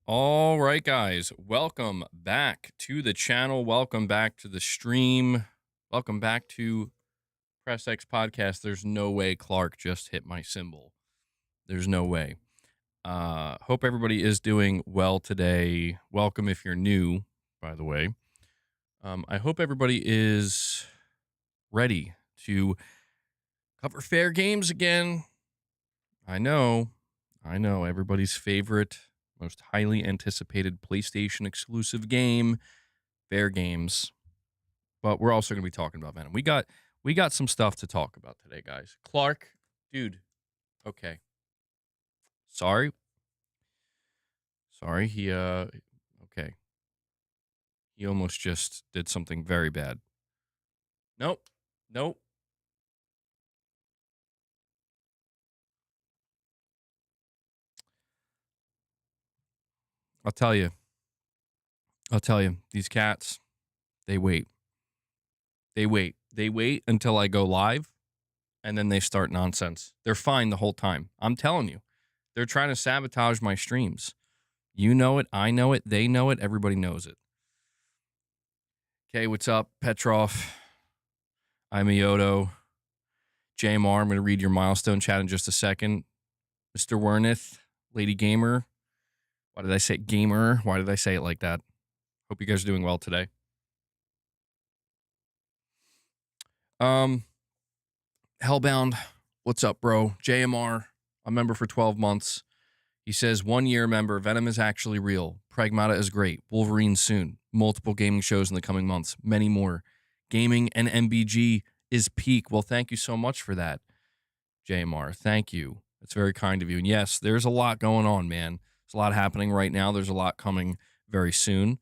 All right, guys, welcome back to the channel. Welcome back to the stream. Welcome back to Press X Podcast. There's no way Clark just hit my symbol. There's no way. Hope everybody is doing well today. Welcome if you're new, by the way. I hope everybody is ready to cover Fairgames again. I know, everybody's favorite, most highly anticipated PlayStation exclusive game, Fairgames. But we're also going to be talking about Venom. We got some stuff to talk about today, guys. Clark, dude. Okay. Sorry. He okay. He almost just did something very bad. Nope. I'll tell you. These cats, they wait. They wait until I go live, and then they start nonsense. They're fine the whole time. I'm telling you. They're trying to sabotage my streams. You know it. I know it. They know it. Everybody knows it. Okay, what's up, Petrov? I'm Ioto. JMR, I'm going to read your milestone chat in just a second. Mr. Werneth, Lady Gamer. Why did I say gamer? Why did I say it like that? Hope you guys are doing well today. Hellbound, what's up, bro? JMR, a member for 12 months. He says, 1 year member, Venom is actually real. Pragmata is great. Wolverine soon. Multiple gaming shows in the coming months. Many more. Gaming and MBG is peak. Well, thank you so much for that, JMR. Thank you. That's very kind of you. And yes, there's a lot going on, man. There's a lot happening right now. There's a lot coming very soon.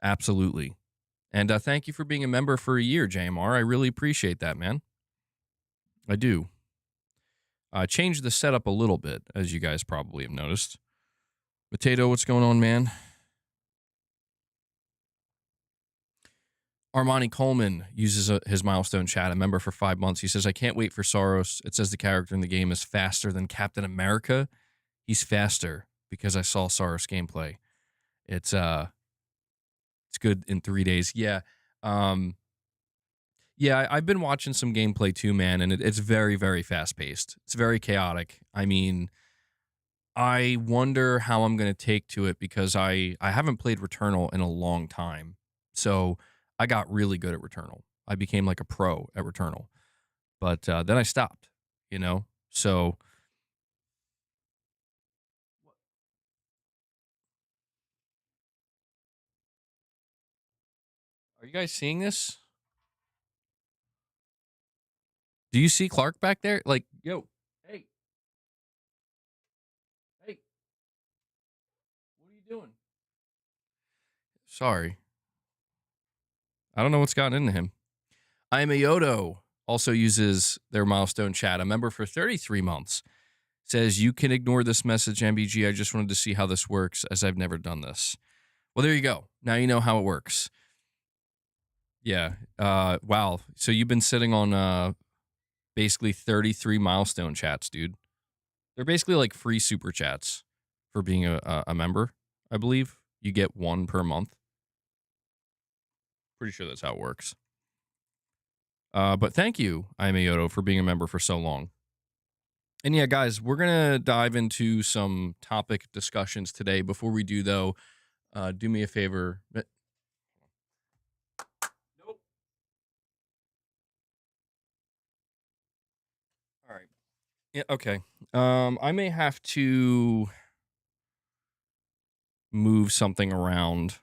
Absolutely. And thank you for being a member for a year, JMR. I really appreciate that, man. I do. Changed the setup a little bit, as you guys probably have noticed. Potato, what's going on, man? Armani Coleman uses his milestone chat, a member for 5 months. He says, I can't wait for Soros. It says the character in the game is faster than Captain America. He's faster because I saw Soros gameplay. It's good in 3 days. Yeah. Yeah, I've been watching some gameplay too, man, and it's very, very fast-paced. It's very chaotic. I mean, I wonder how I'm going to take to it because I haven't played Returnal in a long time. So I got really good at Returnal. I became like a pro at Returnal. But then I stopped, you know? So are you guys seeing this? Do you see Clark back there? Like, yo, hey, what are you doing? Sorry. I don't know what's gotten into him. I am Ioto. Also uses their milestone chat. A member for 33 months. Says, you can ignore this message, MBG. I just wanted to see how this works as I've never done this. Well, there you go. Now you know how it works. Yeah. Wow. So you've been sitting on basically 33 milestone chats, dude. They're basically like free super chats for being a member, I believe. You get one per month. Pretty sure that's how it works. But thank you, Ioto, for being a member for so long. And yeah, guys, we're going to dive into some topic discussions today. Before we do, though, do me a favor. Nope. All right. Yeah, okay. I may have to move something around.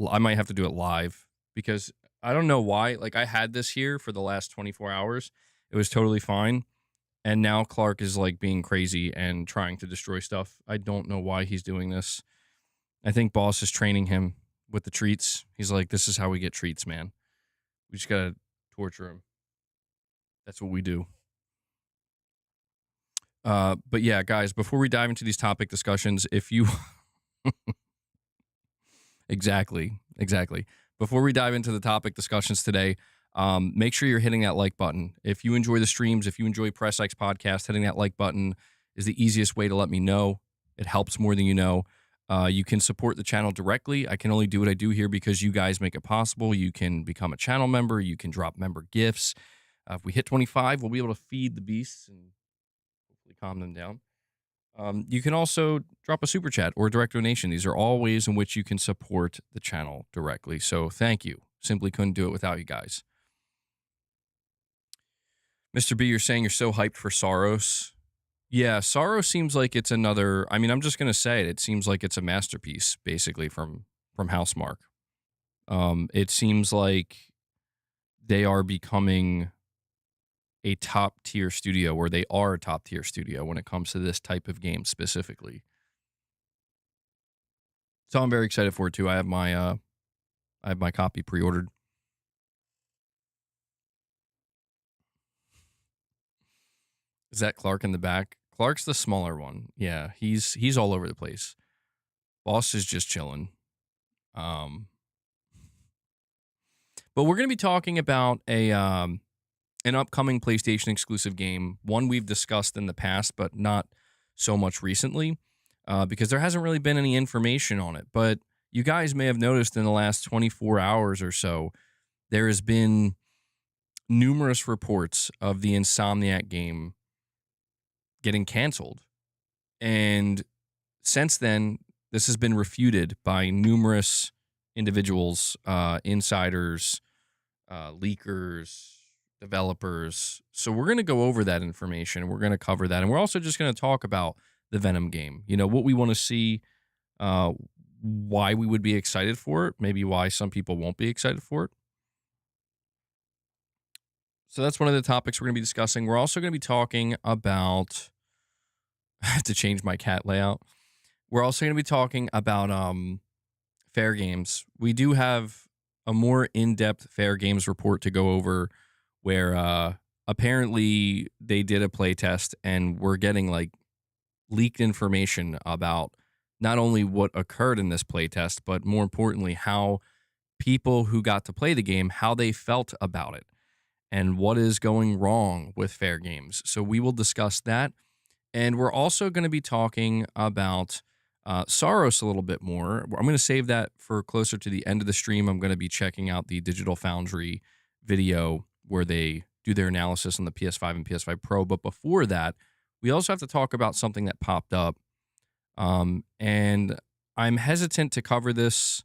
I might have to do it live because I don't know why. Like, I had this here for the last 24 hours. It was totally fine. And now Clark is like being crazy and trying to destroy stuff. I don't know why he's doing this. I think boss is training him with the treats. He's like, this is how we get treats, man. We just got to torture him. That's what we do. But yeah, guys, before we dive into these topic discussions, if you exactly. Before we dive into the topic discussions today, make sure you're hitting that like button. If you enjoy the streams, if you enjoy Press X Podcast, hitting that like button is the easiest way to let me know. It helps more than you know. You can support the channel directly. I can only do what I do here because you guys make it possible. You can become a channel member. You can drop member gifts. If we hit 25, we'll be able to feed the beasts and hopefully calm them down. You can also drop a super chat or a direct donation. These are all ways in which you can support the channel directly. So thank you. Simply couldn't do it without you guys. Mr. B, you're saying you're so hyped for Saros. Yeah, Saros seems like it's another. I mean, I'm just gonna say it. It seems like it's a masterpiece, basically from Housemarque. It seems like they are becoming a top tier studio, or they are a top tier studio when it comes to this type of game specifically. So I'm very excited for it too. I have my copy pre-ordered. Is that Clark in the back? Clark's the smaller one. Yeah, he's all over the place. Boss is just chilling. But we're going to be talking about an upcoming PlayStation exclusive game, one we've discussed in the past, but not so much recently, because there hasn't really been any information on it. But you guys may have noticed in the last 24 hours or so, there has been numerous reports of the Insomniac game getting canceled. And since then, this has been refuted by numerous individuals, insiders, leakers, developers. So we're going to go over that information. We're going to cover that. And we're also just going to talk about the Venom game. You know, what we want to see, why we would be excited for it, maybe why some people won't be excited for it. So that's one of the topics we're going to be discussing. We're also going to be talking about I have to change my cat layout. We're also going to be talking about Fairgames. We do have a more in-depth Fairgames report to go over where apparently they did a playtest and we're getting like leaked information about not only what occurred in this playtest, but more importantly, how people who got to play the game, how they felt about it and what is going wrong with Fairgames. So we will discuss that. And we're also going to be talking about Saros a little bit more. I'm going to save that for closer to the end of the stream. I'm going to be checking out the Digital Foundry video where they do their analysis on the PS5 and PS5 Pro. But before that, we also have to talk about something that popped up. And I'm hesitant to cover this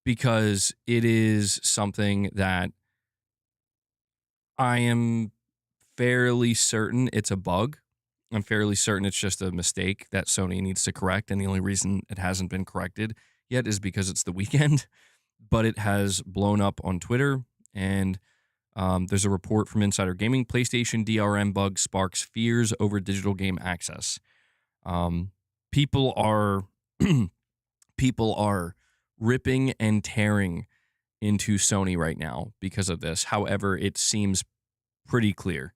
because it is something that I am fairly certain it's a bug. I'm fairly certain it's just a mistake that Sony needs to correct. And the only reason it hasn't been corrected yet is because it's the weekend. But it has blown up on Twitter. And there's a report from Insider Gaming. PlayStation DRM bug sparks fears over digital game access. People are ripping and tearing into Sony right now because of this. However, it seems pretty clear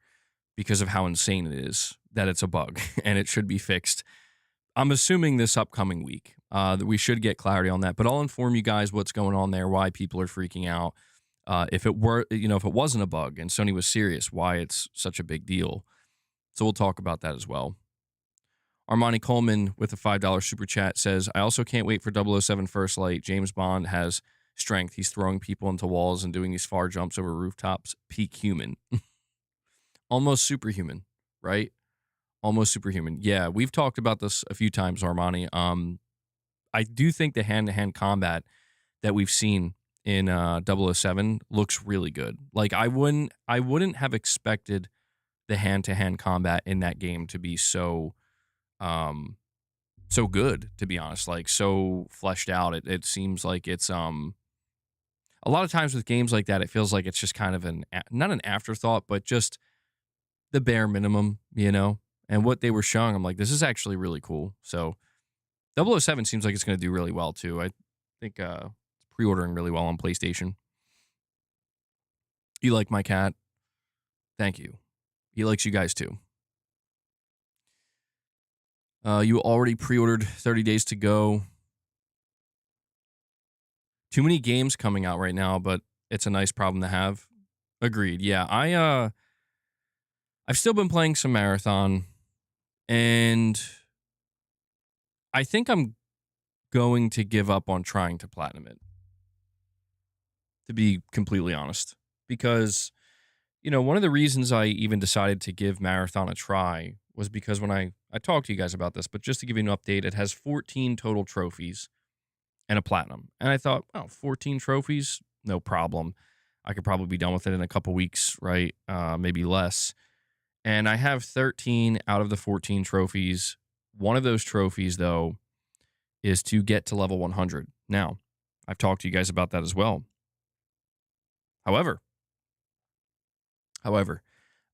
because of how insane it is that it's a bug and it should be fixed. I'm assuming this upcoming week that we should get clarity on that, but I'll inform you guys what's going on there, why people are freaking out. If it were, if it wasn't a bug and Sony was serious, why it's such a big deal. So we'll talk about that as well. Armani Coleman with a $5 super chat says, I also can't wait for 007 First Light. James Bond has strength. He's throwing people into walls and doing these far jumps over rooftops. Peak human. Almost superhuman, right? Almost superhuman. Yeah, we've talked about this a few times, Armani. I do think the hand-to-hand combat that we've seen in 007 looks really good. Like I wouldn't have expected the hand-to-hand combat in that game to be so good, to be honest. Like so fleshed out. It seems like it's a lot of times with games like that, it feels like it's just kind of not an afterthought, but just the bare minimum, And what they were showing, I'm like, this is actually really cool. So 007 seems like it's going to do really well, too. I think it's pre-ordering really well on PlayStation. You like my cat? Thank you. He likes you guys, too. You already pre-ordered 30 Days to Go. Too many games coming out right now, but it's a nice problem to have. Agreed. Yeah, I've still been playing some Marathon, and I think I'm going to give up on trying to platinum it, to be completely honest. Because, one of the reasons I even decided to give Marathon a try was because when I talked to you guys about this, but just to give you an update, it has 14 total trophies and a platinum. And I thought, 14 trophies, no problem. I could probably be done with it in a couple weeks, right? Maybe less. And I have 13 out of the 14 trophies. One of those trophies, though, is to get to level 100. Now, I've talked to you guys about that as well. However,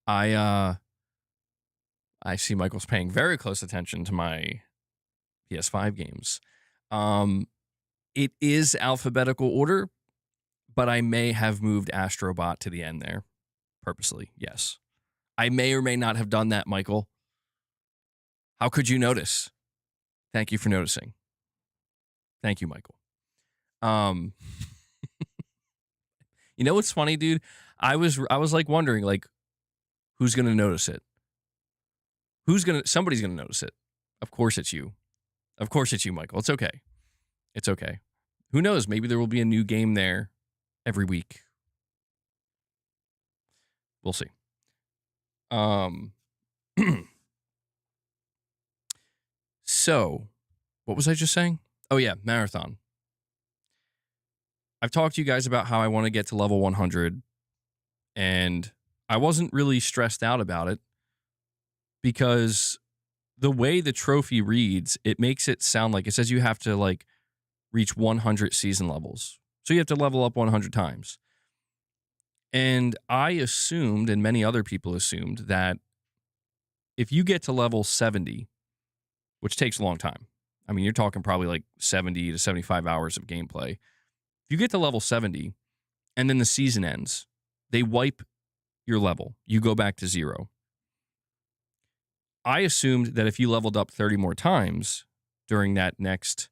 I see Michael's paying very close attention to my PS5 games. It is alphabetical order, but I may have moved Astrobot to the end there purposely. Yes. I may or may not have done that, Michael. How could you notice? Thank you for noticing. Thank you, Michael. You know what's funny, dude? I was like wondering, like, who's gonna notice it? Somebody's gonna notice it. Of course it's you. Of course it's you, Michael. It's okay. It's okay. Who knows? Maybe there will be a new game there every week. We'll see. So, what was I just saying? Oh yeah, Marathon. I've talked to you guys about how I want to get to level 100, and I wasn't really stressed out about it because the way the trophy reads, it makes it sound like it says you have to like reach 100 season levels. So you have to level up 100 times. And I assumed, and many other people assumed, that if you get to level 70, which takes a long time, I mean, you're talking probably like 70 to 75 hours of gameplay. If you get to level 70 and then the season ends, they wipe your level. You go back to 0. I assumed that if you leveled up 30 more times during that next...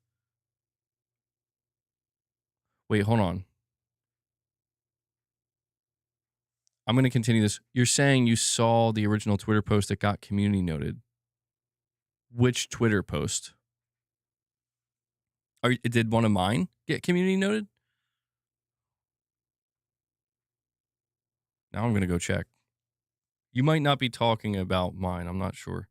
Wait, hold on. I'm going to continue this. You're saying you saw the original Twitter post that got community noted. Which Twitter post? Did one of mine get community noted? Now I'm going to go check. You might not be talking about mine. I'm not sure.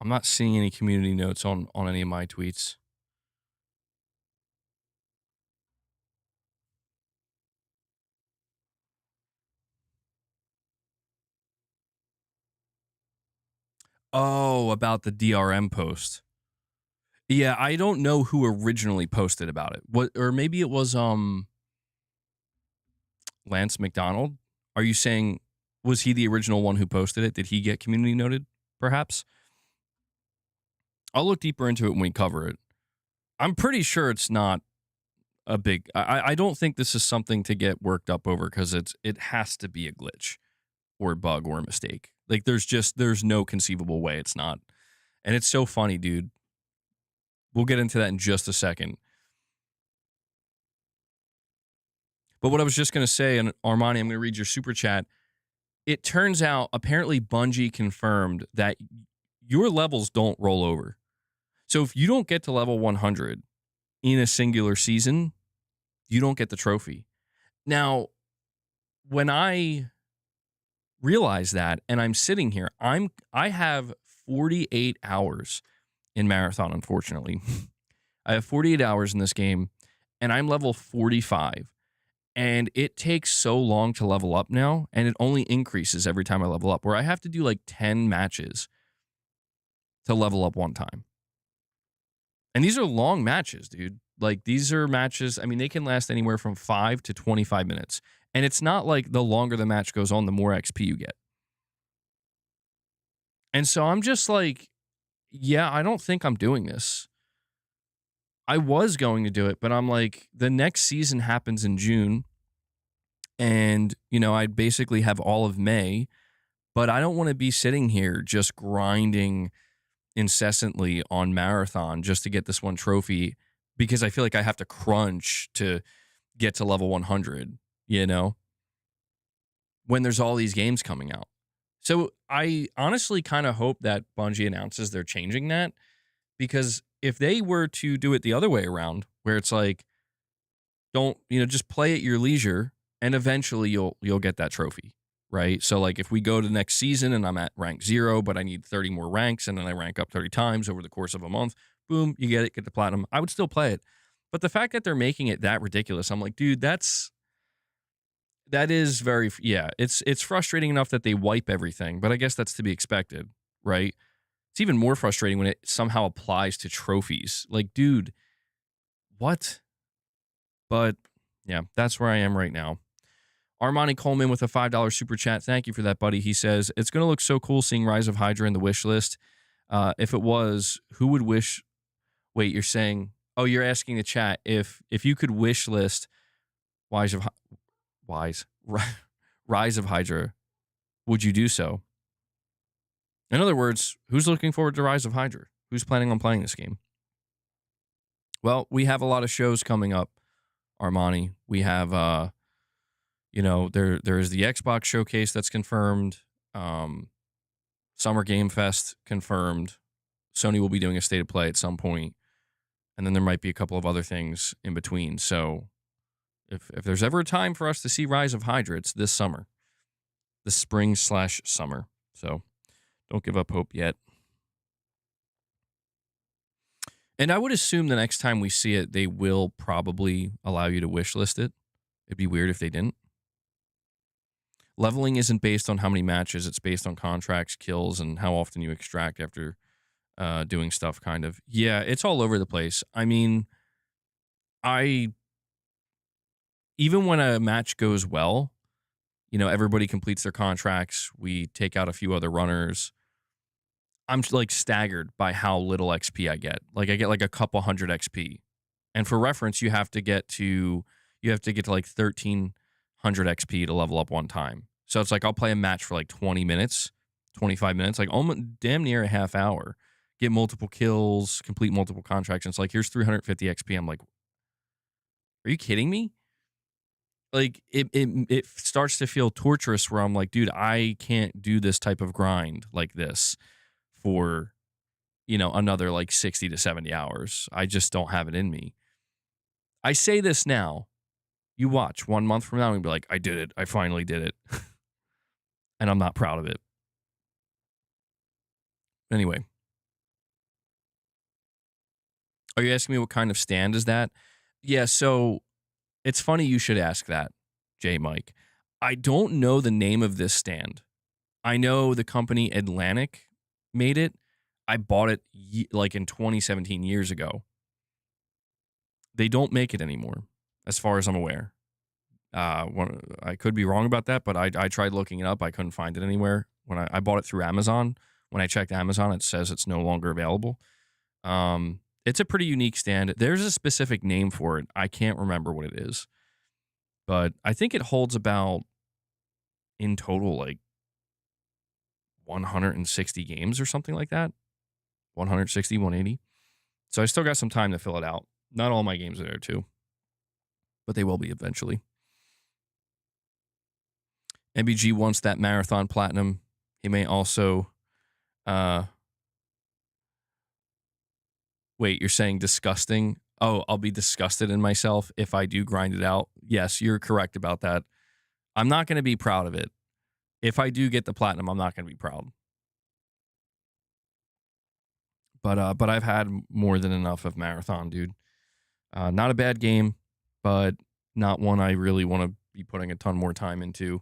I'm not seeing any community notes on any of my tweets. Oh, about the DRM post. Yeah, I don't know who originally posted about it. Or maybe it was Lance McDonald. Are you saying, was he the original one who posted it? Did he get community noted, perhaps? I'll look deeper into it when we cover it. I'm pretty sure it's not a big... I don't think this is something to get worked up over because it has to be a glitch or a bug or a mistake. Like, there's no conceivable way it's not. And it's so funny, dude. We'll get into that in just a second. But what I was just going to say, and Armani, I'm going to read your super chat. It turns out, apparently, Bungie confirmed that your levels don't roll over. So if you don't get to level 100 in a singular season, you don't get the trophy. Now, when I realize that, and I'm sitting here, I have 48 hours in Marathon, unfortunately. I have 48 hours in this game, and I'm level 45. And it takes so long to level up now, and it only increases every time I level up, where I have to do like 10 matches to level up one time. And these are long matches, dude. Like, these are matches, I mean, they can last anywhere from 5 to 25 minutes. And it's not like the longer the match goes on, the more XP you get. And so I'm just like, yeah, I don't think I'm doing this. I was going to do it, but I'm like, the next season happens in June. And, I'd basically have all of May. But I don't want to be sitting here just grinding incessantly on Marathon just to get this one trophy because I feel like I have to crunch to get to level 100, when there's all these games coming out. So I honestly kind of hope that Bungie announces they're changing that, because if they were to do it the other way around, where it's like, don't, just play at your leisure and eventually you'll get that trophy, right? So like if we go to the next season and I'm at rank 0, but I need 30 more ranks and then I rank up 30 times over the course of a month, boom, you get the platinum. I would still play it. But the fact that they're making it that ridiculous, I'm like, dude, that is very, yeah, it's frustrating enough that they wipe everything, but I guess that's to be expected, right? It's even more frustrating when it somehow applies to trophies. Like, dude, what? But yeah, that's where I am right now. Armani Coleman with a $5 super chat. Thank you for that, buddy. He says, it's going to look so cool seeing Rise of Hydra in the wish list. If it was, who would wish? Wait, you're saying, oh, you're asking the chat if you could wish list Rise of Hydra, would you do so? In other words, who's looking forward to Rise of Hydra? Who's planning on playing this game? Well, we have a lot of shows coming up, Armani. We have, there is the Xbox showcase that's confirmed. Summer Game Fest confirmed. Sony will be doing a state of play at some point, and then there might be a couple of other things in between. So if there's ever a time for us to see Rise of Hydra, it's this summer, the spring/summer. So don't give up hope yet. And I would assume the next time we see it, they will probably allow you to wish list it. It'd be weird if they didn't. Leveling isn't based on how many matches. It's based on contracts, kills, and how often you extract after doing stuff, kind of. Yeah, it's all over the place. I mean, even when a match goes well, everybody completes their contracts. We take out a few other runners. I'm like staggered by how little XP I get. Like I get like a couple hundred XP. And for reference, you have to get to like 1300 XP to level up one time. So it's like I'll play a match for like 20 minutes, 25 minutes, like almost damn near a half hour, get multiple kills, complete multiple contracts. And it's like, here's 350 XP. I'm like, are you kidding me? Like it starts to feel torturous where I'm like, dude, I can't do this type of grind like this for, another like 60 to 70 hours. I just don't have it in me. I say this now. You watch 1 month from now and be like, I did it. I finally did it. And I'm not proud of it. Anyway. Are you asking me what kind of stand is that? Yeah, so it's funny you should ask that, J. Mike. I don't know the name of this stand. I know the company Atlantic made it. I bought it like in 2017, years ago. They don't make it anymore, as far as I'm aware. I could be wrong about that, but I tried looking it up. I couldn't find it anywhere. When I bought it through Amazon, when I checked Amazon, it says it's no longer available. It's a pretty unique stand. There's a specific name for it. I can't remember what it is, but I think it holds about, in total, like 160 games or something like that. 160, 180. So I still got some time to fill it out. Not all my games are there too, but they will be eventually. MBG wants that marathon platinum. He may also, wait, you're saying disgusting? Oh, I'll be disgusted in myself if I do grind it out. Yes, you're correct about that. I'm not going to be proud of it. If I do get the platinum, I'm not going to be proud. But I've had more than enough of Marathon, dude. Not a bad game, but not one I really want to be putting a ton more time into.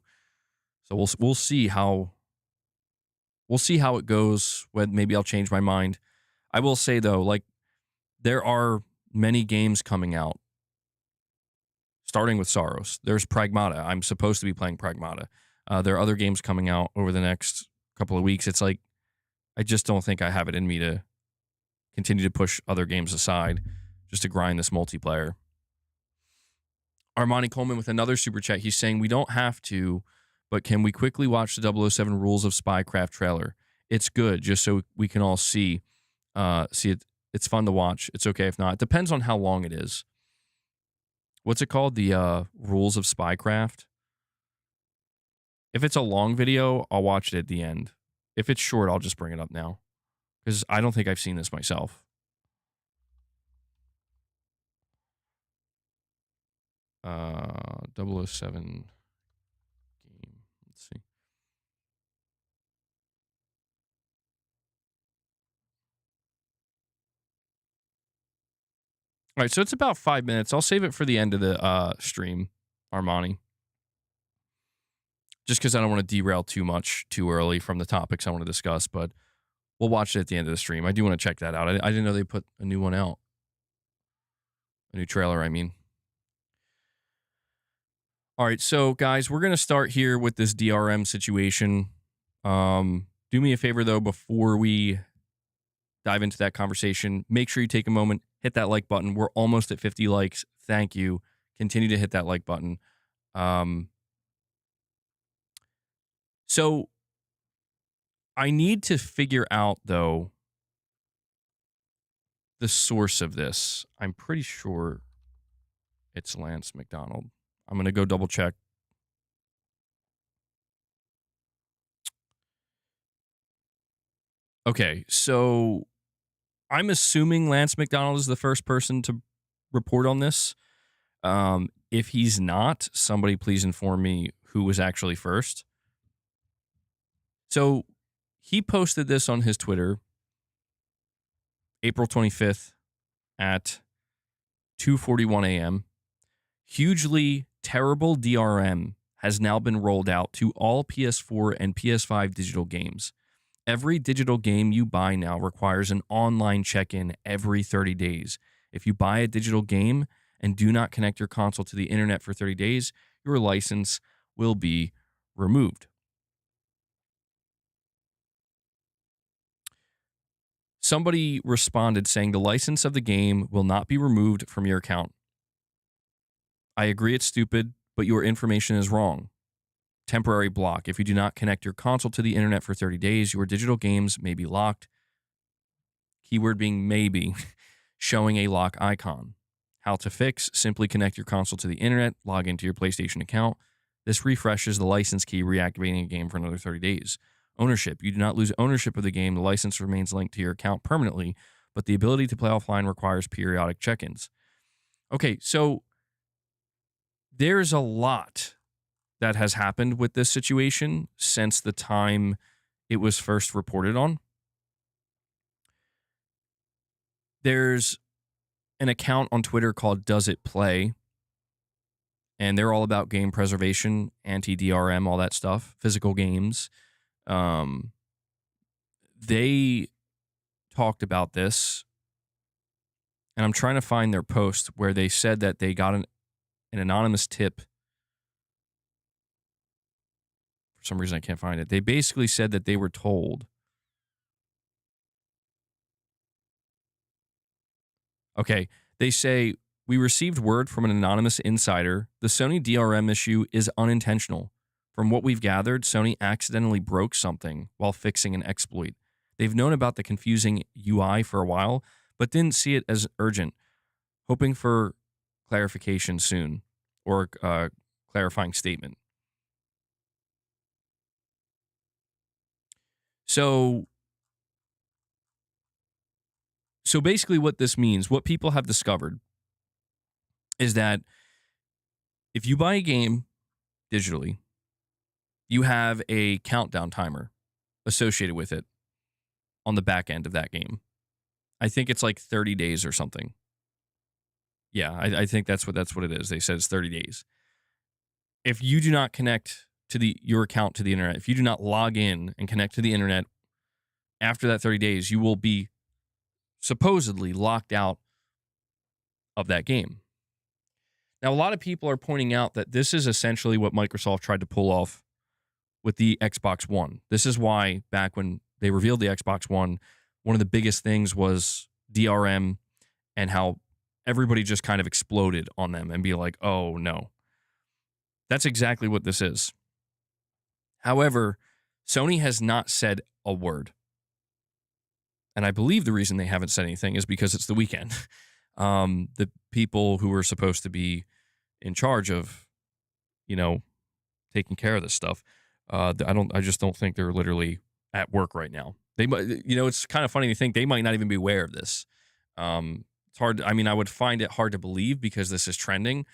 So we'll see how it goes. When maybe I'll change my mind. I will say though, like there are many games coming out, starting with Soros. There's Pragmata. I'm supposed to be playing Pragmata. There are other games coming out over the next couple of weeks. It's like I just don't think I have it in me to continue to push other games aside just to grind this multiplayer. Armani Coleman with another super chat. He's saying, we don't have to, but can we quickly watch the 007 Rules of Spycraft trailer? It's good, just so we can all see it. It's fun to watch. It's okay if not. It depends on how long it is. What's it called? The Rules of Spycraft? If it's a long video, I'll watch it at the end. If it's short, I'll just bring it up now because I don't think I've seen this myself. 007 game. Let's see. All right, so it's about 5 minutes. I'll save it for the end of the stream, Armani. Just because I don't want to derail too much too early from the topics I want to discuss, but we'll watch it at the end of the stream. I do want to check that out. I didn't know they put a new one out. A new trailer, I mean. All right, so guys, we're going to start here with this DRM situation. Do me a favor, though, before we dive into that conversation, make sure you take a moment, hit that like button. We're almost at 50 likes. Thank you. Continue to hit that like button. So I need to figure out, though, the source of this. I'm pretty sure it's Lance McDonald. I'm going to go double check. Okay, so I'm assuming Lance McDonald is the first person to report on this. If he's not, somebody please inform me who was actually first. So he posted this on his Twitter, April 25th at 2:41 a.m. Hugely terrible DRM has now been rolled out to all PS4 and PS5 digital games. Every digital game you buy now requires an online check-in every 30 days. If you buy a digital game and do not connect your console to the internet for 30 days, your license will be removed. Somebody responded saying the license of the game will not be removed from your account. I agree it's stupid, but your information is wrong. Temporary block. If you do not connect your console to the internet for 30 days, your digital games may be locked. Keyword being maybe, showing a lock icon. How to fix, simply connect your console to the internet, log into your PlayStation account. This refreshes the license key, reactivating a game for another 30 days. Ownership. You do not lose ownership of the game. The license remains linked to your account permanently, but the ability to play offline requires periodic check-ins. Okay, so there's a lot that has happened with this situation since the time it was first reported on. There's an account on Twitter called Does It Play, and they're all about game preservation, anti-DRM, all that stuff, physical games. They talked about this, and I'm trying to find their post where they said that they got an anonymous tip. For some reason, I can't find it. They basically said that they were told. Okay, they say, we received word from an anonymous insider. The Sony DRM issue is unintentional. From what we've gathered, Sony accidentally broke something while fixing an exploit. They've known about the confusing UI for a while, but didn't see it as urgent, hoping for clarification soon, or clarifying statement. So basically what this means, what people have discovered, is that if you buy a game digitally, you have a countdown timer associated with it on the back end of that game. I think it's like 30 days or something. Yeah, I think that's what it is. They said it's 30 days. If you do not connect to your account to the internet, if you do not log in and connect to the internet after that 30 days, you will be supposedly locked out of that game. Now, a lot of people are pointing out that this is essentially what Microsoft tried to pull off with the Xbox One. This is why back when they revealed the Xbox One, one of the biggest things was DRM and how everybody just kind of exploded on them and be like, oh, no. That's exactly what this is. However, Sony has not said a word. And I believe the reason they haven't said anything is because it's the weekend. The people who were supposed to be in charge of, taking care of this stuff I just don't think they're literally at work right now. They might, it's kind of funny to think they might not even be aware of this. It's hard. I mean, I would find it hard to believe because this is trending.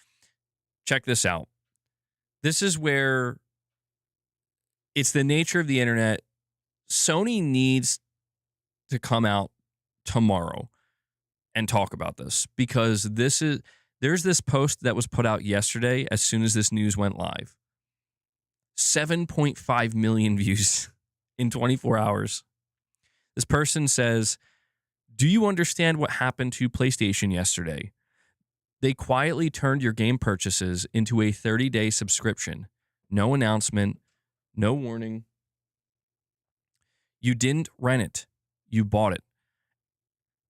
Check this out. This is where it's the nature of the internet. Sony needs to come out tomorrow and talk about this because there's this post that was put out yesterday as soon as this news went live. 7.5 million views in 24 hours. This person says, "Do you understand what happened to PlayStation yesterday? They quietly turned your game purchases into a 30-day subscription. No announcement, no warning. You didn't rent it. You bought it.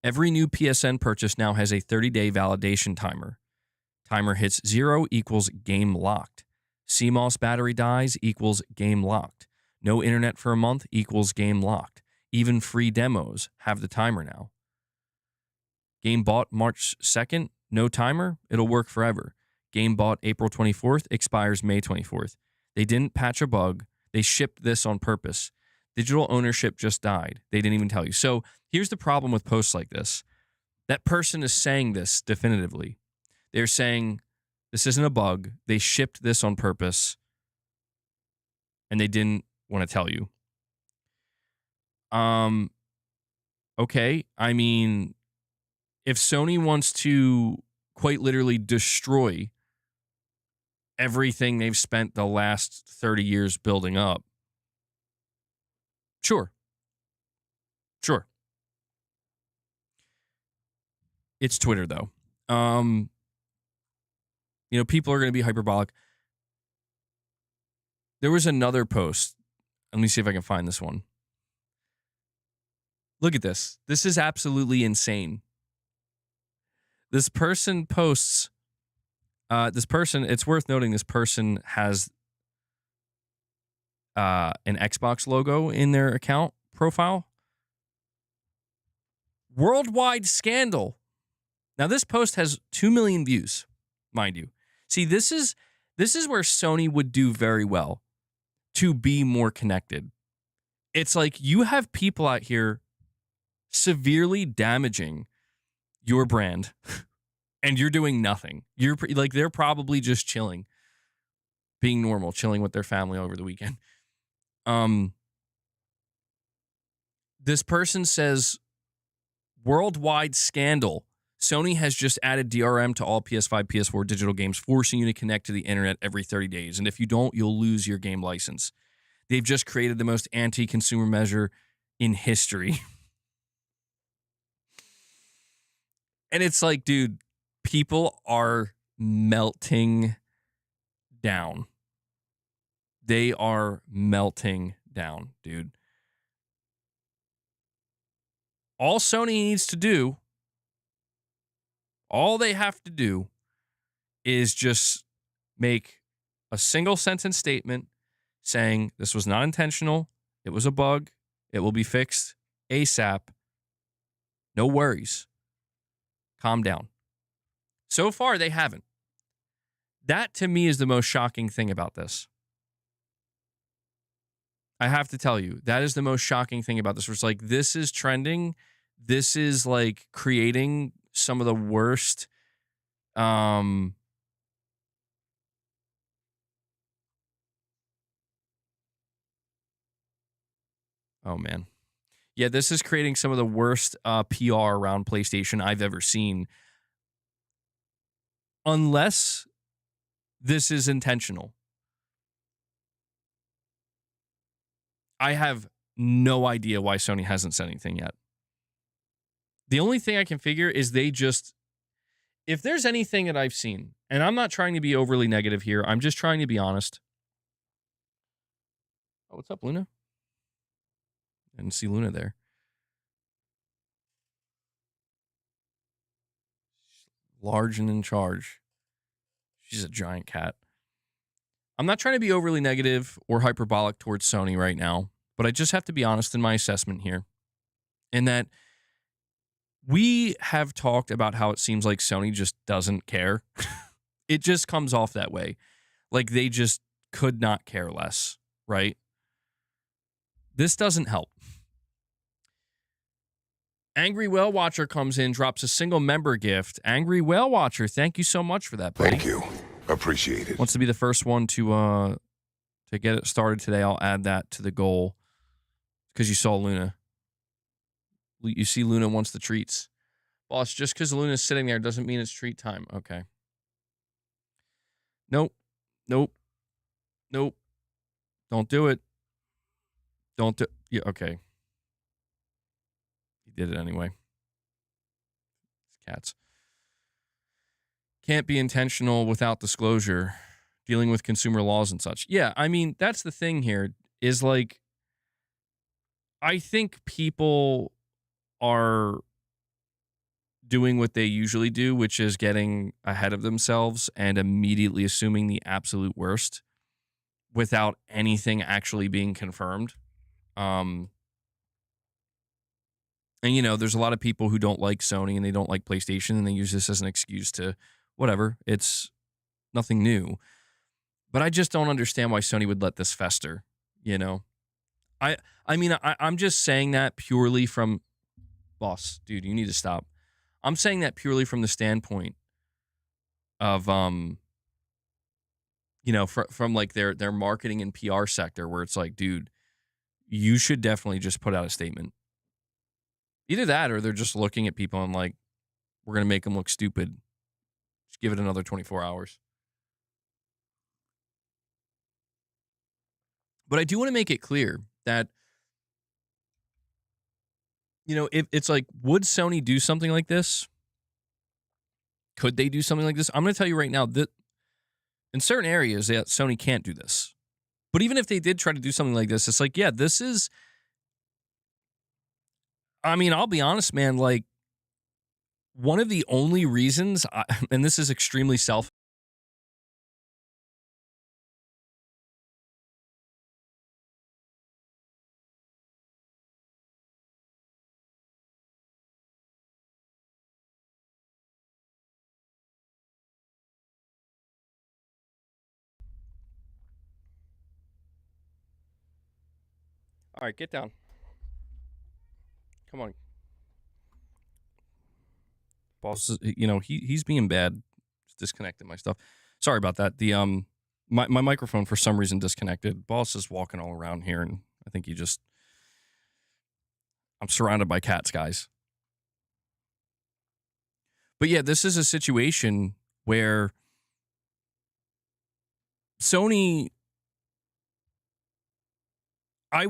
Every new PSN purchase now has a 30-day validation timer. Timer hits 0 equals game locked. CMOS battery dies equals game locked. No internet for a month equals game locked. Even free demos have the timer now. Game bought March 2nd, no timer, it'll work forever. Game bought April 24th, expires May 24th. They didn't patch a bug. They shipped this on purpose. Digital ownership just died. They didn't even tell you." So here's the problem with posts like this. That person is saying this definitively. They're saying this isn't a bug. They shipped this on purpose and they didn't want to tell you. Okay. I mean, if Sony wants to quite literally destroy everything they've spent the last 30 years building up, sure. It's Twitter, though. People are going to be hyperbolic. There was another post. Let me see if I can find this one. Look at this. This is absolutely insane. This person posts. It's worth noting this person has an Xbox logo in their account profile. Worldwide scandal. Now, this post has 2 million views, mind you. See, this is where Sony would do very well to be more connected. It's like you have people out here severely damaging your brand and you're doing nothing. You're like, they're probably just chilling, being normal, chilling with their family over the weekend. This person says, worldwide scandal. Sony has just added DRM to all PS5, PS4 digital games, forcing you to connect to the internet every 30 days. And if you don't, you'll lose your game license. They've just created the most anti-consumer measure in history. And it's like, dude, people are melting down. They are melting down, dude. All Sony needs to do, all they have to do is just make a single sentence statement saying this was not intentional. It was a bug. It will be fixed ASAP. No worries. Calm down. So far, they haven't. That, to me, is the most shocking thing about this. I have to tell you, that is the most shocking thing about this. Where it's like, this is trending. This is like creating some of the worst. Oh, man. Yeah, this is creating some of the worst PR around PlayStation I've ever seen. Unless this is intentional. I have no idea why Sony hasn't said anything yet. The only thing I can figure is they just, if there's anything that I've seen, and I'm not trying to be overly negative here, I'm just trying to be honest. Oh, what's up, Luna? I didn't see Luna there. Large and in charge. She's a giant cat. I'm not trying to be overly negative or hyperbolic towards Sony right now, but I just have to be honest in my assessment here. In that we have talked about how it seems like Sony just doesn't care. It just comes off that way. Like they just could not care less right? This doesn't help. Angry Whale Watcher comes in, drops a single member gift. Angry Whale Watcher, thank you so much for that, buddy. Thank you. Appreciate it. Wants to be the first one to get it started today. I'll add that to the goal because you saw Luna. You see Luna wants the treats. Boss, just because Luna's sitting there doesn't mean it's treat time. Okay. Nope. Nope. Nope. Don't do it. Don't do... Yeah, okay. He did it anyway. Cats. Can't be intentional without disclosure. Dealing with consumer laws and such. Yeah, I mean, that's the thing here is like, I think people are doing what they usually do, which is getting ahead of themselves and immediately assuming the absolute worst without anything actually being confirmed. And, you know, there's a lot of people who don't like Sony and they don't like PlayStation and they use this as an excuse to whatever. It's nothing new. But I just don't understand why Sony would let this fester, you know? I mean, I'm just saying that purely from... Boss, dude, you need to stop. I'm saying that purely from the standpoint of, you know, from like their marketing and PR sector, where it's like, dude, you should definitely just put out a statement. Either that or they're just looking at people and like, we're going to make them look stupid. Just give it another 24 hours. But I do want to make it clear that, you know, if it's like, would Sony do something like this? Could they do something like this? I'm going to tell you right now that in certain areas, that Sony can't do this. But even if they did try to do something like this, it's like, yeah, this is... I mean, I'll be honest, man, like, one of the only reasons, and this is extremely selfish. All right, get down. Come on. Boss, you know, he's being bad. Just disconnected my stuff. Sorry about that. The my microphone for some reason disconnected. Boss is walking all around here, and I think he just... I'm surrounded by cats, guys. But yeah, this is a situation where Sony... I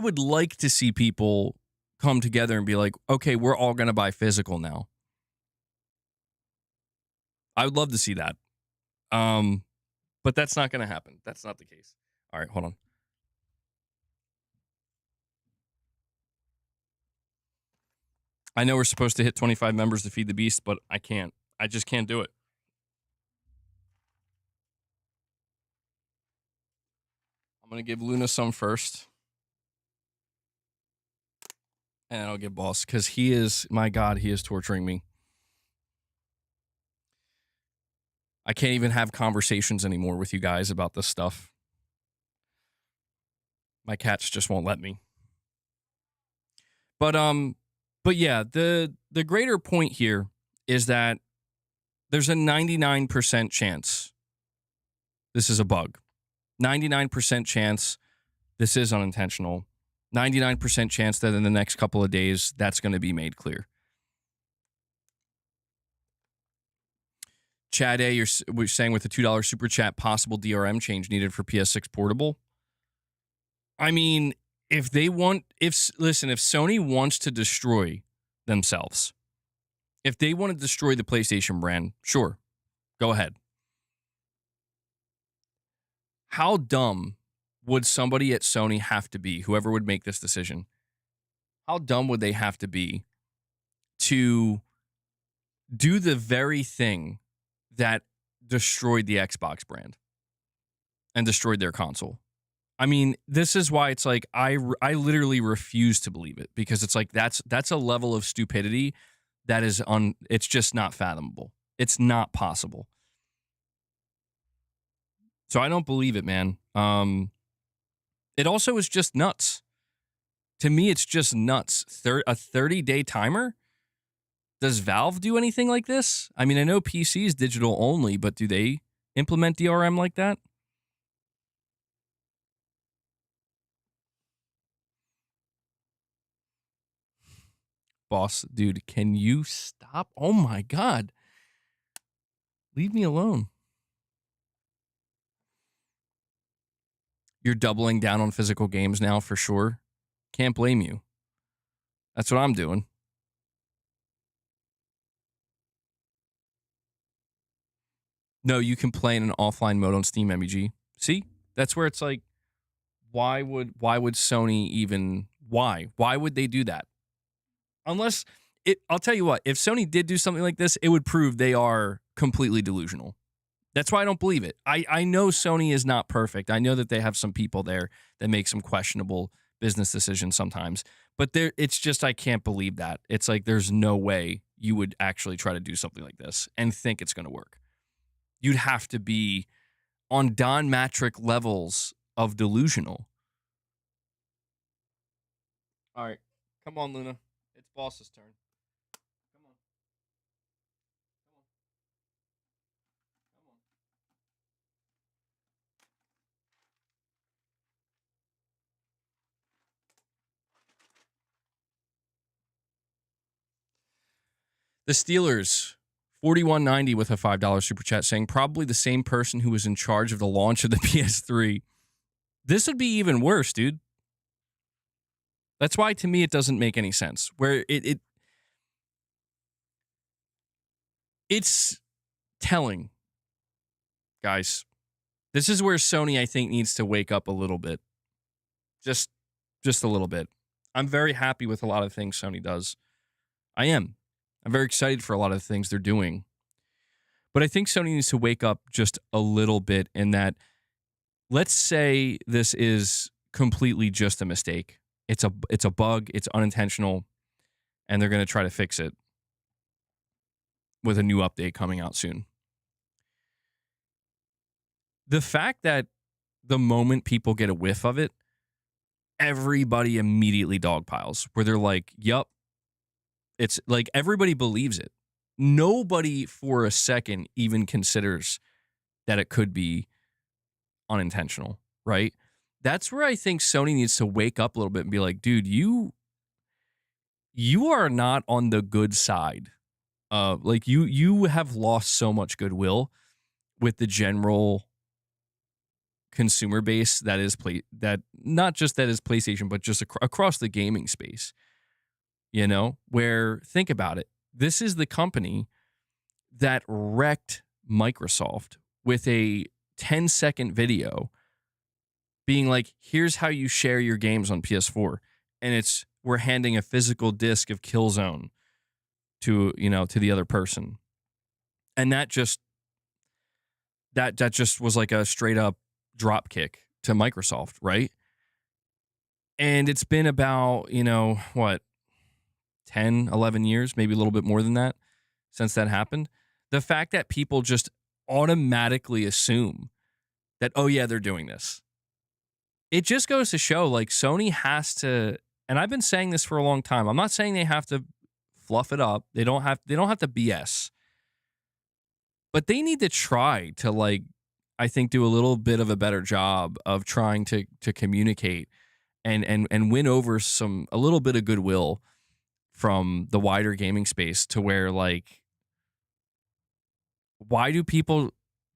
would like to see people come together and be like, okay, we're all going to buy physical now. I would love to see that. But that's not going to happen. That's not the case. All right, hold on. I know we're supposed to hit 25 members to feed the beast, but I can't. I just can't do it. I'm going to give Luna some first. And I'll give Boss, because he is, my God, he is torturing me. I can't even have conversations anymore with you guys about this stuff. My cats just won't let me. But yeah, the greater point here is that there's a 99% chance this is a bug. 99% chance this is unintentional. 99% chance that in the next couple of days, that's going to be made clear. Chad A, you're saying with the $2 super chat, possible DRM change needed for PS6 Portable. I mean, if Sony wants to destroy themselves, if they want to destroy the PlayStation brand, sure, go ahead. How dumb would somebody at Sony have to be, whoever would make this decision? How dumb would they have to be to do the very thing that destroyed the Xbox brand and destroyed their console? I mean, this is why it's like I literally refuse to believe it, because it's like that's a level of stupidity that is it's just not fathomable. It's not possible. So I don't believe it, man. It also is just nuts. To me, it's just nuts. A 30-day timer? Does Valve do anything like this? I mean, I know PC is digital only, but do they implement DRM like that? Boss, dude, can you stop? Oh my God. Leave me alone. You're doubling down on physical games now for sure. Can't blame you. That's what I'm doing. No, you can play in an offline mode on Steam MEG. See? That's where it's like, why would Sony even, why would they do that? Unless I'll tell you what, if Sony did do something like this, it would prove they are completely delusional. That's why I don't believe it. I know Sony is not perfect. I know that they have some people there that make some questionable business decisions sometimes, but it's just, I can't believe that. It's like, there's no way you would actually try to do something like this and think it's going to work. You'd have to be on Don Matrick levels of delusional. All right. Come on, Luna. It's boss's turn. Come on. The Steelers, 4190 with a $5 super chat saying probably the same person who was in charge of the launch of the PS3. This would be even worse, dude. That's why, to me, it doesn't make any sense. Where it's telling, guys. This is where Sony, I think, needs to wake up a little bit. Just a little bit. I'm very happy with a lot of things Sony does. I am. I'm very excited for a lot of the things they're doing. But I think Sony needs to wake up just a little bit in that, let's say this is completely just a mistake. It's a bug, it's unintentional, and they're going to try to fix it with a new update coming out soon. The fact that the moment people get a whiff of it, everybody immediately dogpiles, where they're like, yup. It's like everybody believes it. Nobody for a second even considers that it could be unintentional, right? That's where I think Sony needs to wake up a little bit and be like, dude, you are not on the good side. Like you have lost so much goodwill with the general consumer base that is that not just that is PlayStation, but just across the gaming space. You know, where, think about it. This is the company that wrecked Microsoft with a 10-second video being like, here's how you share your games on PS4. And we're handing a physical disc of Killzone to the other person. And that just was like a straight up drop kick to Microsoft, right? And it's been about, 10, 11 years, maybe a little bit more than that since that happened. The fact that people just automatically assume that, oh yeah, they're doing this. It just goes to show, like, Sony has to, and I've been saying this for a long time. I'm not saying they have to fluff it up. They don't have to BS. But they need to try to, like, I think, do a little bit of a better job of trying to communicate and win over a little bit of goodwill from the wider gaming space, to where, like, why do people,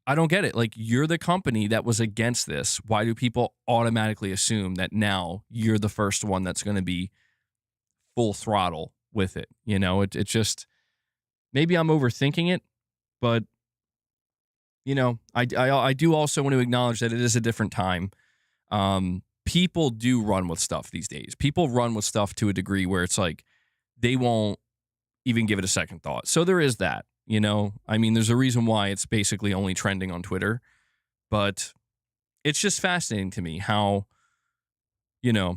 I don't get it. Like, you're the company that was against this. Why do people automatically assume that now you're the first one that's going to be full throttle with it? You know, it just, maybe I'm overthinking it, but I do also want to acknowledge that it is a different time. People do run with stuff these days. People run with stuff to a degree where it's like, they won't even give it a second thought. So there is that, I mean, there's a reason why it's basically only trending on Twitter, but it's just fascinating to me how, they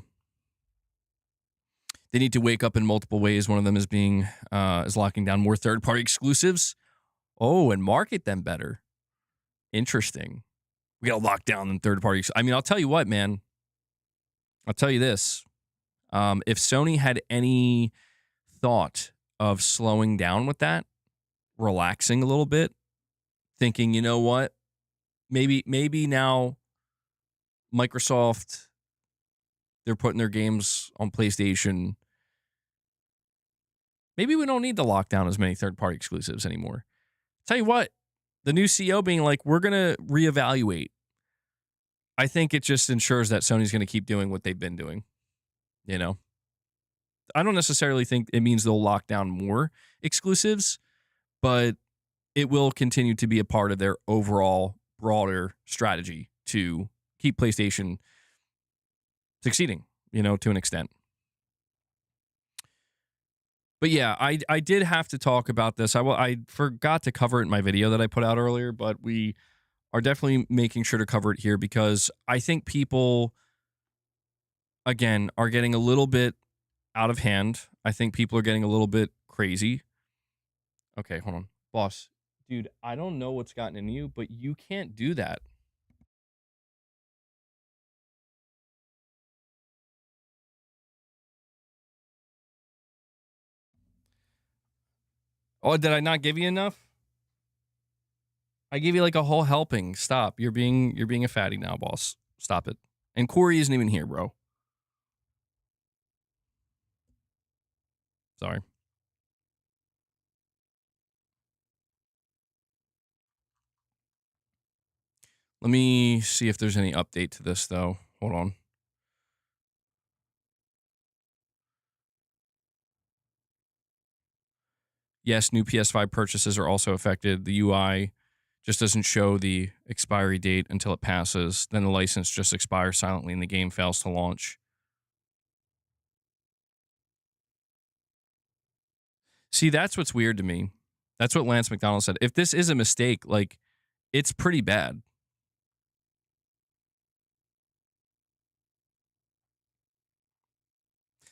need to wake up in multiple ways. One of them is is locking down more third-party exclusives. Oh, and market them better. Interesting. We got to lock down them third-party. I mean, I'll tell you what, man. I'll tell you this. If Sony had any thought of slowing down with that, relaxing a little bit, thinking, you know what, maybe now Microsoft, they're putting their games on PlayStation. Maybe we don't need to lock down as many third-party exclusives anymore. Tell you what, the new CEO being like, we're going to reevaluate. I think it just ensures that Sony's going to keep doing what they've been doing. You know, I don't necessarily think it means they'll lock down more exclusives, but it will continue to be a part of their overall broader strategy to keep PlayStation succeeding, you know, to an extent. But yeah, I did have to talk about this. I forgot to cover it in my video that I put out earlier, but we are definitely making sure to cover it here because I think people, again, are getting a little bit out of hand. I think people are getting a little bit crazy. Okay, hold on. Boss, dude, I don't know what's gotten in you, but you can't do that. Oh, did I not give you enough? I gave you like a whole helping. Stop. You're being a fatty now, boss. Stop it. And Corey isn't even here, bro. Sorry. Let me see if there's any update to this, though. Hold on. Yes, new PS5 purchases are also affected. The UI just doesn't show the expiry date until it passes. Then the license just expires silently and the game fails to launch. See, that's what's weird to me. That's what Lance McDonald said. If this is a mistake, like, it's pretty bad.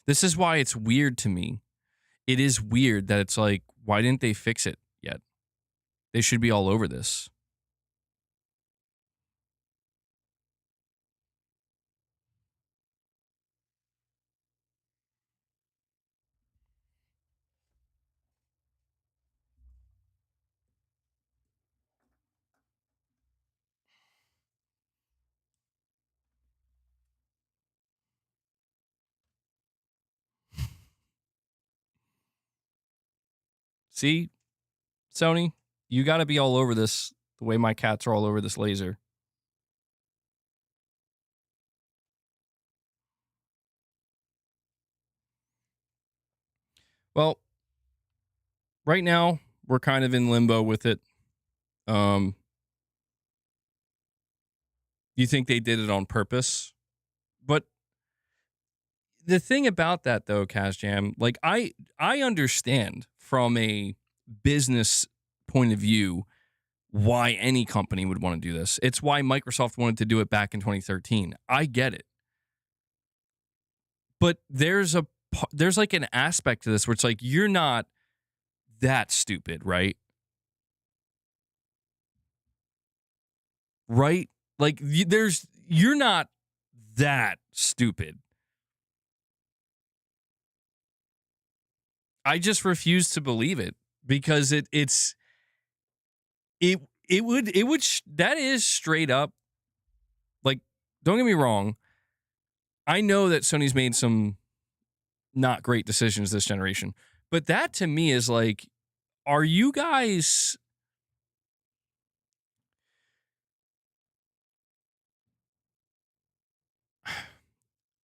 This is why it's weird to me. It is weird that it's like, why didn't they fix it yet? They should be all over this. See, Sony, you got to be all over this the way my cats are all over this laser. Well, right now, we're kind of in limbo with it. You think they did it on purpose? But the thing about that, though, Kazjam, like, I understand from a business point of view why any company would want to do this. It's why Microsoft wanted to do it back in 2013. I get it. But there's like an aspect to this where it's like, you're not that stupid, right? Right? Like, you're not that stupid. I just refuse to believe it because that is straight up, like, don't get me wrong. I know that Sony's made some not great decisions this generation, but that to me is like, are you guys,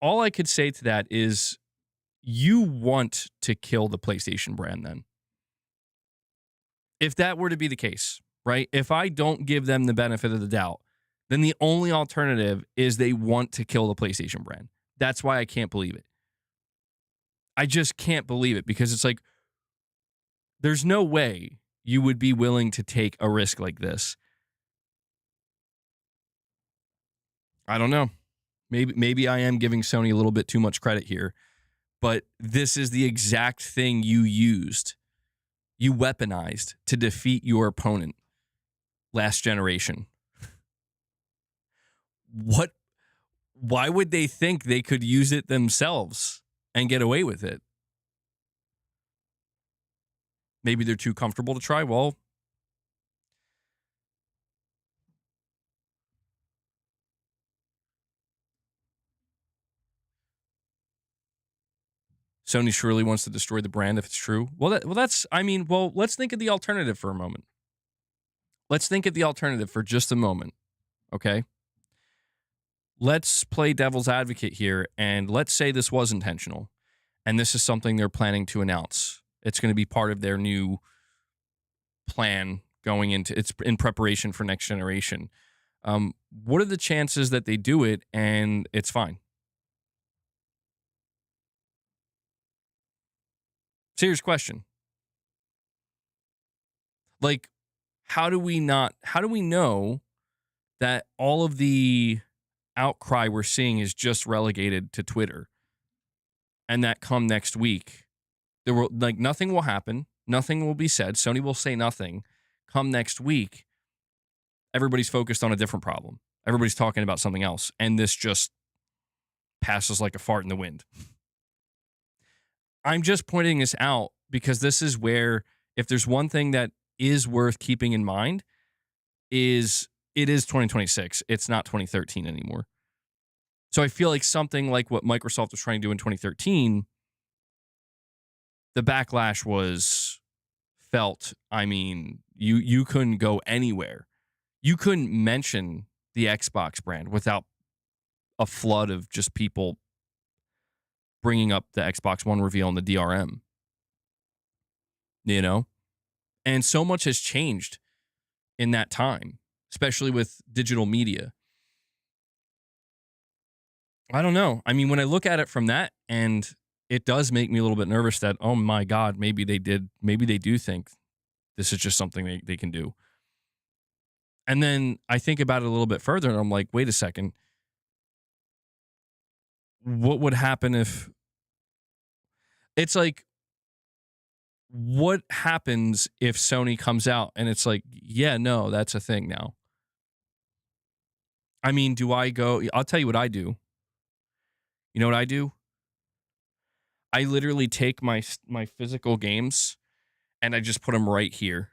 all I could say to that is you want to kill the PlayStation brand then. If that were to be the case, right? If I don't give them the benefit of the doubt, then the only alternative is they want to kill the PlayStation brand. That's why I can't believe it. I just can't believe it because it's like, there's no way you would be willing to take a risk like this. I don't know. Maybe I am giving Sony a little bit too much credit here, but this is the exact thing you weaponized to defeat your opponent last generation. What Why would they think they could use it themselves and get away with it? Maybe they're too comfortable to try. Well, Sony surely wants to destroy the brand if it's true. Well, let's think of the alternative for a moment. Let's think of the alternative for just a moment, okay? Let's play devil's advocate here, and let's say this was intentional, and this is something they're planning to announce. It's going to be part of their new plan going into, it's in preparation for next generation. What are the chances that they do it and it's fine? Serious question. Like, how do we know that all of the outcry we're seeing is just relegated to Twitter, and that come next week, nothing will happen, nothing will be said, Sony will say nothing. Come next week, everybody's focused on a different problem. Everybody's talking about something else, and this just passes like a fart in the wind. I'm just pointing this out because this is where, if there's one thing that is worth keeping in mind, is it is 2026. It's not 2013 anymore. So I feel like something like what Microsoft was trying to do in 2013, the backlash was felt. I mean, you couldn't go anywhere. You couldn't mention the Xbox brand without a flood of just people bringing up the Xbox One reveal and the DRM. You know? And so much has changed in that time, especially with digital media. I don't know. I mean, when I look at it from that, and it does make me a little bit nervous that, oh my God, maybe they do think this is just something they can do. And then I think about it a little bit further, and I'm like, wait a second. What would happen if... It's like, what happens if Sony comes out and it's like, yeah, no, that's a thing now? I mean, do I go... I'll tell you what I do. You know what I do? I literally take my physical games and I just put them right here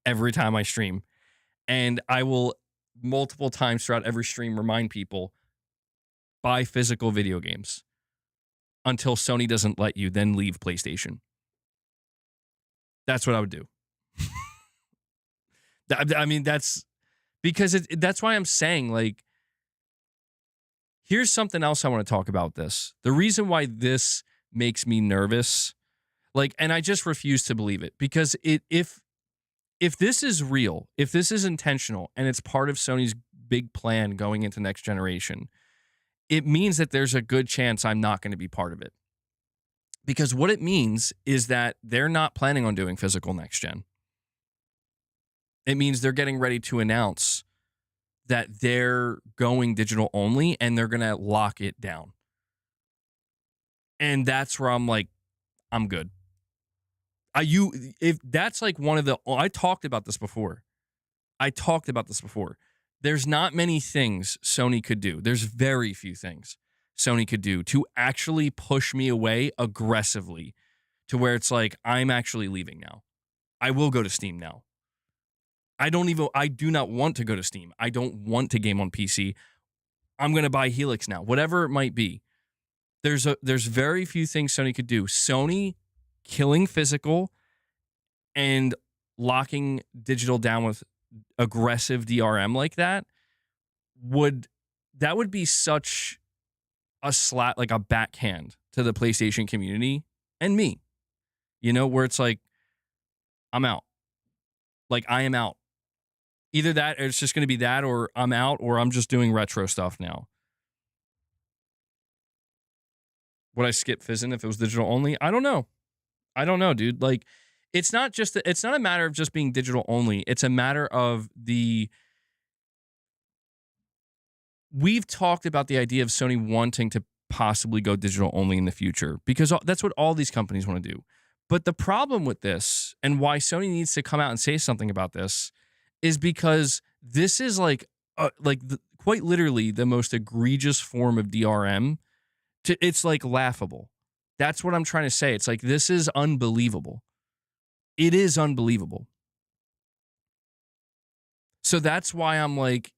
every time I stream. And I will multiple times throughout every stream remind people, buy physical video games until Sony doesn't let you, then leave PlayStation. That's what I would do. I mean, that's because that's why I'm saying, like, here's something else I want to talk about this. The reason why this makes me nervous, like, and I just refuse to believe it, because if this is real, if this is intentional, and it's part of Sony's big plan going into next generation, it means that there's a good chance I'm not going to be part of it. Because what it means is that they're not planning on doing physical next gen. It means they're getting ready to announce that they're going digital only, and they're going to lock it down. And that's where I'm like, I'm good. If that's like one of the... I talked about this before. There's not many things Sony could do. There's very few things Sony could do to actually push me away aggressively to where it's like, I'm actually leaving now. I will go to Steam now. I do not want to go to Steam. I don't want to game on PC. I'm going to buy Helix now. Whatever it might be. There's very few things Sony could do. Sony killing physical and locking digital down with aggressive DRM like that would be such a slap, like a backhand to the PlayStation community and me, you know, where it's like, I'm out. Like, I am out. Either that, or it's just going to be that, or I'm out, or I'm just doing retro stuff now. Would I skip Fizzin if it was digital only? I don't know, dude. Like, it's not a matter of just being digital only. It's a matter of we've talked about the idea of Sony wanting to possibly go digital only in the future, because that's what all these companies want to do. But the problem with this, and why Sony needs to come out and say something about this, is because this is like quite literally the most egregious form of DRM. It's like laughable. That's what I'm trying to say. It's like, this is unbelievable. It is unbelievable. So that's why I'm like,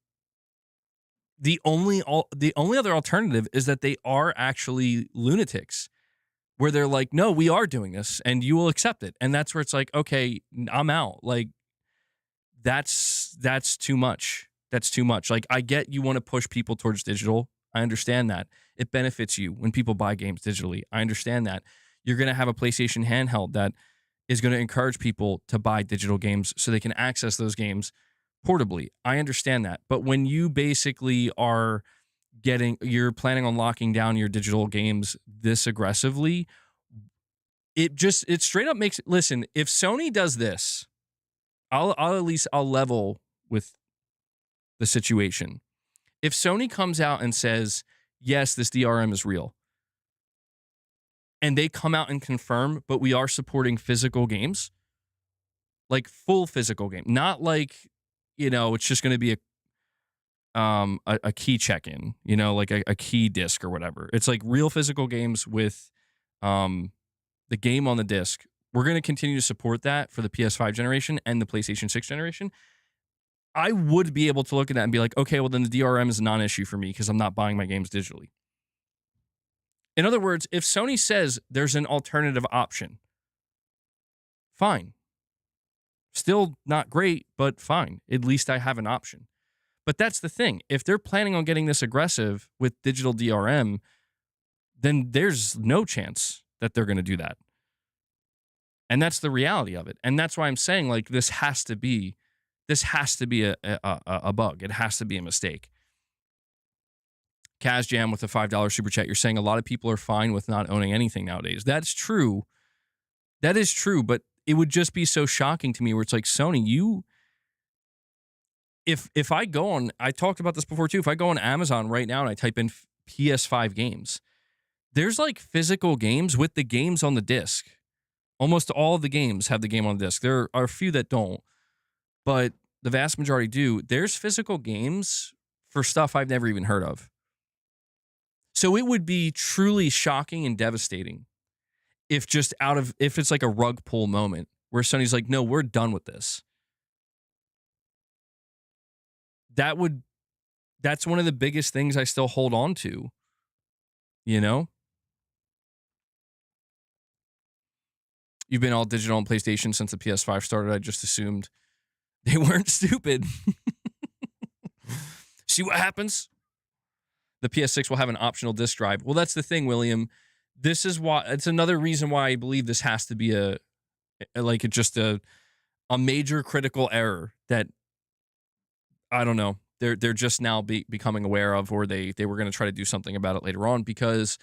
the only other alternative is that they are actually lunatics, where they're like, no, we are doing this and you will accept it. And that's where it's like, okay, I'm out. Like, that's too much. That's too much. Like, I get you want to push people towards digital. I understand that. It benefits you when people buy games digitally. I understand that. You're going to have a PlayStation handheld that is going to encourage people to buy digital games so they can access those games portably. I understand that. But when you basically are you're planning on locking down your digital games this aggressively, it straight up makes, listen, if Sony does this, I'll level with the situation. If Sony comes out and says, yes, this DRM is real, and they come out and confirm, but we are supporting physical games, like full physical game, not like, it's just going to be a key check-in, like a key disc or whatever. It's like real physical games with the game on the disc. We're going to continue to support that for the PS5 generation and the PlayStation 6 generation. I would be able to look at that and be like, okay, well, then the DRM is a non-issue for me because I'm not buying my games digitally. In other words, if Sony says there's an alternative option, fine. Still not great, but fine. At least I have an option. But that's the thing. If they're planning on getting this aggressive with digital DRM, then there's no chance that they're going to do that. And that's the reality of it. And that's why I'm saying, like, this has to be a bug. It has to be a mistake. Kaz Jam with a $5 super chat. You're saying a lot of people are fine with not owning anything nowadays. That's true. That is true. But it would just be so shocking to me where it's like, Sony, if I go on, I talked about this before too. If I go on Amazon right now and I type in PS5 games, there's like physical games with the games on the disc. Almost all of the games have the game on the disc. There are a few that don't, but the vast majority do. There's physical games for stuff I've never even heard of. So it would be truly shocking and devastating if it's like a rug pull moment where Sony's like, no, we're done with this. That's one of the biggest things I still hold on to, You've been all digital on PlayStation since the PS5 started. I just assumed they weren't stupid. See what happens? The PS6 will have an optional disc drive. Well, that's the thing, William. This is why, it's another reason why I believe this has to be a major critical error that, I don't know, they're just now becoming aware of, or they were going to try to do something about it later on, because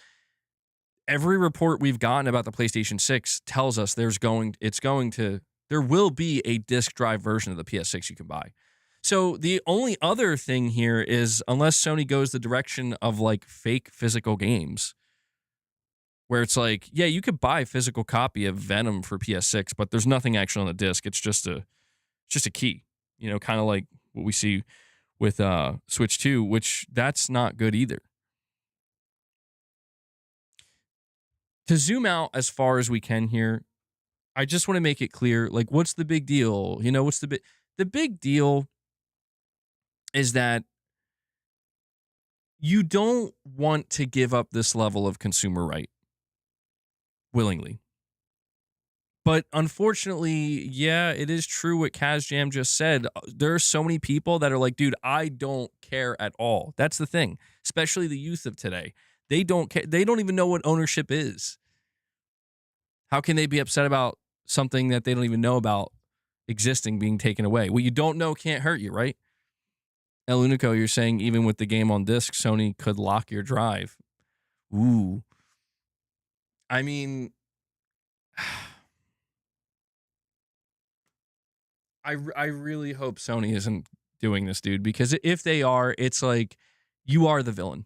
every report we've gotten about the PlayStation 6 tells us there will be a disc drive version of the PS6 you can buy. So the only other thing here is, unless Sony goes the direction of like fake physical games, where it's like, yeah, you could buy a physical copy of Venom for PS6, but there's nothing actually on the disc. It's just a key, kind of like what we see with Switch 2, which that's not good either. To zoom out as far as we can here, I just want to make it clear, like, what's the big deal? The big deal is that you don't want to give up this level of consumer right willingly. But unfortunately, yeah, it is true what Kaz Jam just said. There are so many people that are like, dude, I don't care at all. That's the thing, especially the youth of today. They don't care. They don't even know what ownership is. How can they be upset about something that they don't even know about existing being taken away? What you don't know can't hurt you, right? El Unico, you're saying even with the game on disc, Sony could lock your drive. Ooh. I mean, I really hope Sony isn't doing this, dude, because if they are, it's like, you are the villain.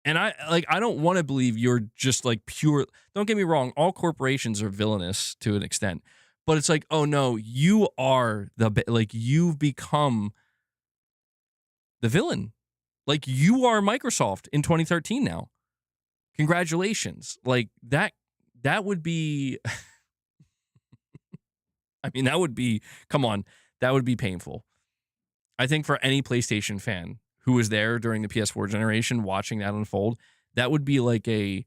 And I don't want to believe you're just like pure. Don't get me wrong. All corporations are villainous to an extent, but it's like, oh no, you are you've become the villain. Like, you are Microsoft in 2013 now. Congratulations. Like, that would be, I mean, that would be, come on, that would be painful. I think for any PlayStation fan who was there during the PS4 generation watching that unfold, that would be like a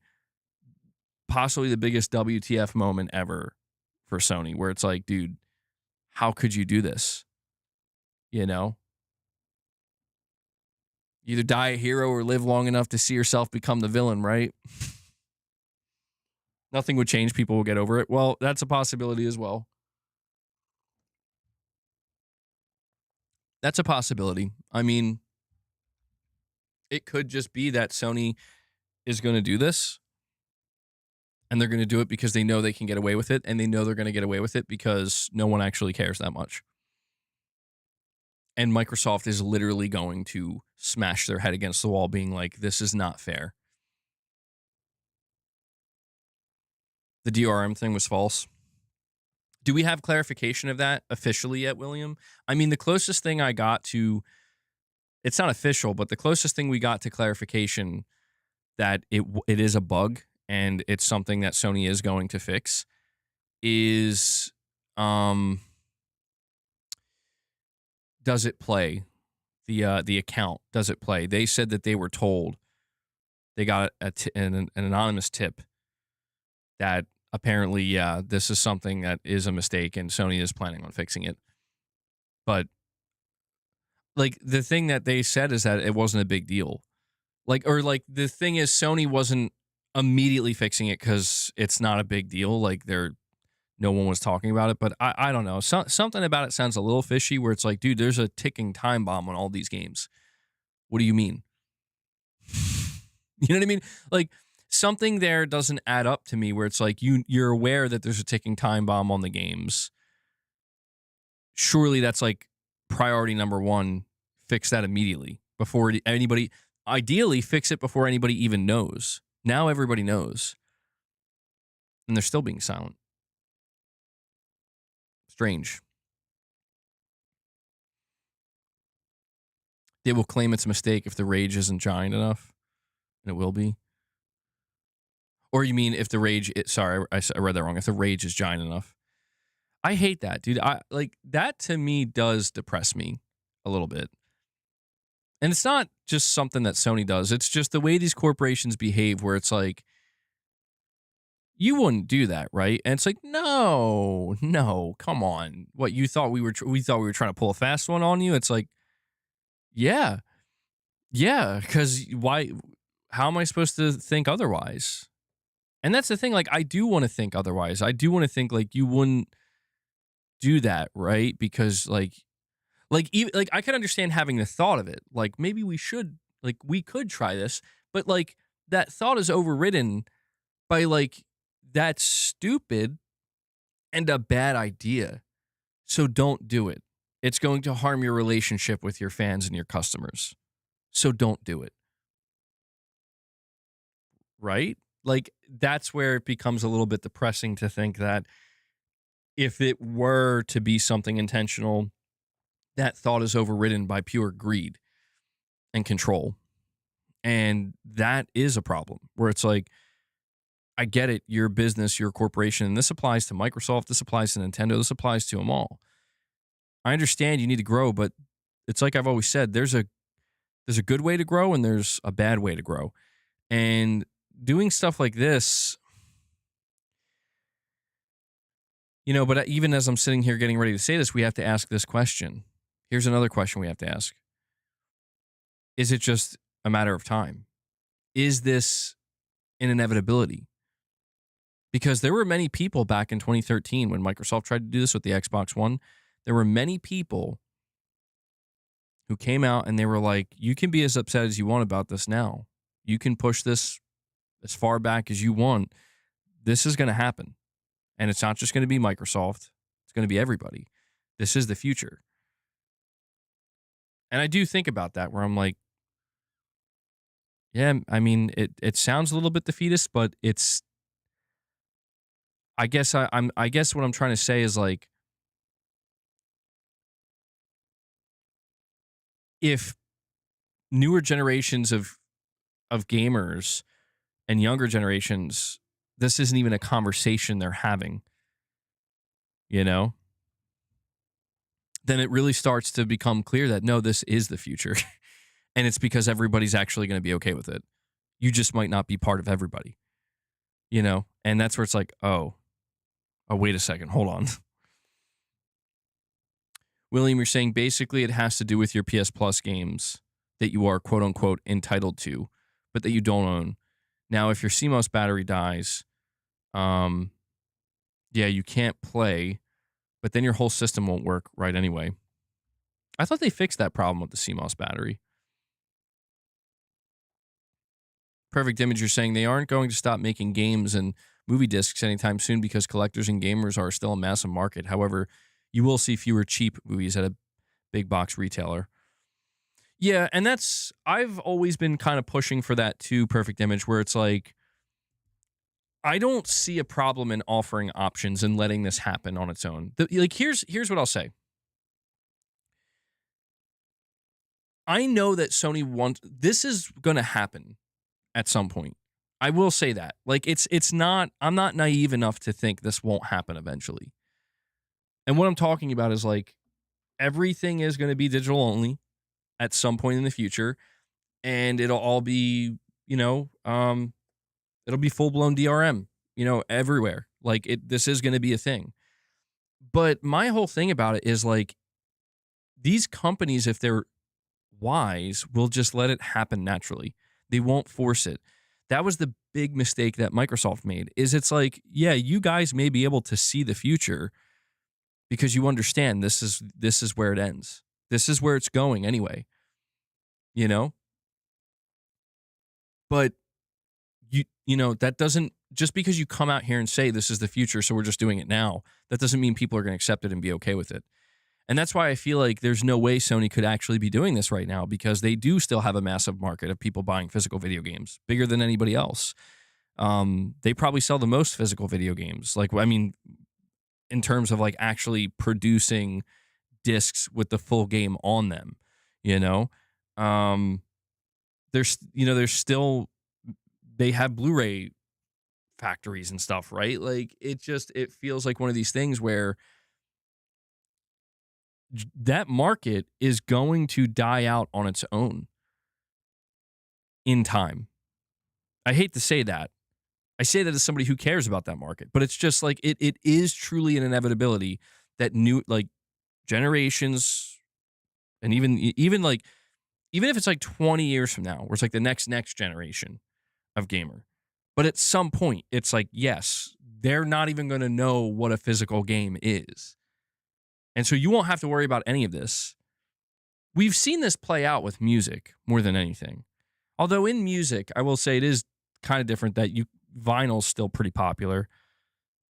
possibly the biggest WTF moment ever for Sony, where it's like, dude, how could you do this? You know? Either die a hero or live long enough to see yourself become the villain, right? Nothing would change. People will get over it. Well, that's a possibility as well. That's a possibility. I mean, it could just be that Sony is going to do this, and they're going to do it because they know they can get away with it, and they know they're going to get away with it because no one actually cares that much. And Microsoft is literally going to smash their head against the wall being like, this is not fair. The DRM thing was false. Do we have clarification of that officially yet, William? I mean, the closest thing I got to, it's not official, but the closest thing we got to clarification that it is a bug and it's something that Sony is going to fix is, does it play? The account, does it play? They said that they were told, they got an anonymous tip that apparently, yeah, this is something that is a mistake and Sony is planning on fixing it. But like, the thing that they said is that it wasn't a big deal. Like, or like, the thing is, Sony wasn't immediately fixing it because it's not a big deal. Like, no one was talking about it. But I don't know. Something about it sounds a little fishy where it's like, dude, there's a ticking time bomb on all these games. What do you mean? You know what I mean? Like, something there doesn't add up to me where it's like you're aware that there's a ticking time bomb on the games. Surely that's like priority number one. Fix that immediately before anybody, ideally fix it before anybody even knows. Now everybody knows. And they're still being silent. Strange. They will claim it's a mistake if the rage isn't giant enough. And it will be. Or you mean if the rage, sorry, I read that wrong. If the rage is giant enough. I hate that, dude. Like, that to me does depress me a little bit. And it's not just something that Sony does. It's just the way these corporations behave where it's like, you wouldn't do that, right? And it's like, no, come on. What, you thought we were trying to pull a fast one on you? It's like, yeah, because why? How am I supposed to think otherwise? And that's the thing. Like, I do want to think otherwise. I do want to think like you wouldn't do that, right? Because even like I could understand having the thought of it. Like, maybe we could try this, but like that thought is overridden by like, that's stupid and a bad idea. So don't do it. It's going to harm your relationship with your fans and your customers. So don't do it. Right? Like, that's where it becomes a little bit depressing to think that if it were to be something intentional, that thought is overridden by pure greed and control. And that is a problem where it's like, I get it. You're a business, you're a corporation. And this applies to Microsoft. This applies to Nintendo. This applies to them all. I understand you need to grow, but it's like I've always said, there's a good way to grow and there's a bad way to grow. And doing stuff like this, you know, but even as I'm sitting here getting ready to say this, we have to ask this question. Here's another question we have to ask. Is it just a matter of time? Is this an inevitability? Because there were many people back in 2013 when Microsoft tried to do this with the Xbox One. There were many people who came out and they were like, you can be as upset as you want about this now. You can push this as far back as you want. This is going to happen. And it's not just going to be Microsoft. It's going to be everybody. This is the future. And I do think about that where I'm like, yeah, I mean, it sounds a little bit defeatist, but it's, I guess I guess what I'm trying to say is like, if newer generations of gamers and younger generations, this isn't even a conversation they're having, you know? Then it really starts to become clear that no, this is the future. And it's because everybody's actually going to be okay with it. You just might not be part of everybody, you know? And that's where it's like, oh, wait a second, hold on. William, you're saying basically it has to do with your PS Plus games that you are quote unquote entitled to, but that you don't own. Now, if your CMOS battery dies, yeah, you can't play, but then your whole system won't work right anyway. I thought they fixed that problem with the CMOS battery. Perfect Image, you're saying they aren't going to stop making games and movie discs anytime soon because collectors and gamers are still a massive market. However, you will see fewer cheap movies at a big box retailer. Yeah, and I've always been kind of pushing for that too, Perfect Image, where it's like, I don't see a problem in offering options and letting this happen on its own. Here's what I'll say. I know that Sony wants, this is going to happen at some point. I will say that. Like, it's not, I'm not naive enough to think this won't happen eventually. And what I'm talking about is like, everything is going to be digital only at some point in the future, and it'll all be, it'll be full-blown DRM, everywhere. Like, this is going to be a thing. But my whole thing about it is like, these companies, if they're wise, will just let it happen naturally. They won't force it. That was the big mistake that Microsoft made, is it's like, yeah, you guys may be able to see the future because you understand this is where it ends. This is where it's going anyway. But that doesn't, just because you come out here and say this is the future, so we're just doing it now, that doesn't mean people are going to accept it and be okay with it. And that's why I feel like there's no way Sony could actually be doing this right now, because they do still have a massive market of people buying physical video games, bigger than anybody else. They probably sell the most physical video games. Like, I mean, in terms of like actually producing discs with the full game on them, there's still, they have Blu-ray factories and stuff, right? Like, it feels like one of these things where that market is going to die out on its own in time. I hate to say that. I say that as somebody who cares about that market, but it's just like, it is truly an inevitability that new, like, generations, and even if it's like 20 years from now, where it's like the next generation of gamer. But at some point, it's like, yes, they're not even going to know what a physical game is. And so you won't have to worry about any of this. We've seen this play out with music more than anything. Although in music, I will say it is kind of different that vinyl's still pretty popular.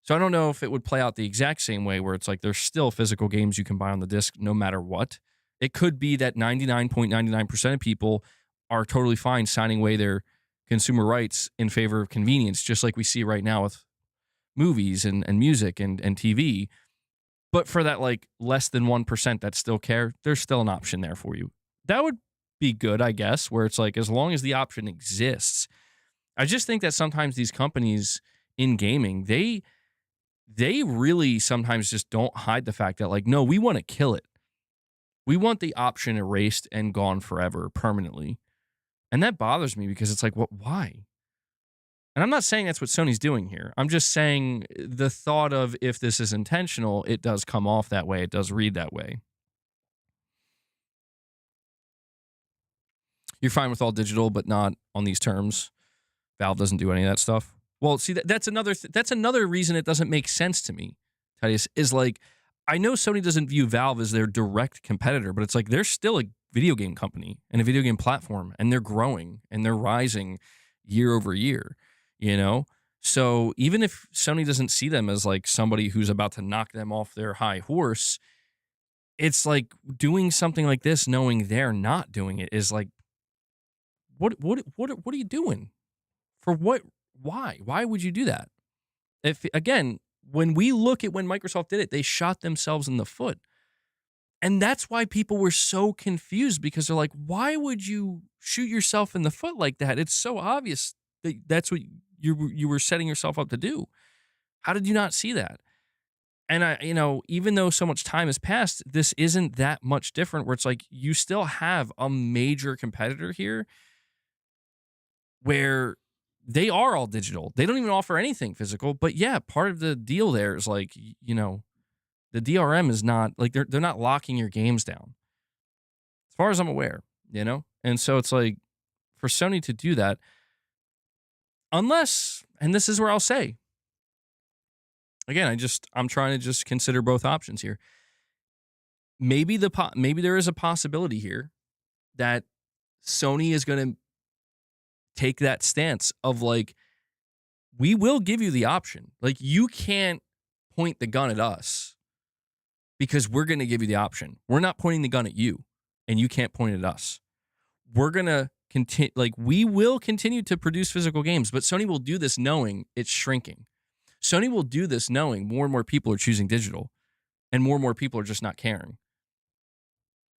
So I don't know if it would play out the exact same way, where it's like there's still physical games you can buy on the disc no matter what. It could be that 99.99% of people are totally fine signing away their consumer rights in favor of convenience, just like we see right now with movies and music and TV. But for that, like, less than 1% that still care, there's still an option there for you. That would be good, I guess, where it's like, as long as the option exists. I just think that sometimes these companies in gaming, they really sometimes just don't hide the fact that, like, no, we want to kill it. We want the option erased and gone forever, permanently. And that bothers me, because it's like, what? Why? And I'm not saying that's what Sony's doing here. I'm just saying the thought of, if this is intentional, it does come off that way. It does read that way. You're fine with all digital, but not on these terms. Valve doesn't do any of that stuff. Well, see, that's another reason it doesn't make sense to me, Titus, is like, I know Sony doesn't view Valve as their direct competitor, but it's like, they're still a video game company and a video game platform, and they're growing and they're rising year over year. So even if Sony doesn't see them as like somebody who's about to knock them off their high horse, it's like, doing something like this knowing they're not doing it is like, what are you doing? For what? Why would you do that? If, again, when we look at when Microsoft did it, they shot themselves in the foot. And that's why people were so confused, because they're like, why would you shoot yourself in the foot like that? It's so obvious that that's what you were setting yourself up to do. How did you not see that? And even though so much time has passed, this isn't that much different, where it's like you still have a major competitor here where they are all digital. They don't even offer anything physical. But yeah, part of the deal there is like, the DRM is not like they're not locking your games down, as far as I'm aware, And so it's like, for Sony to do that, unless, and this is where I'll say, again, I'm trying to just consider both options here. Maybe there is a possibility here that Sony is going to take that stance of like, we will give you the option. Like, you can't point the gun at us because we're going to give you the option. We're not pointing the gun at you, and you can't point it at us. We're going to continue, like, we will continue to produce physical games, but Sony will do this knowing it's shrinking. Sony will do this knowing more and more people are choosing digital, and more people are just not caring.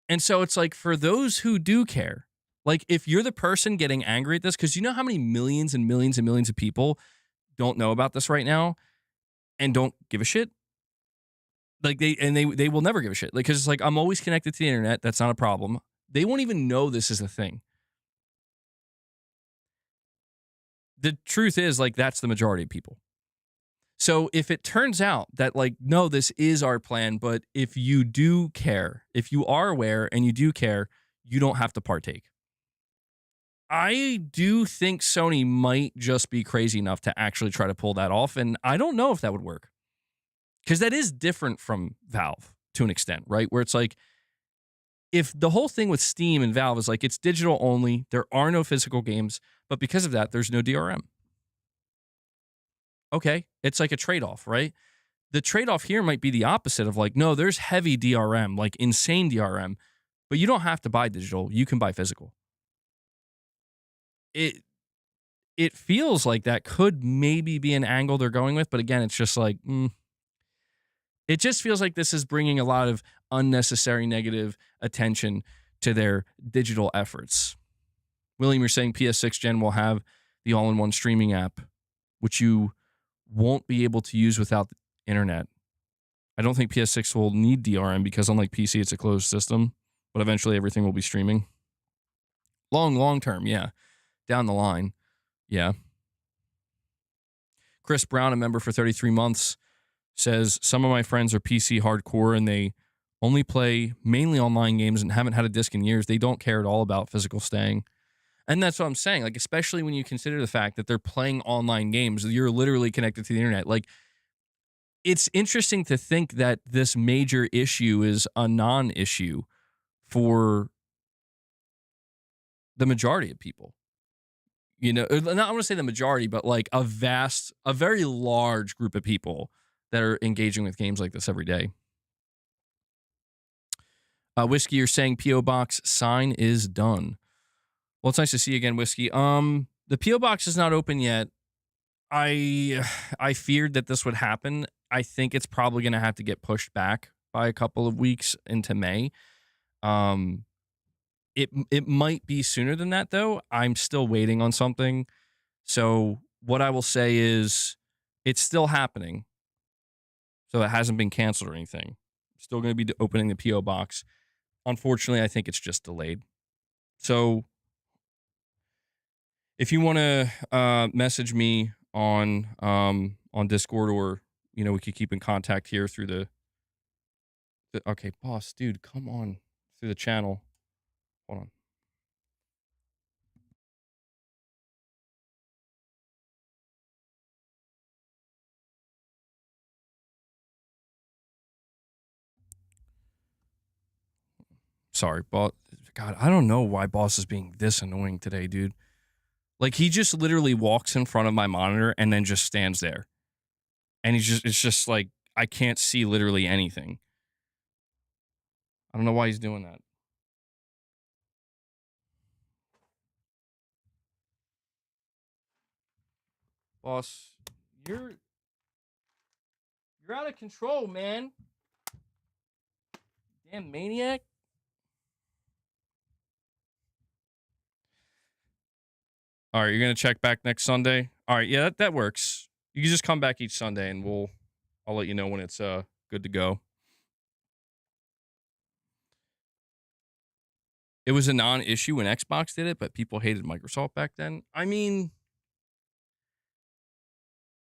And so it's like, for those who do care, like, if you're the person getting angry at this, because you know how many millions and millions and millions of people don't know about this right now and don't give a shit? Like, they will never give a shit. Like, because it's like, I'm always connected to the internet. That's not a problem. They won't even know this is a thing. The truth is, like, that's the majority of people. So if it turns out that, like, no, this is our plan, but if you do care, if you are aware and you do care, you don't have to partake. I do think Sony might just be crazy enough to actually try to pull that off, and I don't know if that would work. Because that is different from Valve to an extent, right? Where it's like, if the whole thing with Steam and Valve is like, it's digital only, there are no physical games, but because of that, there's no DRM. Okay, it's like a trade-off, right? The trade-off here might be the opposite of like, no, there's heavy DRM, like insane DRM, but you don't have to buy digital. You can buy physical. It feels like that could maybe be an angle they're going with, but again, it's just like, it just feels like this is bringing a lot of unnecessary negative attention to their digital efforts. William, you're saying PS6 Gen will have the all-in-one streaming app, which you won't be able to use without the internet. I don't think PS6 will need DRM because, unlike PC, it's a closed system, but eventually everything will be streaming. Long term, yeah. Down the line, yeah. Chris Brown, a member for 33 months, says, some of my friends are PC hardcore and they only play mainly online games and haven't had a disc in years. They don't care at all about physical staying. And that's what I'm saying. Like, especially when you consider the fact that they're playing online games, you're literally connected to the internet. Like, it's interesting to think that this major issue is a non-issue for the majority of people. Not I want to say the majority, but like a very large group of people that are engaging with games like this every day. Whiskey, you're saying P.O. Box sign is done. Well, it's nice to see you again, Whiskey. The P.O. Box is not open yet. I feared that this would happen. I think it's probably going to have to get pushed back by a couple of weeks into May. It might be sooner than that, though. I'm still waiting on something. So what I will say is it's still happening. So it hasn't been canceled or anything. Still going to be opening the P.O. Box. Unfortunately, I think it's just delayed. So if you want to message me on Discord, or we could keep in contact here through the okay, boss, dude, come on, through the channel. Hold on. Sorry, boss. God, I don't know why boss is being this annoying today, dude. Like, he just literally walks in front of my monitor and then just stands there. And it's just like, I can't see literally anything. I don't know why he's doing that. Boss, you're out of control, man. Damn maniac. All right, you're gonna check back next Sunday. All right, yeah, that works. You can just come back each Sunday, and I'll let you know when it's good to go. It was a non-issue when Xbox did it, but people hated Microsoft back then. I mean,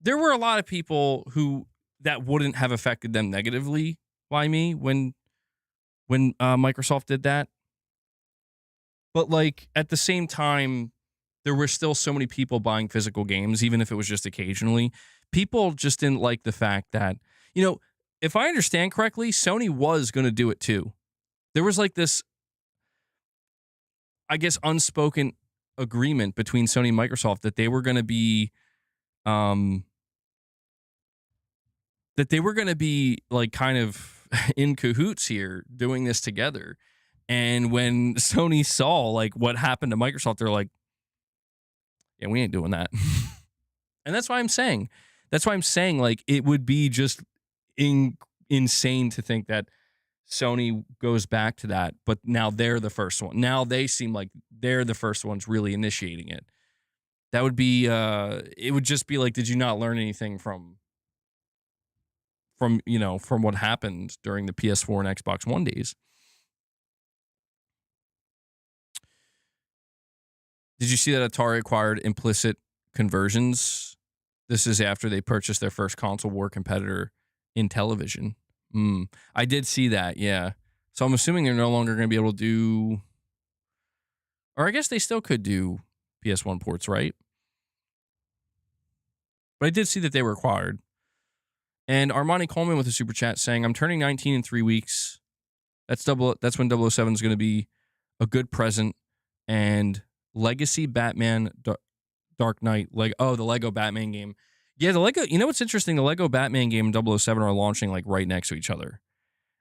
there were a lot of people who that wouldn't have affected them negatively by me when Microsoft did that. But like at the same time, there were still so many people buying physical games, even if it was just occasionally. People just didn't like the fact that, if I understand correctly, Sony was going to do it too. There was like this, I guess, unspoken agreement between Sony and Microsoft that they were going to be, like kind of in cahoots here doing this together. And when Sony saw like what happened to Microsoft, they're like, yeah, we ain't doing that. And that's why I'm saying like it would be just insane to think that Sony goes back to that, but now they're the first one. Now they seem like they're the first ones really initiating it. That would be it would just be like, did you not learn anything from what happened during the PS4 and Xbox One days? Did you see that Atari acquired implicit conversions? This is after they purchased their first console war competitor in television. I did see that, yeah. So I'm assuming they're no longer going to be able to do, or I guess they still could do PS1 ports, right? But I did see that they were acquired. And Armani Coleman with a super chat saying, I'm turning 19 in 3 weeks. That's when 007 is going to be a good present. And Legacy Batman Dark Knight, the Lego Batman game. Yeah, the Lego, what's interesting? The Lego Batman game and 007 are launching like right next to each other.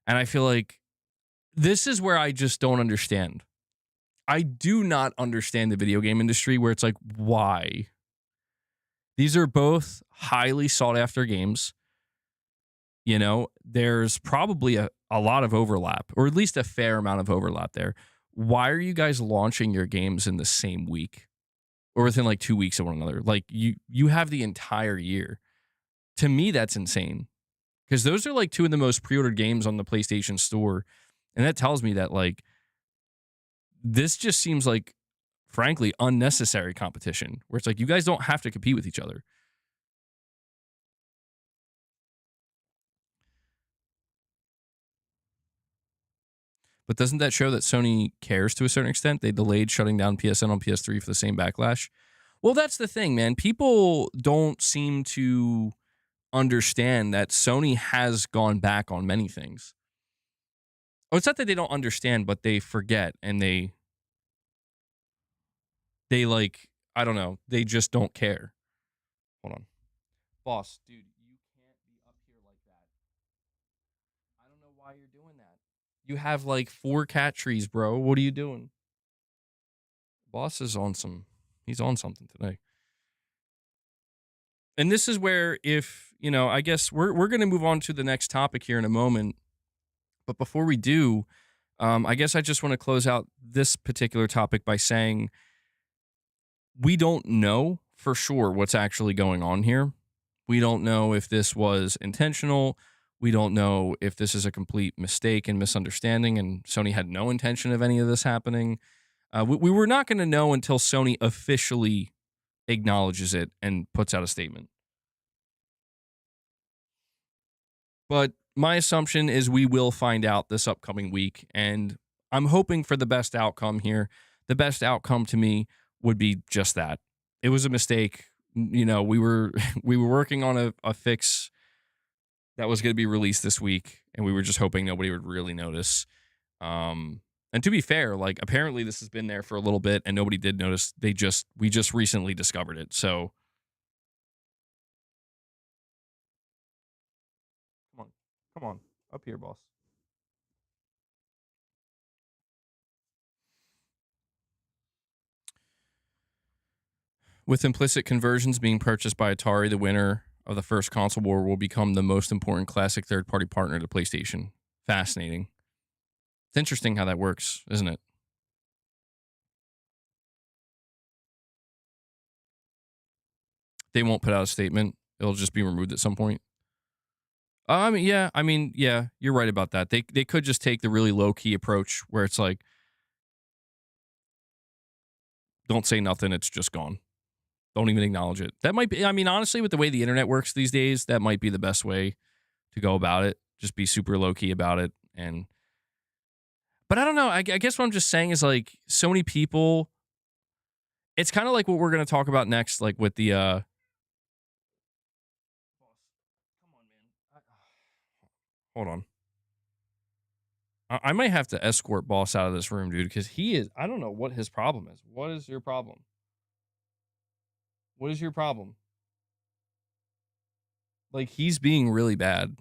And I feel like this is where I just don't understand. I do not understand the video game industry where it's like, why? These are both highly sought after games. There's probably a lot of overlap, or at least a fair amount of overlap there. Why are you guys launching your games in the same week or within like 2 weeks of one another? Like you have the entire year. To me, that's insane because those are like two of the most pre-ordered games on the PlayStation Store. And that tells me that like this just seems like, frankly, unnecessary competition where it's like you guys don't have to compete with each other. But doesn't that show that Sony cares to a certain extent? They delayed shutting down PSN on PS3 for the same backlash. Well, that's the thing, man. People don't seem to understand that Sony has gone back on many things. Oh, it's not that they don't understand, but they forget and they like, I don't know, they just don't care. Hold on. Boss, dude, you can't be up here like that. I don't know why you're doing that. You have like 4 cat trees, bro. What are you doing? Boss is he's on something today. And this is where I guess we're going to move on to the next topic here in a moment. But before we do, I guess I just want to close out this particular topic by saying we don't know for sure what's actually going on here. We don't know if this was intentional. We don't know if this is a complete mistake and misunderstanding and Sony had no intention of any of this happening. We were not going to know until Sony officially acknowledges it and puts out a statement. But my assumption is we will find out this upcoming week, and I'm hoping for the best outcome here. The best outcome to me would be just that. It was a mistake. We were working on a fix that was going to be released this week, and we were just hoping nobody would really notice. And to be fair, like apparently this has been there for a little bit and nobody did notice. We just recently discovered it. So come on, up here, boss. With implicit conversions being purchased by Atari, the winner of the first console war will become the most important classic third-party partner to PlayStation. Fascinating. It's interesting how that works, isn't it? They won't put out a statement. It'll just be removed at some point. Yeah, you're right about that. They could just take the really low key approach where it's like, don't say nothing. It's just gone. Don't even acknowledge it. That might be, honestly, with the way the internet works these days, that might be the best way to go about it. Just be super low key about it. But I don't know. I guess what I'm just saying is like so many people, it's kind of like what we're going to talk about next, like with the, come on, man. Hold on. I might have to escort boss out of this room, dude, because I don't know what his problem is. What is your problem? What is your problem? Like, he's being really bad.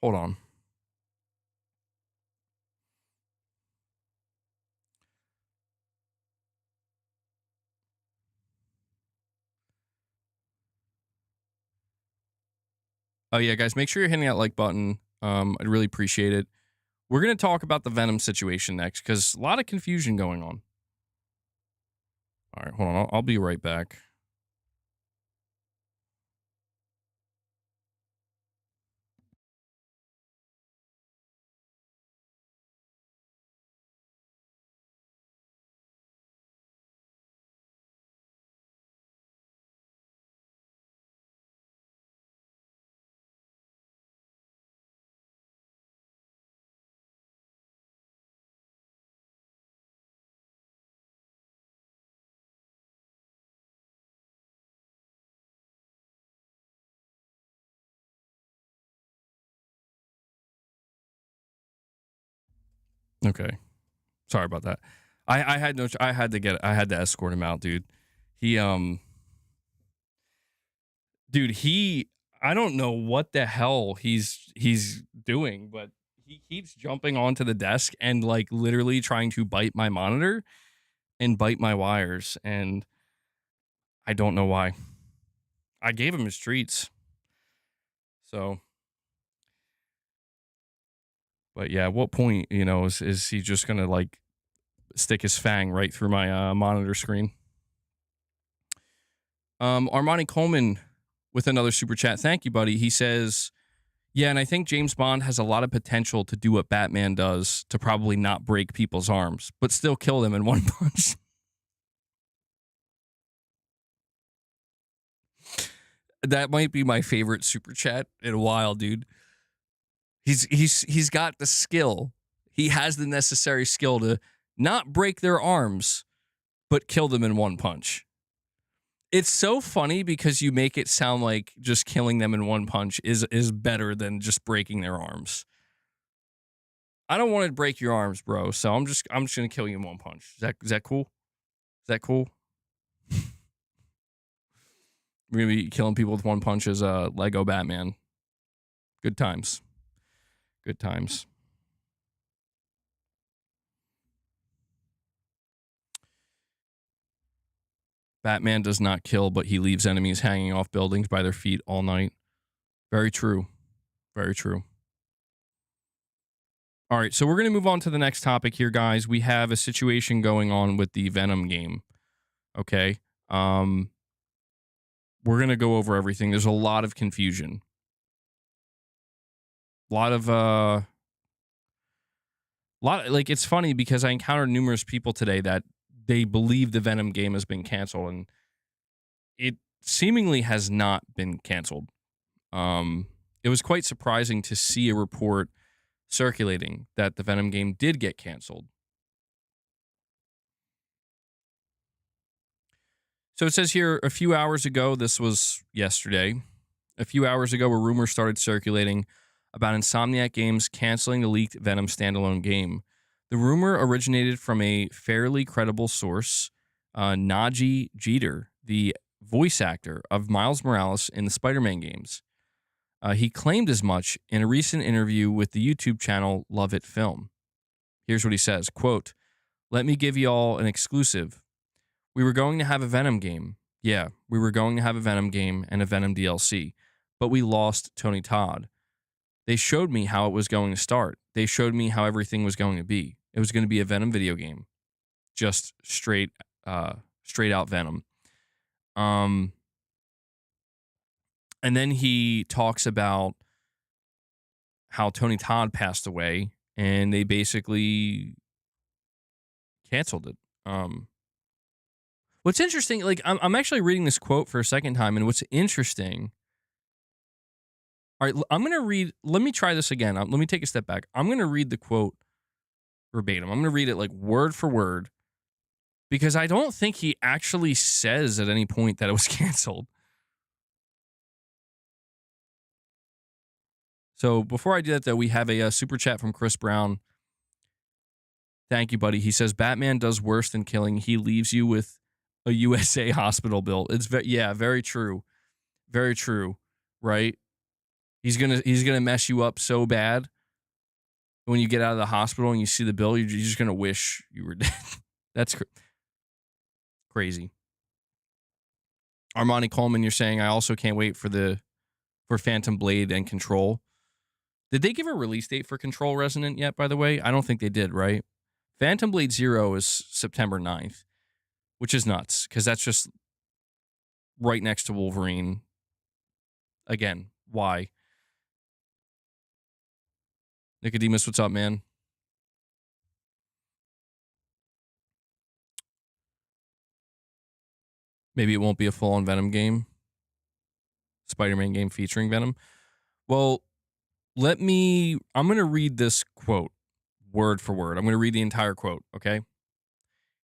Hold on. Oh, yeah, guys, make sure you're hitting that like button. I'd really appreciate it. We're going to talk about the Venom situation next because a lot of confusion going on. All right, hold on. I'll be right back. Okay. Sorry about that. I had to escort him out, dude. I don't know what the hell he's doing, but he keeps jumping onto the desk and like literally trying to bite my monitor and bite my wires, and I don't know why. I gave him his treats. So, but yeah, at what point, is he just going to like stick his fang right through my monitor screen? Armani Coleman with another super chat. Thank you, buddy. He says, yeah, and I think James Bond has a lot of potential to do what Batman does, to probably not break people's arms, but still kill them in one punch. That might be my favorite super chat in a while, dude. He's got the skill. He has the necessary skill to not break their arms, but kill them in one punch. It's so funny because you make it sound like just killing them in one punch is better than just breaking their arms. I don't want to break your arms, bro. So I'm just gonna kill you in one punch. Is that cool? Is that cool? We're gonna be killing people with one punch as a Lego Batman. Good times. Good times. Batman does not kill, but he leaves enemies hanging off buildings by their feet all night. Very true. Very true. All right, so we're going to move on to the next topic here, guys. We have a situation going on with the Venom game. Okay. We're going to go over everything. There's a lot of confusion. It's funny because I encountered numerous people today that they believe the Venom game has been canceled, and it seemingly has not been canceled. It was quite surprising to see a report circulating that the Venom game did get canceled. So it says here, a few hours ago, this was yesterday, a few hours ago, a rumor started circulating about Insomniac Games canceling the leaked Venom standalone game. The rumor originated from a fairly credible source, Najee Jeter, the voice actor of Miles Morales in the Spider-Man games. He claimed as much in a recent interview with the YouTube channel Love It Film. Here's what he says, quote, "Let me give you all an exclusive. We were going to have a Venom game. Yeah, we were going to have a Venom game and a Venom DLC, but we lost Tony Todd. They showed me how it was going to start. They showed me how everything was going to be. It was going to be a Venom video game, just straight out Venom. And then he talks about how Tony Todd passed away, and they basically canceled it. What's interesting, like I'm actually reading this quote for a second time, and what's interesting. All right, I'm going to read. Let me try this again. Let me take a step back. I'm going to read the quote verbatim. I'm going to read it like word for word, because I don't think he actually says at any point that it was canceled. So before I do that, though, we have a super chat from Chris Brown. Thank you, buddy. He says, Batman does worse than killing. He leaves you with a USA hospital bill. It's very true. Very true, right? He's gonna mess you up so bad. When you get out of the hospital and you see the bill, you're just gonna wish you were dead. That's crazy. Armani Coleman, you're saying, I also can't wait for Phantom Blade and Control. Did they give a release date for Control Resonant yet, by the way? I don't think they did, right? Phantom Blade 0 is September 9th, which is nuts, because that's just right next to Wolverine. Again, why? Nicodemus, what's up, man? Maybe it won't be a full-on Venom game. Spider-Man game featuring Venom. Well, I'm going to read this quote word for word. I'm going to read the entire quote, okay?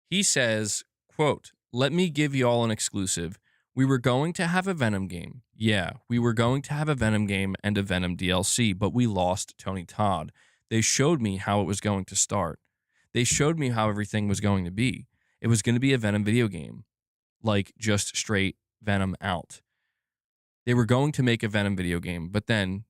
He says, quote, let me give you all an exclusive. We were going to have a Venom game. Yeah, we were going to have a Venom game and a Venom DLC, but we lost Tony Todd. They showed me how it was going to start. They showed me how everything was going to be. It was going to be a Venom video game, like just straight Venom out. They were going to make a Venom video game, but then,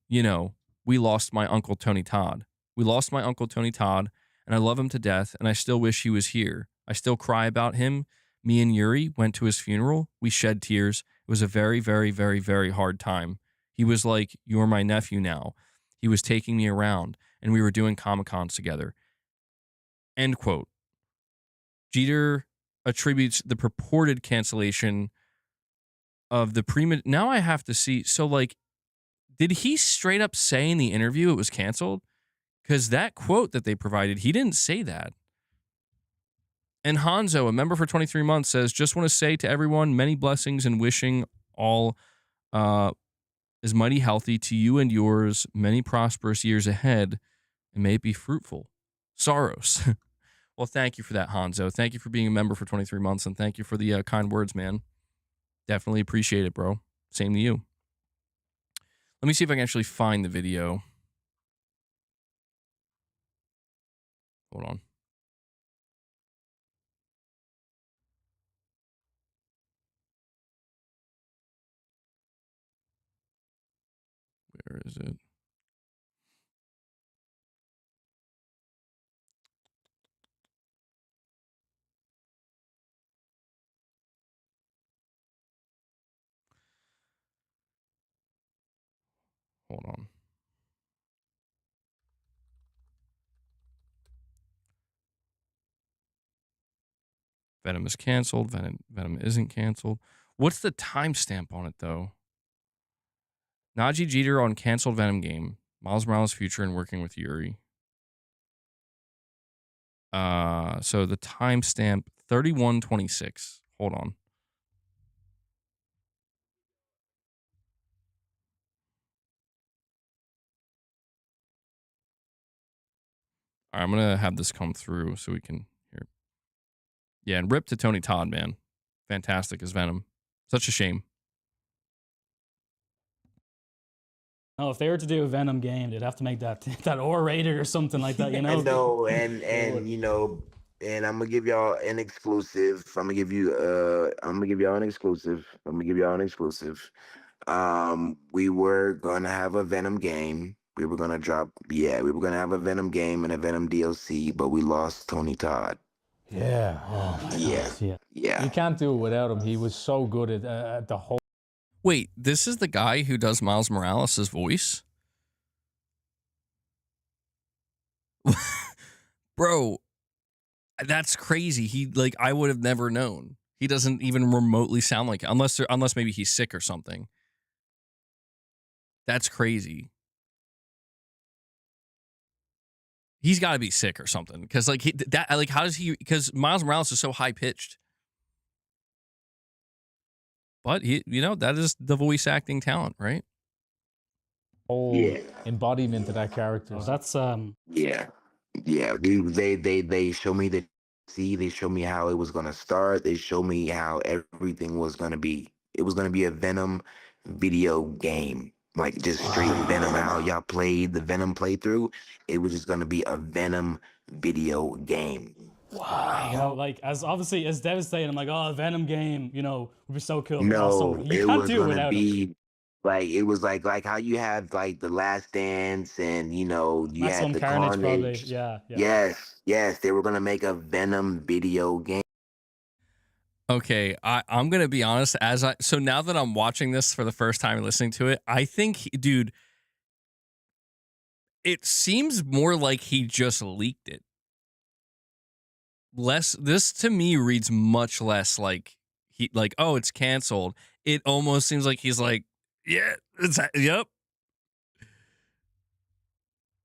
we lost my Uncle Tony Todd. We lost my Uncle Tony Todd, and I love him to death, and I still wish he was here. I still cry about him. Me and Yuri went to his funeral. We shed tears. It was a very, very, very, very hard time. He was like, you're my nephew now. He was taking me around, and we were doing Comic-Cons together. End quote. Jeter attributes the purported cancellation of the Now I have to see. So, like, did he straight up say in the interview it was canceled? Because that quote that they provided, he didn't say that. And Hanzo, a member for 23 months, says, just want to say to everyone, many blessings and wishing all is mighty healthy to you and yours, many prosperous years ahead, and may it be fruitful. Soros. Well, thank you for that, Hanzo. Thank you for being a member for 23 months, and thank you for the kind words, man. Definitely appreciate it, bro. Same to you. Let me see if I can actually find the video. Hold on. Where is it? Hold on. Venom is canceled. Venom isn't canceled. What's the timestamp on it, though? Najee Jeter on canceled Venom game. Miles Morales' future and working with Yuri. So the timestamp 31/26. Hold on. All right, I'm gonna have this come through so we can hear. Yeah, and rip to Tony Todd, man. Fantastic as Venom. Such a shame. No, if they were to do a Venom game, they'd have to make that R-rated or something like that, I know, and and I'm gonna give y'all an exclusive. I'm gonna give y'all an exclusive. We were gonna have a Venom game. We were gonna have a Venom game and a Venom DLC, but we lost Tony Todd. Yeah. Oh my Yeah. God. Yeah. You can't do it without him. He was so good at the whole. Wait, this is the guy who does Miles Morales' voice? Bro, that's crazy. He like I would have never known. He doesn't even remotely sound like it, unless maybe he's sick or something. That's crazy. He's got to be sick or something because like how does he? Because Miles Morales is so high pitched. But that is the voice acting talent, right? Whole embodiment of that character. Oh, that's Yeah. They show me they show me how it was gonna start. They show me how everything was gonna be. It was gonna be a Venom video game. Like just straight Venom, how y'all played the Venom playthrough. It was just gonna be a Venom video game. Wow. Like as devastating. I'm like, oh, a Venom game, would be so cool. But No, also, you it can't was do it gonna without him. be like it was like how you had like the Last Dance and you had Maximum the Carnage, probably. Carnage. Yeah. Yes, they were gonna make a Venom video game. Okay, I'm gonna be honest. So now that I'm watching this for the first time and listening to it, I think, dude, it seems more like he just leaked it. This to me reads much less like oh, it's canceled. It almost seems like he's like, yeah, yep.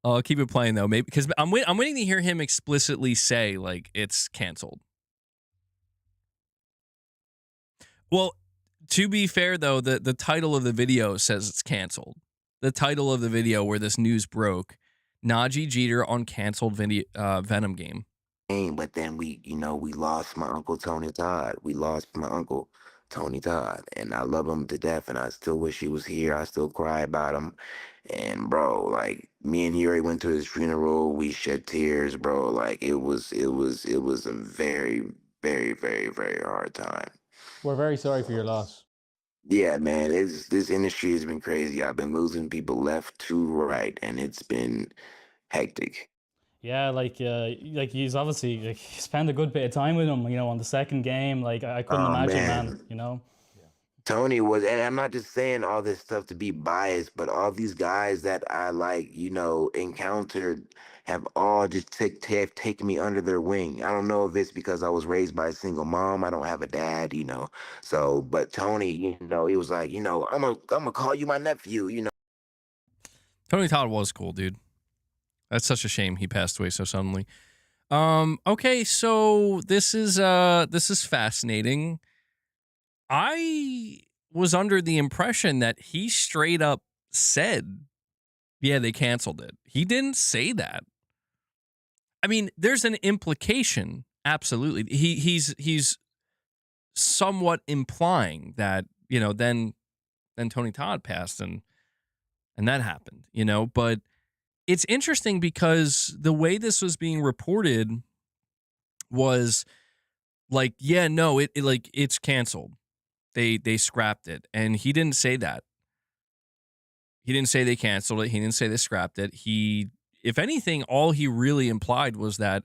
I'll keep it playing though, maybe because I'm waiting to hear him explicitly say like it's canceled. Well, to be fair though, the title of the video says it's canceled. The title of the video where this news broke, Najee Jeter on canceled Venom game. But then we lost my uncle Tony Todd. We lost my uncle Tony Todd, and I love him to death, and I still wish he was here. I still cry about him. And bro, like me and Yuri went to his funeral. We shed tears, bro. Like it was a very, very, very, very hard time. We're very sorry for your loss. Yeah, man, this industry has been crazy. I've been losing people left to right, and it's been hectic. Yeah, like he's obviously like, he spent a good bit of time with him, on the second game. Like I couldn't Oh, imagine, man. man. Tony was, and I'm not just saying all this stuff to be biased, but all these guys that I encountered have all just have taken me under their wing. I don't know if it's because I was raised by a single mom. I don't have a dad, So, but Tony, he was like, I'm gonna call you my nephew. Tony Todd was cool, dude. That's such a shame he passed away so suddenly. Okay, so this is fascinating. I was under the impression that he straight up said, yeah, they canceled it. He didn't say that. I mean, there's an implication, absolutely. He's somewhat implying that, then Tony Todd passed and that happened, but it's interesting because the way this was being reported was like, yeah, no, it's canceled. They scrapped it. And he didn't say that. He didn't say they canceled it. He didn't say they scrapped it. If anything, all he really implied was that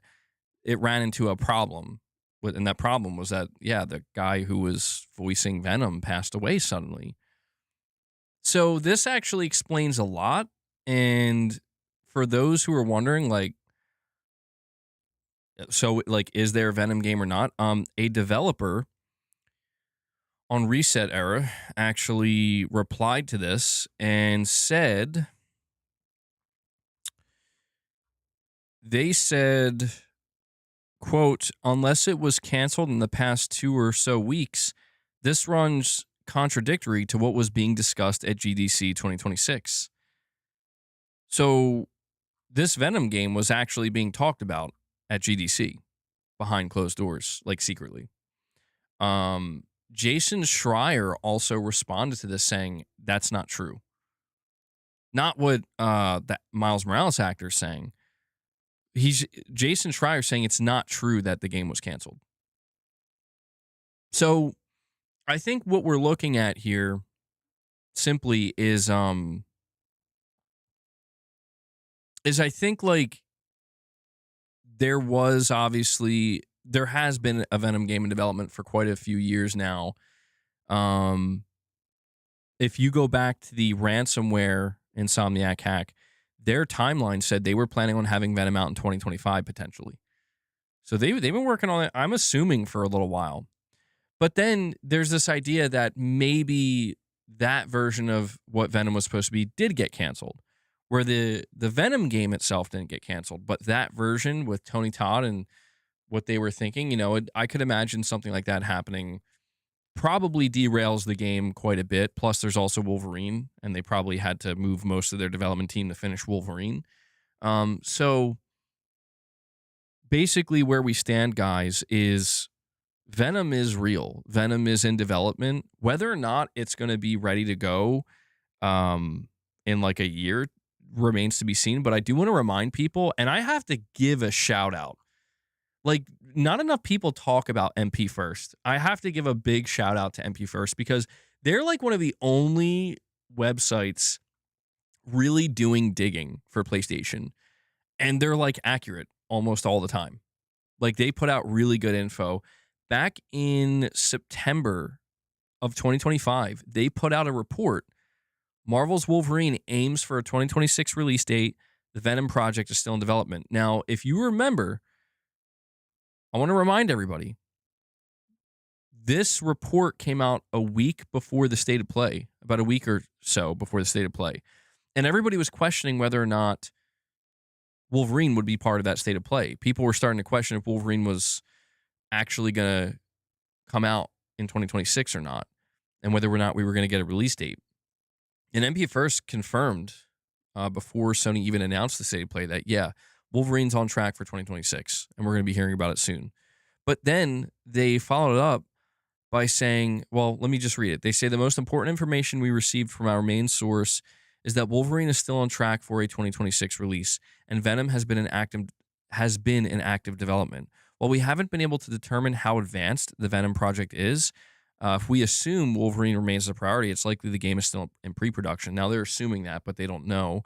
it ran into a problem. And that problem was that, yeah, the guy who was voicing Venom passed away suddenly. So this actually explains a lot. And for those who are wondering, is there a Venom game or not? A developer on Reset Era actually replied to this and said, quote, unless it was canceled in the past 2 or so weeks, this runs contradictory to what was being discussed at GDC 2026. So this Venom game was actually being talked about at GDC behind closed doors, like secretly. Jason Schreier also responded to this saying that's not true. Not what that Miles Morales actor is saying. Jason Schreier saying it's not true that the game was canceled. So I think what we're looking at here simply is I think there has been a Venom game in development for quite a few years now. If you go back to the ransomware Insomniac hack, their timeline said they were planning on having Venom out in 2025 potentially. So they've been working on it, I'm assuming, for a little while. But then there's this idea that maybe that version of what Venom was supposed to be did get canceled, where the Venom game itself didn't get canceled, but that version with Tony Todd and what they were thinking, you know, I could imagine something like that happening. Probably derails the game quite a bit. Plus, there's also Wolverine, and they probably had to move most of their development team to finish Wolverine. So basically, where we stand, guys, is Venom is real. Venom is in development. Whether or not it's going to be ready to go in like a year remains to be seen. But I do want to remind people, and I have to give a shout out. Like, not enough people talk about MP First. I have to give a big shout out to MP First because they're like one of the only websites really doing digging for PlayStation. And they're like accurate almost all the time. Like, they put out really good info. Back in September of 2025, they put out a report. Marvel's Wolverine aims for a 2026 release date. The Venom project is still in development. Now, if you remember, I want to remind everybody, this report came out a week before the state of play, about a week or so before the state of play. And everybody was questioning whether or not Wolverine would be part of that state of play. People were starting to question if Wolverine was actually going to come out in 2026 or not, and whether or not we were going to get a release date. And MP First confirmed before Sony even announced the state of play that, yeah, Wolverine's on track for 2026, and we're going to be hearing about it soon. But then they followed it up by saying, well, let me just read it. They say the most important information we received from our main source is that Wolverine is still on track for a 2026 release, and Venom has been in active development. While we haven't been able to determine how advanced the Venom project is, if we assume Wolverine remains a priority, it's likely the game is still in pre-production. Now, they're assuming that, but they don't know.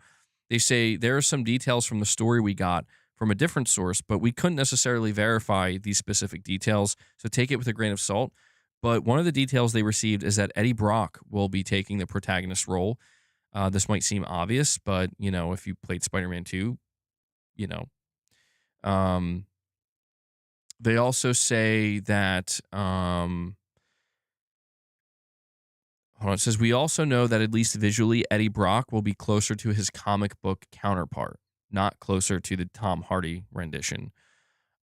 They say there are some details from the story we got from a different source, but we couldn't necessarily verify these specific details, so take it with a grain of salt. But one of the details they received is that Eddie Brock will be taking the protagonist role. This might seem obvious, but, you know, if you played Spider-Man 2, you know. They also say that, hold on, it says, we also know that at least visually, Eddie Brock will be closer to his comic book counterpart, not closer to the Tom Hardy rendition.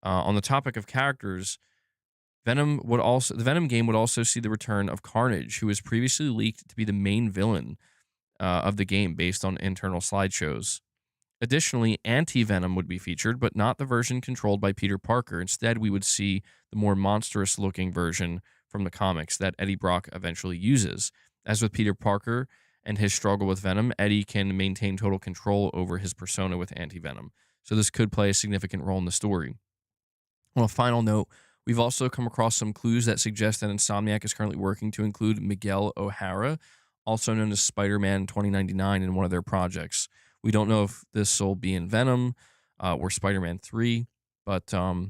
On the topic of characters, the Venom game would also see the return of Carnage, who was previously leaked to be the main villain of the game based on internal slideshows. Additionally, Anti-Venom would be featured, but not the version controlled by Peter Parker. Instead, we would see the more monstrous-looking version from the comics that Eddie Brock eventually uses. As with Peter Parker and his struggle with Venom, Eddie can maintain total control over his persona with Anti-Venom. So this could play a significant role in the story. On a final note, we've also come across some clues that suggest that Insomniac is currently working to include Miguel O'Hara, also known as Spider-Man 2099, in one of their projects. We don't know if this will be in Venom or Spider-Man 3, but I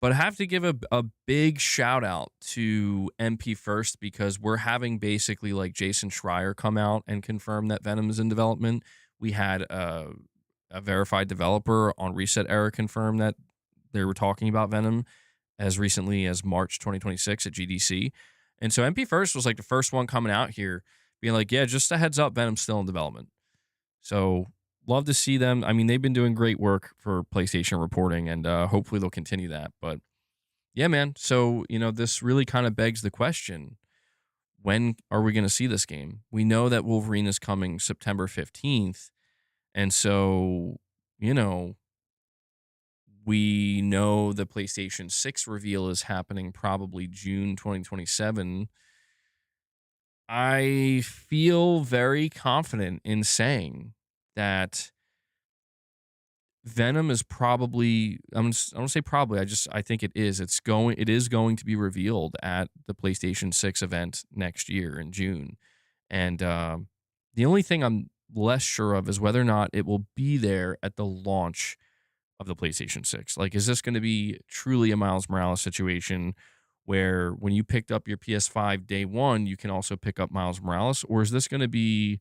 have to give a big shout out to MP First because we're having basically like Jason Schreier come out and confirm that Venom is in development. We had a verified developer on Reset Era confirm that they were talking about Venom as recently as March 2026 at GDC. And so MP First was like the first one coming out here being like, yeah, just a heads up, Venom's still in development. So love to see them. I mean, they've been doing great work for PlayStation reporting, and hopefully they'll continue that. But yeah, man. So, you know, this really kind of begs the question, when are we going to see this game? We know that Wolverine is coming September 15th. And so, you know, we know the PlayStation 6 reveal is happening probably June 2027. I feel very confident in saying that Venom is probably, I'm gonna say probably, I think it is. It is going to be revealed at the PlayStation 6 event next year in June. And the only thing I'm less sure of is whether or not it will be there at the launch of the PlayStation 6. Like, is this going to be truly a Miles Morales situation where when you picked up your PS5 day one, you can also pick up Miles Morales? Or is this going to be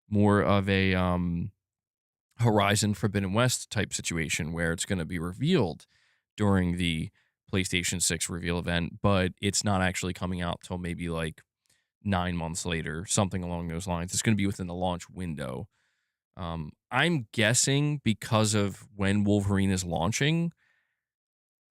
more of a Horizon Forbidden West type situation where it's going to be revealed during the PlayStation 6 reveal event, but it's not actually coming out till maybe like 9 months later, something along those lines. It's going to be within the launch window. I'm guessing because of when Wolverine is launching.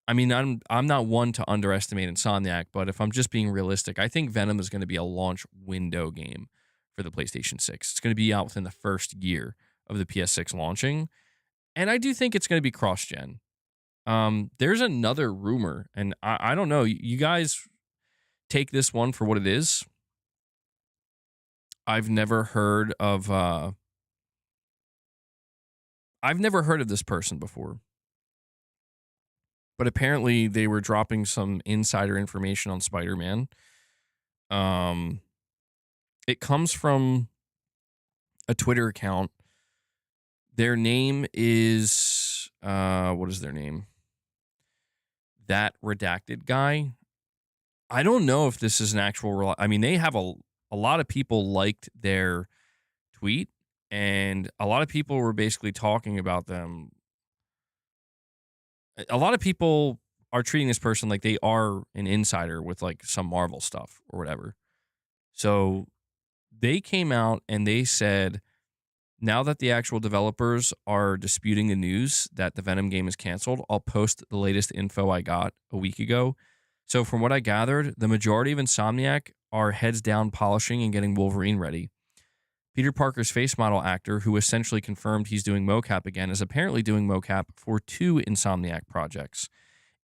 I mean, I'm not one to underestimate Insomniac, but if I'm just being realistic, I think Venom is going to be a launch window game for the PlayStation 6. It's going to be out within the first year of the PS6 launching, and I do think it's going to be cross-gen. There's another rumor, and I don't know. You guys take this one for what it is. I've never heard of this person before. But apparently they were dropping some insider information on Spider-Man. It comes from a Twitter account. Their name is what is their name? That Redacted Guy. I don't know if this is an actual. I mean, they have a lot of people liked their tweet, and a lot of people were basically talking about them. A lot of people are treating this person like they are an insider with like some Marvel stuff or whatever. So they came out and they said, now that the actual developers are disputing the news that the Venom game is canceled, I'll post the latest info I got a week ago. So from what I gathered, the majority of Insomniac are heads down polishing and getting Wolverine ready. Peter Parker's face model actor, who essentially confirmed he's doing mocap again, is apparently doing mocap for 2 Insomniac projects.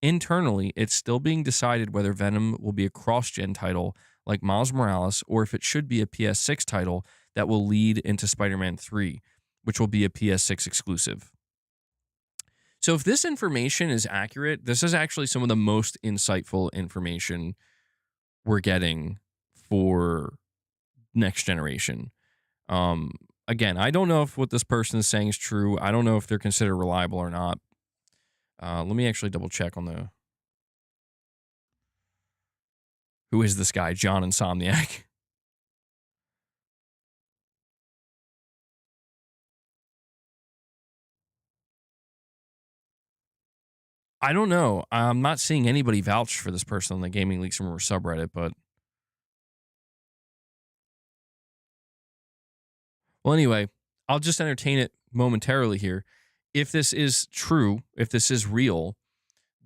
Internally, it's still being decided whether Venom will be a cross-gen title like Miles Morales, or if it should be a PS6 title that will lead into Spider-Man 3, which will be a PS6 exclusive. So if this information is accurate, this is actually some of the most insightful information we're getting for next generation. Again, I don't know if what this person is saying is true. I don't know if they're considered reliable or not. Let me actually double check on the... Who is this guy? John Insomniac. I don't know. I'm not seeing anybody vouch for this person on the Gaming Leaks Rumor subreddit, but... Well, anyway, I'll just entertain it momentarily here. If this is true, if this is real,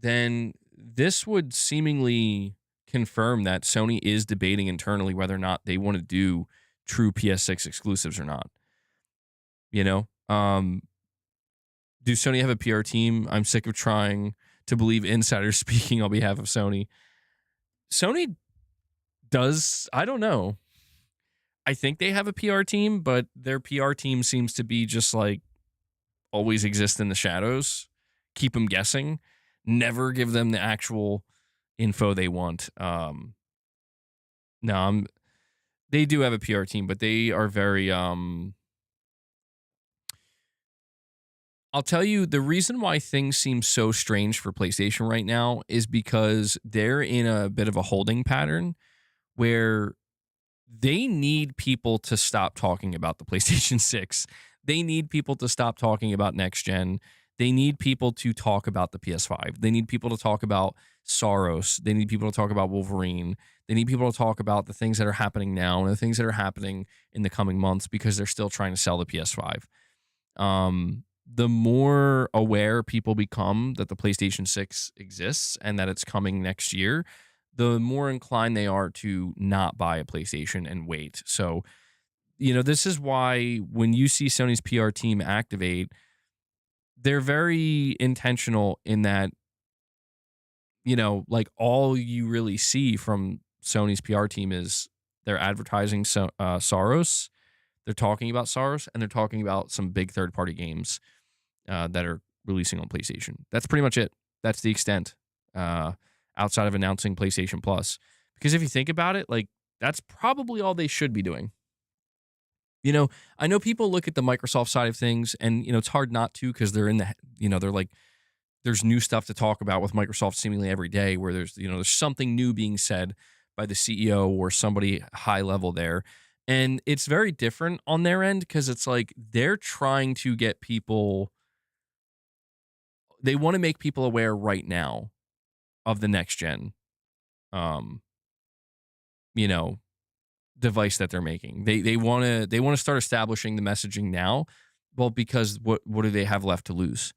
then this would seemingly confirm that Sony is debating internally whether or not they want to do true PS6 exclusives or not. You know? Do Sony have a PR team? I'm sick of trying to believe insiders speaking on behalf of Sony. Sony does, I don't know. I think they have a PR team, but their PR team seems to be just like always exist in the shadows, keep them guessing, never give them the actual info they want. They do have a PR team, but they are very I'll tell you, the reason why things seem so strange for PlayStation right now is because they're in a bit of a holding pattern where they need people to stop talking about the PlayStation 6. They need people to stop talking about next gen. They need people to talk about the PS5. They need people to talk about Soros. They need people to talk about Wolverine. They need people to talk about the things that are happening now and the things that are happening in the coming months because they're still trying to sell the PS5. The more aware people become that the PlayStation 6 exists and that it's coming next year, the more inclined they are to not buy a PlayStation and wait. So, you know, this is why when you see Sony's PR team activate, they're very intentional in that, you know, like all you really see from Sony's PR team is they're advertising Soros, they're talking about Soros, and they're talking about some big third-party games that are releasing on PlayStation. That's pretty much it. That's the extent outside of announcing PlayStation Plus. Because if you think about it, like that's probably all they should be doing. You know, I know people look at the Microsoft side of things and, you know, it's hard not to because they're in the, you know, they're like, there's new stuff to talk about with Microsoft seemingly every day where there's, you know, there's something new being said by the CEO or somebody high level there. And it's very different on their end because it's like they're trying to get people, they want to make people aware right now of the next gen, um, you know, device that they're making. They want to start establishing the messaging now. Well, because what do they have left to lose?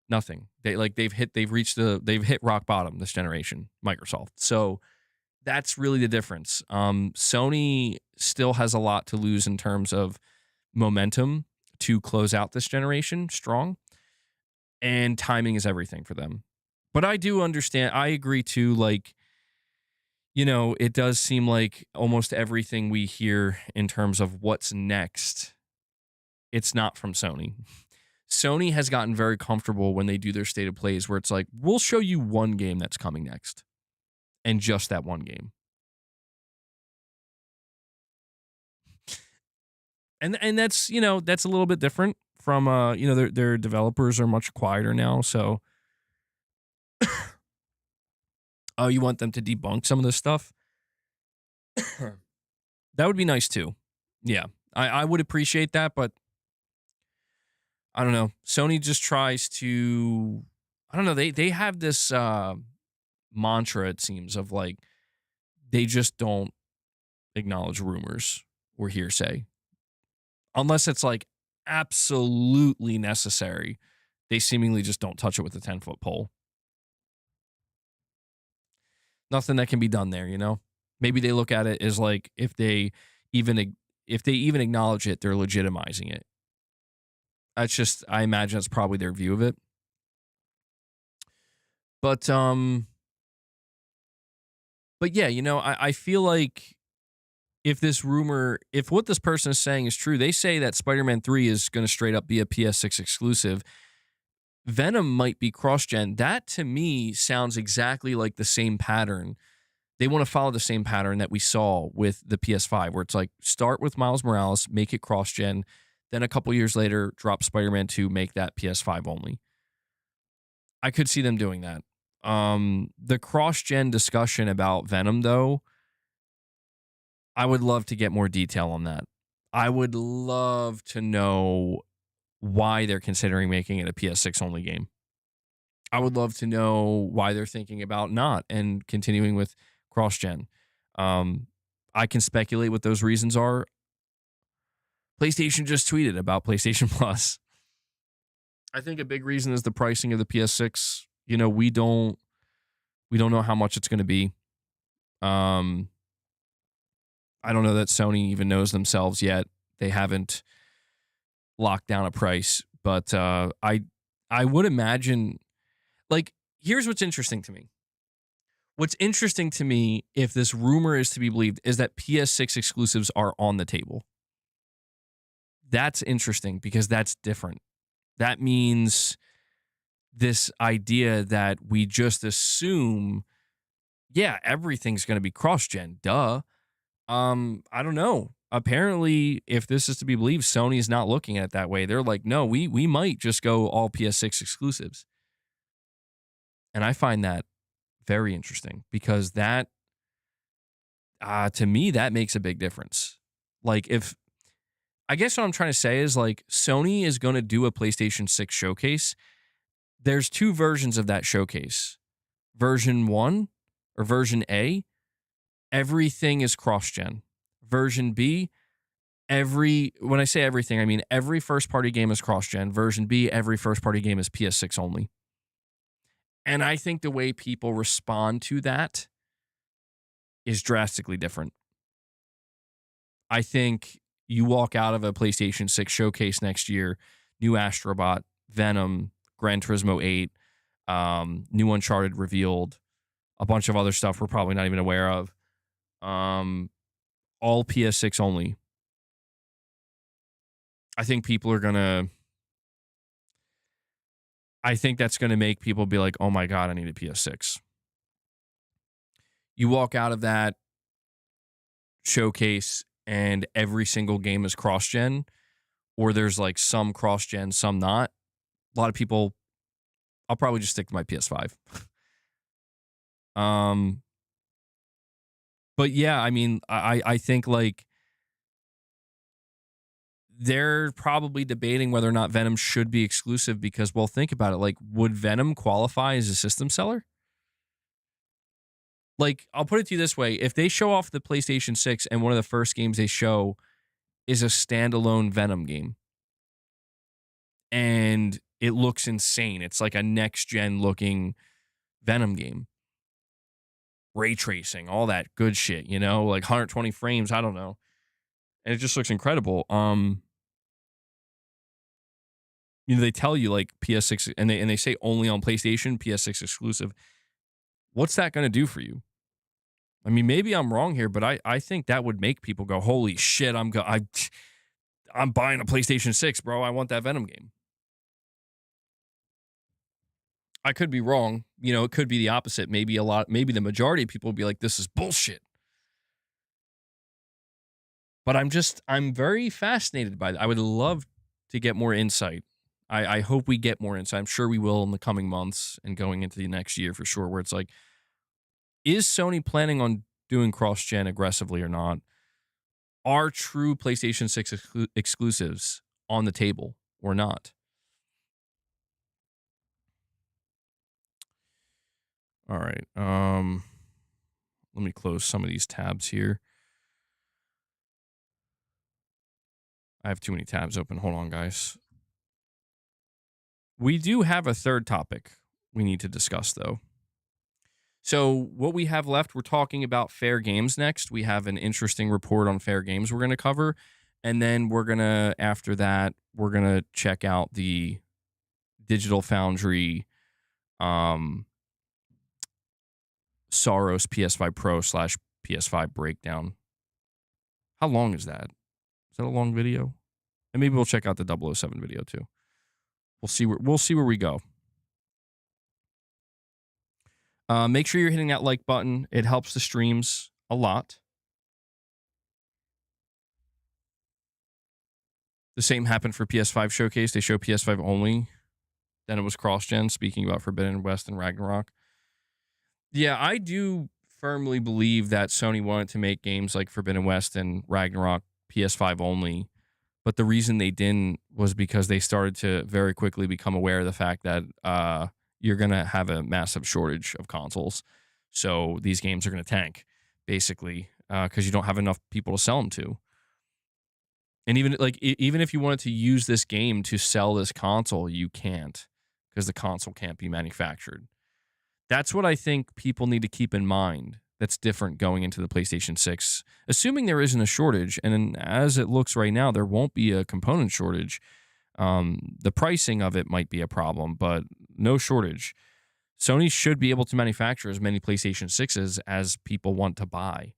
Nothing. They've hit rock bottom this generation, Microsoft. So that's really the difference. Sony still has a lot to lose in terms of momentum to close out this generation strong, and timing is everything for them. But I do understand. I agree too. Like, it does seem like almost everything we hear in terms of what's next, it's not from Sony. Sony has gotten very comfortable when they do their state of plays where it's like, we'll show you one game that's coming next, and just that one game. And that's, that's a little bit different from, their developers are much quieter now. So, you want them to debunk some of this stuff? That would be nice too. Yeah, I would appreciate that, but I don't know. Sony just tries to, I don't know. They have this mantra, it seems, of like, they just don't acknowledge rumors or hearsay. Unless it's like absolutely necessary, they seemingly just don't touch it with a 10-foot pole. Nothing that can be done there, Maybe they look at it as like if they even acknowledge it, they're legitimizing it. That's just, I imagine that's probably their view of it. But yeah, I feel like if what this person is saying is true, they say that Spider-Man 3 is going to straight up be a PS6 exclusive. Venom might be cross-gen. That to me sounds exactly like the same pattern. They want to follow the same pattern that we saw with the PS5, where it's like start with Miles Morales, make it cross-gen, then a couple years later, drop Spider-Man 2, make that PS5 only. I could see them doing that. The cross-gen discussion about Venom, though, I would love to get more detail on that. I would love to know why they're considering making it a PS6 only game. I would love to know why they're thinking about not and continuing with cross-gen. I can speculate what those reasons are. PlayStation just tweeted about PlayStation Plus. I think a big reason is the pricing of the PS6. We don't know how much it's going to be. I don't know that Sony even knows themselves yet. They haven't locked down a price, but I would imagine, like, here's what's interesting to me. What's interesting to me, if this rumor is to be believed, is that PS6 exclusives are on the table. That's interesting because that's different. That means this idea that we just assume, yeah, everything's going to be cross-gen. Duh. I don't know. Apparently, if this is to be believed, Sony's not looking at it that way. They're like, no, we might just go all PS6 exclusives. And I find that very interesting because that, to me, that makes a big difference. Like, I guess what I'm trying to say is, like, Sony is going to do a PlayStation 6 showcase. There's two versions of that showcase. Version 1 or version A, everything is cross-gen. Version B, when I say everything, I mean every first-party game is cross-gen. Version B, every first-party game is PS6 only. And I think the way people respond to that is drastically different. I think you walk out of a PlayStation 6 showcase next year, new Astrobot, Venom, Gran Turismo 8, new Uncharted revealed, a bunch of other stuff we're probably not even aware of. All PS6 only. I think that's going to make people be like, oh my God, I need a PS6. You walk out of that showcase and every single game is cross-gen, or there's like some cross-gen, some not. A lot of people, I'll probably just stick to my PS5. But yeah, I mean, I think like they're probably debating whether or not Venom should be exclusive because, well, think about it. Like, would Venom qualify as a system seller? Like, I'll put it to you this way. If they show off the PlayStation 6 and one of the first games they show is a standalone Venom game and it looks insane, it's like a next-gen looking Venom game. Ray tracing, all that good shit, you know, like 120 frames, I don't know. And it just looks incredible. You know, they tell you like PS6 and they say only on PlayStation, PS6 exclusive. What's that going to do for you? I mean, maybe I'm wrong here, but I think that would make people go, "Holy shit, I'm buying a PlayStation 6, bro. I want that Venom game." I could be wrong. You know, it could be the opposite. Maybe the majority of people will be like, "This is bullshit." But I'm very fascinated by that. I would love to get more insight. I hope we get more insight. I'm sure we will in the coming months and going into the next year for sure, where it's like, is Sony planning on doing cross-gen aggressively or not? Are true PlayStation 6 exclusives on the table or not? All right. Let me close some of these tabs here. I have too many tabs open. Hold on, guys. We do have a third topic we need to discuss, though. So what we have left, we're talking about Fairgames next. We have an interesting report on Fairgames we're going to cover. And then after that, we're going to check out the Digital Foundry Soros PS5 Pro / PS5 breakdown. How long is that? Is that a long video? And maybe we'll check out the 007 video too. We'll see where we go. Make sure you're hitting that like button. It helps the streams a lot. The same happened for PS5 Showcase. They show PS5 only. Then it was cross-gen, speaking about Forbidden West and Ragnarok. Yeah, I do firmly believe that Sony wanted to make games like Forbidden West and Ragnarok PS5 only. But the reason they didn't was because they started to very quickly become aware of the fact that you're going to have a massive shortage of consoles. So these games are going to tank, basically, because you don't have enough people to sell them to. And even if you wanted to use this game to sell this console, you can't, because the console can't be manufactured. That's what I think people need to keep in mind. That's different going into the PlayStation 6. Assuming there isn't a shortage, and as it looks right now, there won't be a component shortage. The pricing of it might be a problem, but no shortage. Sony should be able to manufacture as many PlayStation 6s as people want to buy.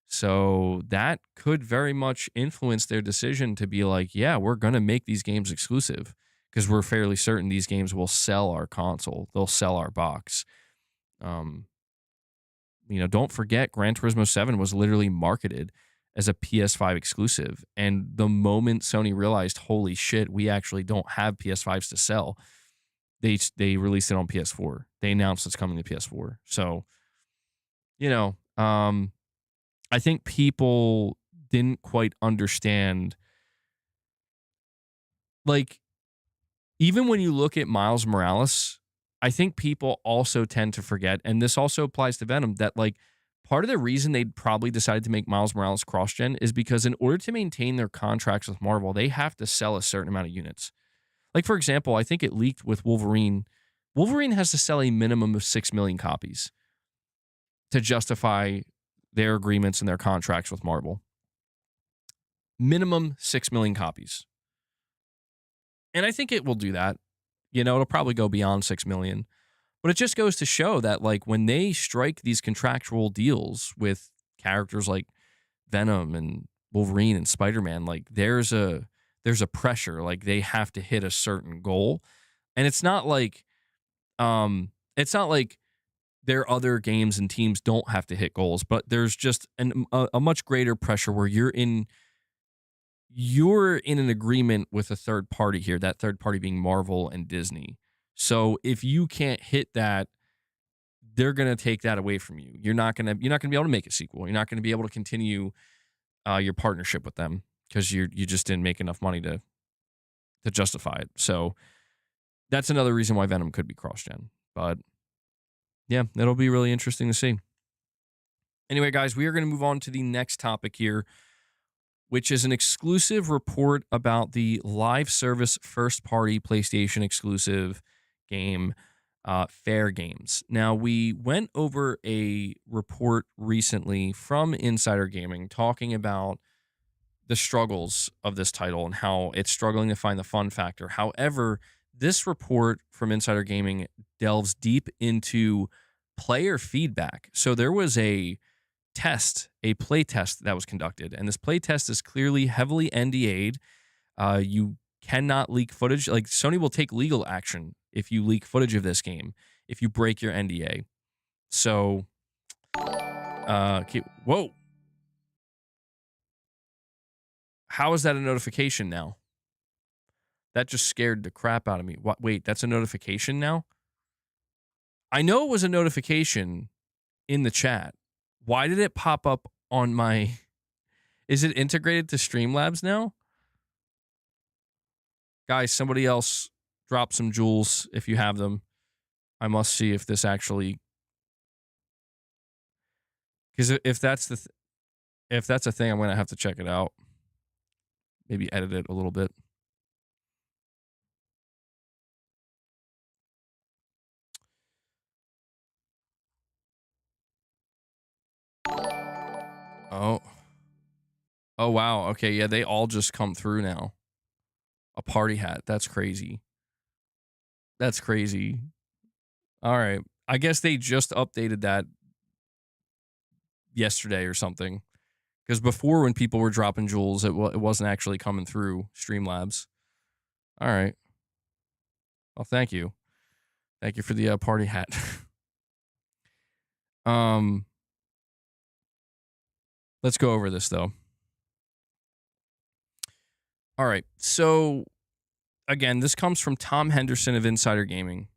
So that could very much influence their decision to be like, yeah, we're going to make these games exclusive because we're fairly certain these games will sell our console. They'll sell our box. Don't forget Gran Turismo 7 was literally marketed as a PS5 exclusive. And the moment Sony realized, holy shit, we actually don't have PS5s to sell, they released it on PS4. They announced it's coming to PS4. So, I think people didn't quite understand. Like, even when you look at Miles Morales, I think people also tend to forget, and this also applies to Venom, that like part of the reason they probably decided to make Miles Morales cross-gen is because in order to maintain their contracts with Marvel, they have to sell a certain amount of units. Like, for example, I think it leaked with Wolverine. Wolverine has to sell a minimum of 6 million copies to justify their agreements and their contracts with Marvel. Minimum 6 million copies. And I think it will do that. It'll probably go beyond 6 million. But it just goes to show that, like, when they strike these contractual deals with characters like Venom and Wolverine and Spider-Man, like, there's a pressure. Like, they have to hit a certain goal. And it's not like their other games and teams don't have to hit goals, but there's just a much greater pressure where you're in an agreement with a third party here, that third party being Marvel and Disney. So if you can't hit that, they're going to take that away from you. You're not going to be able to make a sequel. You're not going to be able to continue your partnership with them. because you just didn't make enough money to justify it. So that's another reason why Venom could be cross-gen. But yeah, it'll be really interesting to see. Anyway, guys, we are going to move on to the next topic here, which is an exclusive report about the live service first-party PlayStation exclusive game, Fairgames. Now, we went over a report recently from Insider Gaming talking about the struggles of this title and how it's struggling to find the fun factor. However, this report from Insider Gaming delves deep into player feedback. So there was a play test that was conducted, and this play test is clearly heavily NDA'd. You cannot leak footage. Like, Sony will take legal action if you leak footage of this game, if you break your NDA. So, whoa. How is that a notification now? That just scared the crap out of me. What? Wait, that's a notification now? I know it was a notification in the chat. Why did it pop up on my... Is it integrated to Streamlabs now? Guys, somebody else drop some jewels if you have them. I must see if this actually... Because if that's if that's a thing, I'm going to have to check it out. Maybe edit it a little bit. Oh. Oh, wow. Okay, yeah, they all just come through now. A party hat. That's crazy. That's crazy. All right. I guess they just updated that yesterday or something. Because before, when people were dropping jewels, it wasn't actually coming through Streamlabs. All right. Well, thank you. Thank you for the party hat. Let's go over this, though. All right. So, again, this comes from Tom Henderson of Insider Gaming.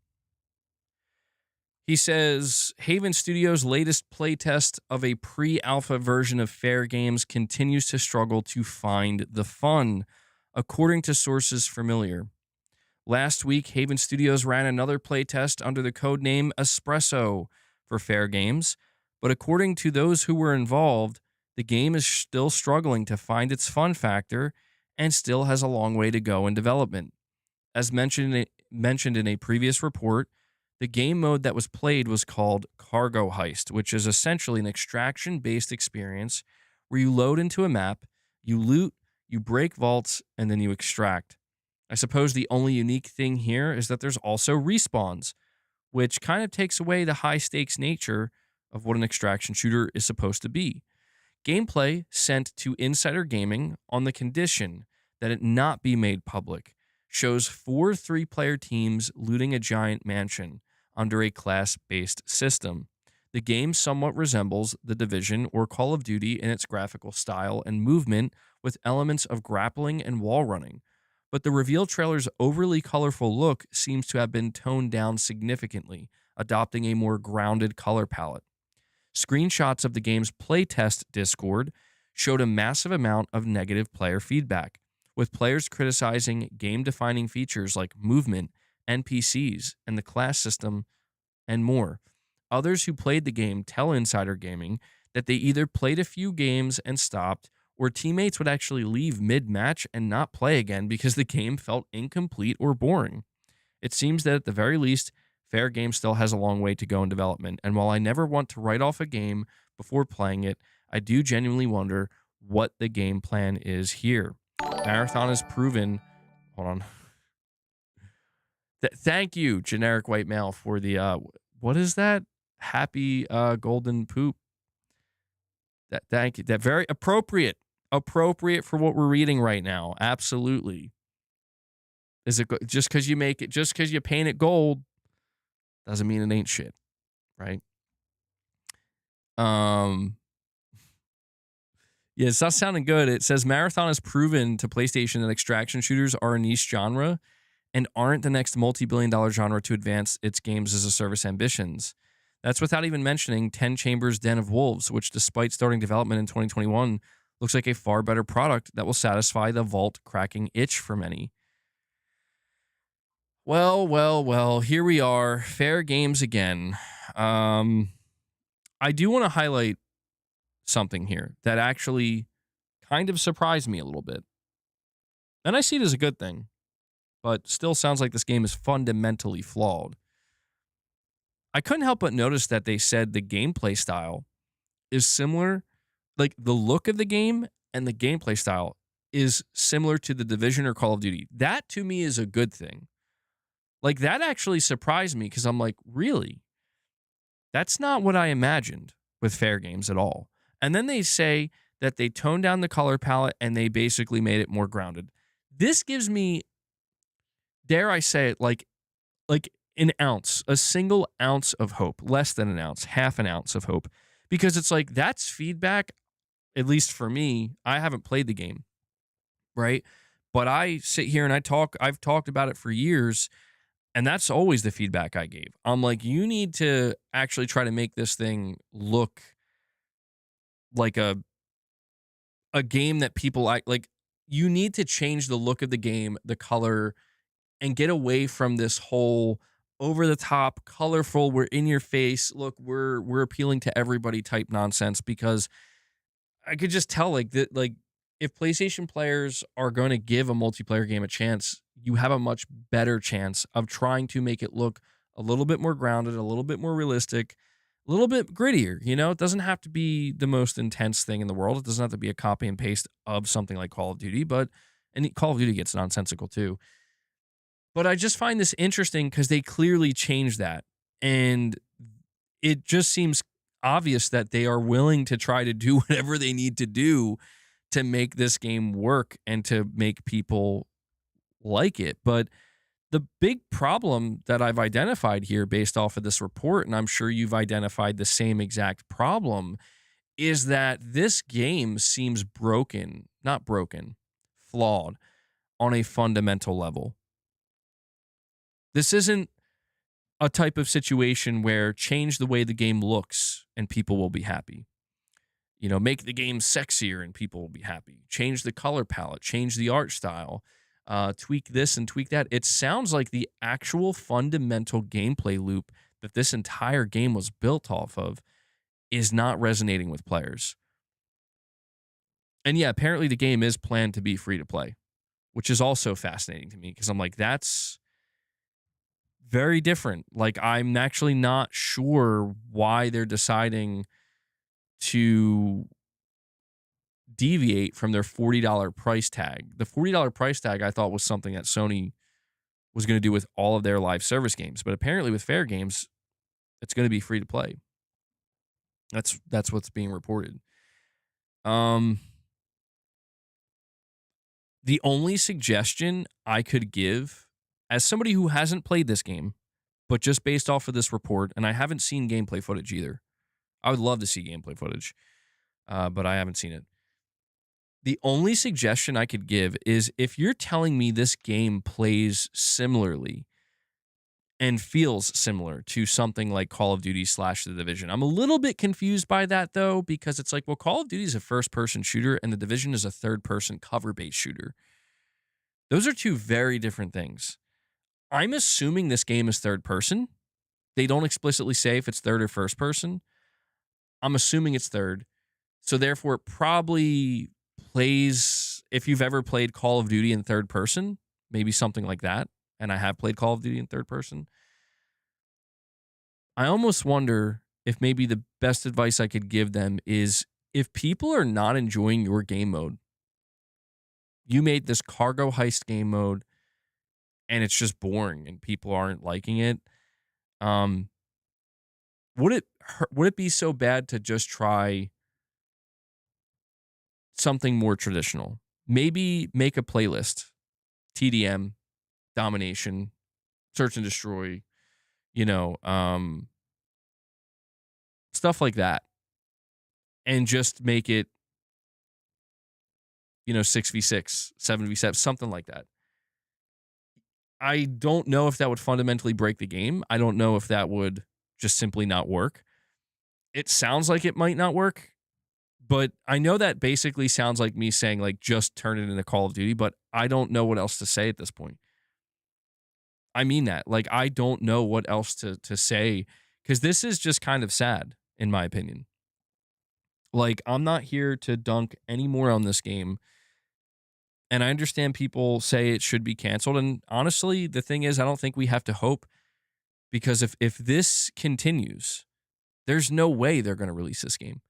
He says, Haven Studios' latest playtest of a pre-alpha version of Fairgames continues to struggle to find the fun, according to sources familiar. Last week, Haven Studios ran another playtest under the codename Espresso for Fairgames, but according to those who were involved, the game is still struggling to find its fun factor and still has a long way to go in development. As mentioned in a previous report, the game mode that was played was called Cargo Heist, which is essentially an extraction-based experience where you load into a map, you loot, you break vaults, and then you extract. I suppose the only unique thing here is that there's also respawns, which kind of takes away the high-stakes nature of what an extraction shooter is supposed to be. Gameplay sent to Insider Gaming on the condition that it not be made public shows 4 3-player teams looting a giant mansion under a class-based system. The game somewhat resembles The Division or Call of Duty in its graphical style and movement, with elements of grappling and wall running. But the reveal trailer's overly colorful look seems to have been toned down significantly, adopting a more grounded color palette. Screenshots of the game's playtest Discord showed a massive amount of negative player feedback, with players criticizing game-defining features like movement, NPCs, and the class system, and more. Others who played the game tell Insider Gaming that they either played a few games and stopped, or teammates would actually leave mid-match and not play again because the game felt incomplete or boring. It seems that at the very least, Fairgames still has a long way to go in development, and while I never want to write off a game before playing it, I do genuinely wonder what the game plan is here. Marathon has proven... Hold on. Thank you, generic white male, for the... what is that? Happy golden poop. Thank you. That very appropriate. Appropriate for what we're reading right now. Absolutely. Is it just because you make it, just because you paint it gold, doesn't mean it ain't shit, right? Yeah, it's not sounding good. It says Marathon has proven to PlayStation that extraction shooters are a niche genre and aren't the next multi-billion-dollar genre to advance its games as a service ambitions. That's without even mentioning 10 Chambers' Den of Wolves, which, despite starting development in 2021, looks like a far better product that will satisfy the vault cracking itch for many. Well, here we are. Fairgames again. I do want to highlight something here that actually kind of surprised me a little bit. And I see it as a good thing, but still sounds like this game is fundamentally flawed. I couldn't help but notice that they said the gameplay style is similar, like the look of the game and the gameplay style is similar to The Division or Call of Duty. That to me is a good thing. Like that actually surprised me because I'm like, really? That's not what I imagined with Fairgames at all. And then they say that they toned down the color palette and they basically made it more grounded. This gives me, dare I say it, like an ounce, a single ounce of hope, less than an ounce, half an ounce of hope, because it's like that's feedback, at least for me. I haven't played the game, right? But I sit here and I've talked about it for years, and that's always the feedback I gave. I'm like, you need to actually try to make this thing look like a game that people like. You need to change the look of the game, the color, and get away from this whole over the top, colorful, we're in your face, look, we're appealing to everybody type nonsense, because I could just tell like that, like if PlayStation players are going to give a multiplayer game a chance, you have a much better chance of trying to make it look a little bit more grounded, a little bit more realistic, a little bit grittier. You know, it doesn't have to be the most intense thing in the world. It doesn't have to be a copy and paste of something like Call of Duty, and Call of Duty gets nonsensical too. But I just find this interesting because they clearly changed that. And it just seems obvious that they are willing to try to do whatever they need to do to make this game work and to make people like it. But the big problem that I've identified here based off of this report, and I'm sure you've identified the same exact problem, is that this game seems flawed on a fundamental level. This isn't a type of situation where change the way the game looks and people will be happy. You know, make the game sexier and people will be happy. Change the color palette, change the art style, tweak this and tweak that. It sounds like the actual fundamental gameplay loop that this entire game was built off of is not resonating with players. And yeah, apparently the game is planned to be free to play, which is also fascinating to me because I'm like, that's very different. Like, I'm actually not sure why they're deciding to deviate from their $40 price tag. The $40 price tag I thought was something that Sony was going to do with all of their live service games, but apparently with Fairgames, it's going to be free to play. That's what's being reported. The only suggestion I could give, as somebody who hasn't played this game, but just based off of this report, and I haven't seen gameplay footage either. I would love to see gameplay footage, but I haven't seen it. The only suggestion I could give is if you're telling me this game plays similarly and feels similar to something like Call of Duty / The Division. I'm a little bit confused by that, though, because it's like, well, Call of Duty is a first-person shooter and The Division is a third-person cover-based shooter. Those are two very different things. I'm assuming this game is third-person. They don't explicitly say if it's third or first-person. I'm assuming it's third. So therefore, it probably plays, if you've ever played Call of Duty in third person, maybe something like that. And I have played Call of Duty in third person. I almost wonder if maybe the best advice I could give them is if people are not enjoying your game mode, you made this cargo heist game mode and it's just boring and people aren't liking it. Would it be so bad to just try something more traditional? Maybe make a playlist, TDM, domination, search and destroy, stuff like that, and just make it, 6v6, 7v7, something like that. I don't know if that would fundamentally break the game. I don't know if that would just simply not work. It sounds like it might not work, But I know that basically sounds like me saying, like, just turn it into Call of Duty, but I don't know what else to say at this point. I mean that. Like, I don't know what else to say, because this is just kind of sad, in my opinion. Like, I'm not here to dunk any more on this game. And I understand people say it should be canceled. And honestly, the thing is, I don't think we have to hope, because if this continues, there's no way they're going to release this game.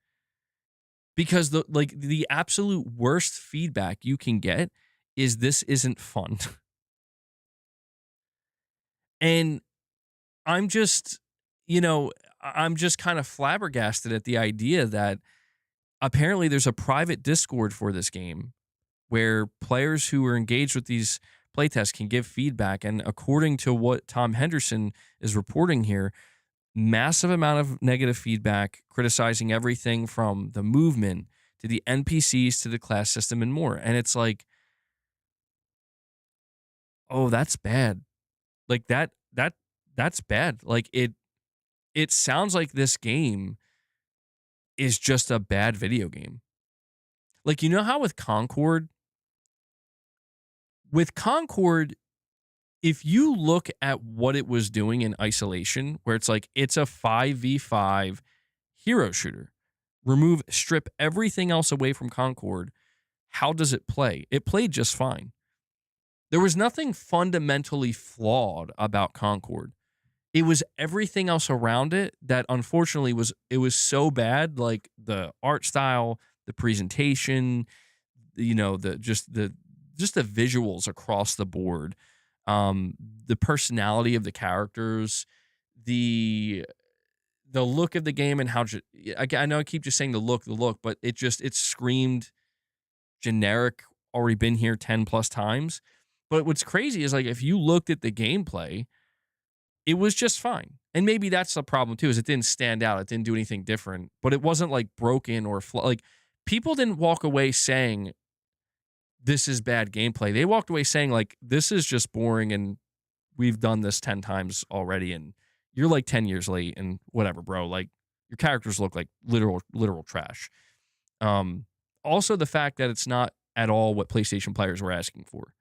Because the absolute worst feedback you can get is this isn't fun. And I'm just, I'm just kind of flabbergasted at the idea that apparently there's a private Discord for this game where players who are engaged with these playtests can give feedback. And according to what Tom Henderson is reporting here, massive amount of negative feedback criticizing everything from the movement to the NPCs to the class system and more. And it's like, oh, that's bad. Like that's bad. Like it sounds like this game is just a bad video game. Like, you know how with Concord, if you look at what it was doing in Isolation, where it's like, it's a 5v5 hero shooter, strip everything else away from Concord, how does it play? It played just fine. There was nothing fundamentally flawed about Concord. It was everything else around it that unfortunately was so bad, like the art style, the presentation, just the visuals across the board, the personality of the characters, the look of the game, and how I know I keep just saying the look, but it screamed generic, already been here 10 plus times. But what's crazy is, like, if you looked at the gameplay, it was just fine. And maybe that's the problem too, is it didn't stand out. It didn't do anything different, but it wasn't like broken or like, people didn't walk away saying this is bad gameplay. They walked away saying, like, this is just boring and we've done this 10 times already and you're like 10 years late and whatever, bro. Like, your characters look like literal trash. Also the fact that it's not at all what PlayStation players were asking for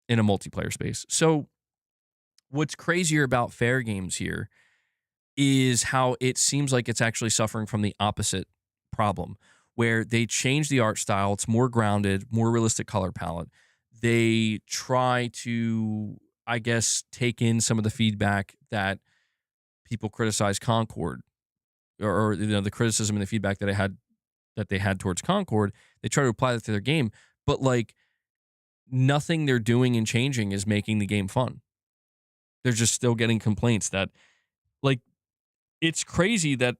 in a multiplayer space. So what's crazier about Fairgames here is how it seems like it's actually suffering from the opposite problem, where they change the art style. It's more grounded, more realistic color palette. They try to, I guess, take in some of the feedback that people criticize Concord, or the criticism and the feedback that they had towards Concord. They try to apply that to their game, but like, nothing they're doing and changing is making the game fun. They're just still getting complaints that, like, it's crazy that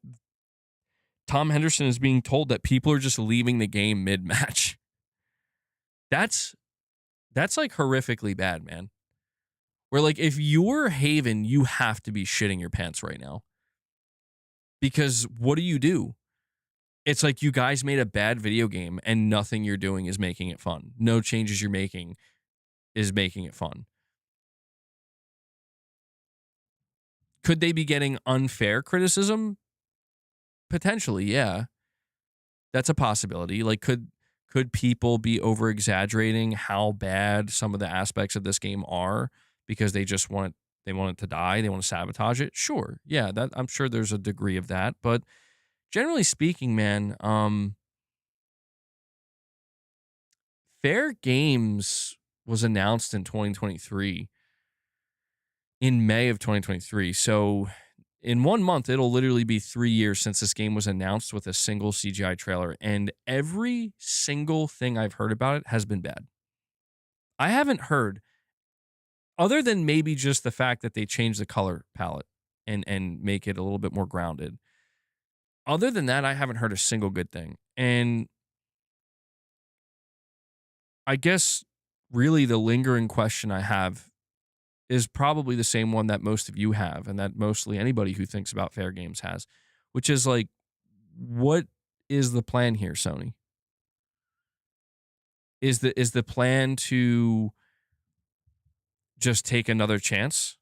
Tom Henderson is being told that people are just leaving the game mid-match. That's like horrifically bad, man. Where, like, if you're Haven, you have to be shitting your pants right now. Because what do? It's like, you guys made a bad video game and nothing you're doing is making it fun. No changes you're making is making it fun. Could they be getting unfair criticism? Potentially, yeah. That's a possibility. Like, could people be over exaggerating how bad some of the aspects of this game are because they just want it to die, they want to sabotage it? Sure. Yeah, that, I'm sure there's a degree of that, but generally speaking, man, Fairgames was announced in 2023. In May of 2023. So in 1 month, it'll literally be 3 years since this game was announced with a single CGI trailer. And every single thing I've heard about it has been bad. I haven't heard, other than maybe just the fact that they changed the color palette and make it a little bit more grounded. Other than that, I haven't heard a single good thing. And I guess really the lingering question I have is probably the same one that most of you have, and that mostly anybody who thinks about Fairgames has, which is like, what is the plan here, Sony? Is the plan to just take another chance?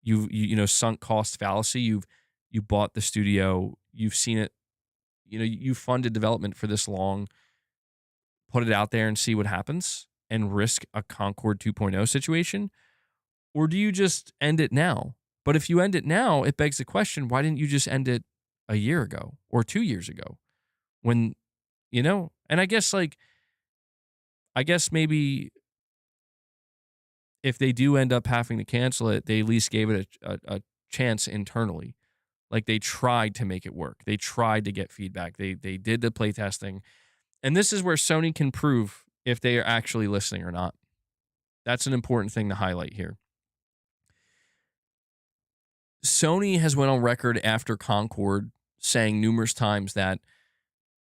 You sunk cost fallacy. You bought the studio. You've seen it, you funded development for this long, put it out there and see what happens and risk a Concord 2.0 situation? Or do you just end it now? But if you end it now, it begs the question, why didn't you just end it a year ago or 2 years ago? When, and I guess maybe if they do end up having to cancel it, they at least gave it a chance internally. Like they tried to make it work. They tried to get feedback. They did the playtesting. And this is where Sony can prove if they are actually listening or not. That's an important thing to highlight here. Sony has went on record after Concord saying numerous times that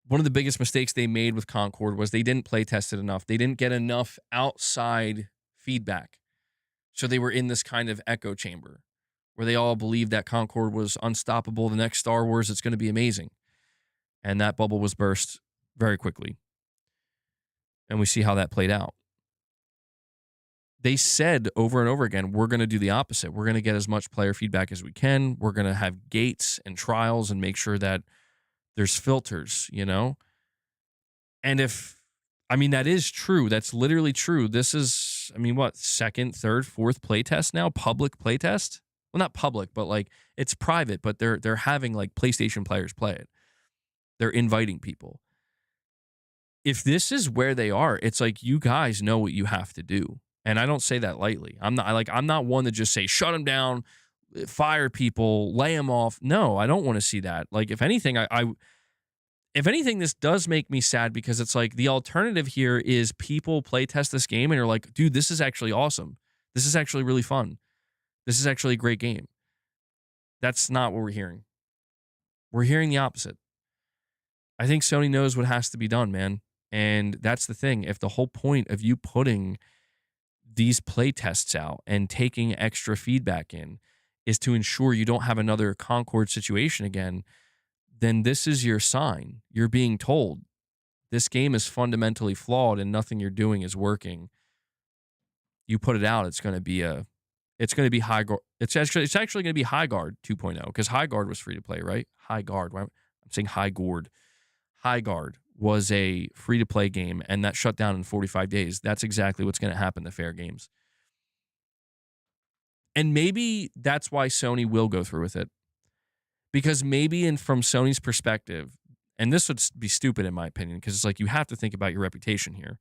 one of the biggest mistakes they made with Concord was they didn't play test it enough. They didn't get enough outside feedback. So they were in this kind of echo chamber where they all believed that Concord was unstoppable. The next Star Wars, it's going to be amazing. And that bubble was burst very quickly. And we see how that played out. They said over and over again, we're going to do the opposite. We're going to get as much player feedback as we can. We're going to have gates and trials and make sure that there's filters, And that is true. That's literally true. This is, second, third, fourth playtest now? Public playtest? Well, not public, but it's private, but they're having PlayStation players play it. They're inviting people. If this is where they are, it's you guys know what you have to do. And I don't say that lightly. I'm not one to just say, shut them down, fire people, lay them off. No, I don't want to see that. If anything, if anything, this does make me sad because it's the alternative here is people play test this game and you're like, dude, this is actually awesome. This is actually really fun. This is actually a great game. That's not what we're hearing. We're hearing the opposite. I think Sony knows what has to be done, man. And that's the thing. If the whole point of you putting these play tests out and taking extra feedback in is to ensure you don't have another Concord situation again, then this is your sign. You're being told this game is fundamentally flawed and nothing you're doing is working. You put it out, it's going to be high guard. It's actually going to be High Guard 2.0 because High Guard was free to play, right? High Guard. I'm saying High Guard. High Guard was a free-to-play game, and that shut down in 45 days. That's exactly what's going to happen to Fairgames. And maybe that's why Sony will go through with it. Because maybe from Sony's perspective, and this would be stupid in my opinion, because it's you have to think about your reputation here.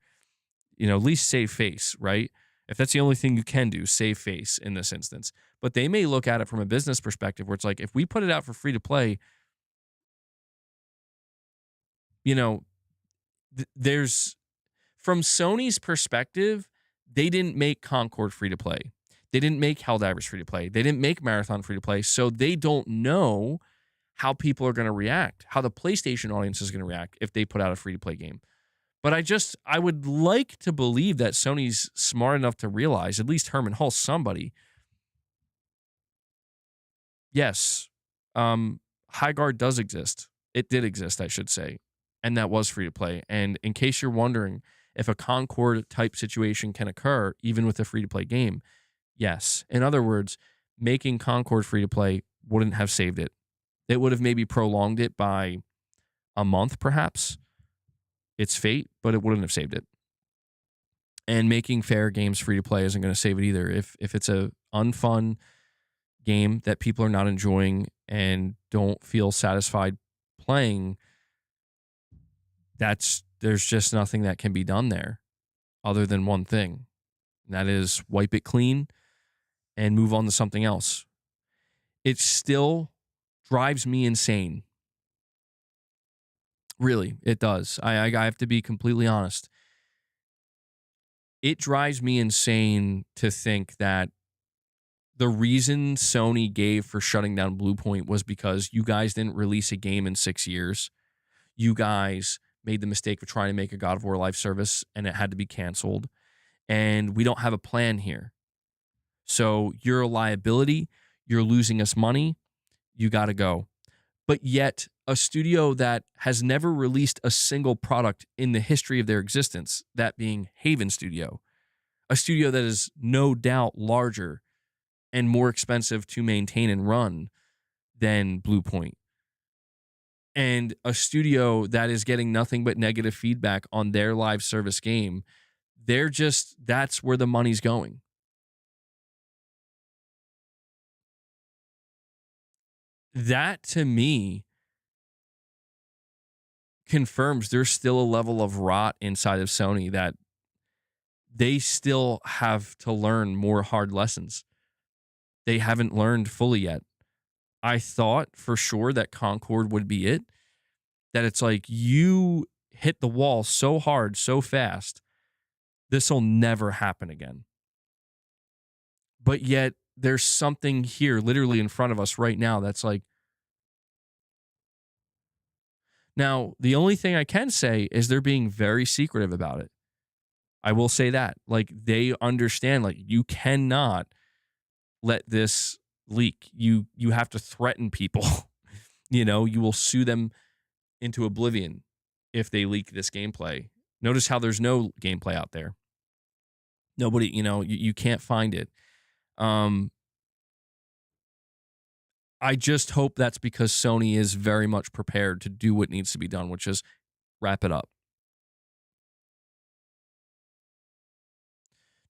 At least save face, right? If that's the only thing you can do, save face in this instance. But they may look at it from a business perspective where it's if we put it out for free-to-play, there's from Sony's perspective, they didn't make Concord free to play. They didn't make Helldivers free to play. They didn't make Marathon free to play. So they don't know how people are going to react, how the PlayStation audience is going to react if they put out a free to play game. But I would like to believe that Sony's smart enough to realize, at least Herman Hulse, somebody, yes, High Guard does exist. It did exist, I should say. And that was free to play. And in case you're wondering if a Concord type situation can occur, even with a free to play game, yes. In other words, making Concord free to play wouldn't have saved it. It would have maybe prolonged it by a month, perhaps. It's fate, but it wouldn't have saved it. And making Fairgames free to play isn't going to save it either. If it's a unfun game that people are not enjoying and don't feel satisfied playing, there's just nothing that can be done there other than one thing. And that is wipe it clean and move on to something else. It still drives me insane. Really, it does. I have to be completely honest. It drives me insane to think that the reason Sony gave for shutting down Bluepoint was because you guys didn't release a game in 6 years. You guys made the mistake of trying to make a God of War live service and it had to be canceled. And we don't have a plan here. So you're a liability. You're losing us money. You got to go. But yet a studio that has never released a single product in the history of their existence, that being Haven Studio, a studio that is no doubt larger and more expensive to maintain and run than Bluepoint. and a studio that is getting nothing but negative feedback on their live service game, that's where the money's going. That to me confirms there's still a level of rot inside of Sony that they still have to learn more hard lessons. They haven't learned fully yet. I thought for sure that Concord would be it. That it's like you hit the wall so hard, so fast, this will never happen again. But yet there's something here literally in front of us right now that's like, now, the only thing I can say is they're being very secretive about it. I will say that. Like, they understand, like, you cannot let this leak. You have to threaten people. You know, you will sue them into oblivion if they leak this gameplay. Notice how there's no gameplay out there. Nobody, you can't find it. I just hope that's because Sony is very much prepared to do what needs to be done, which is wrap it up.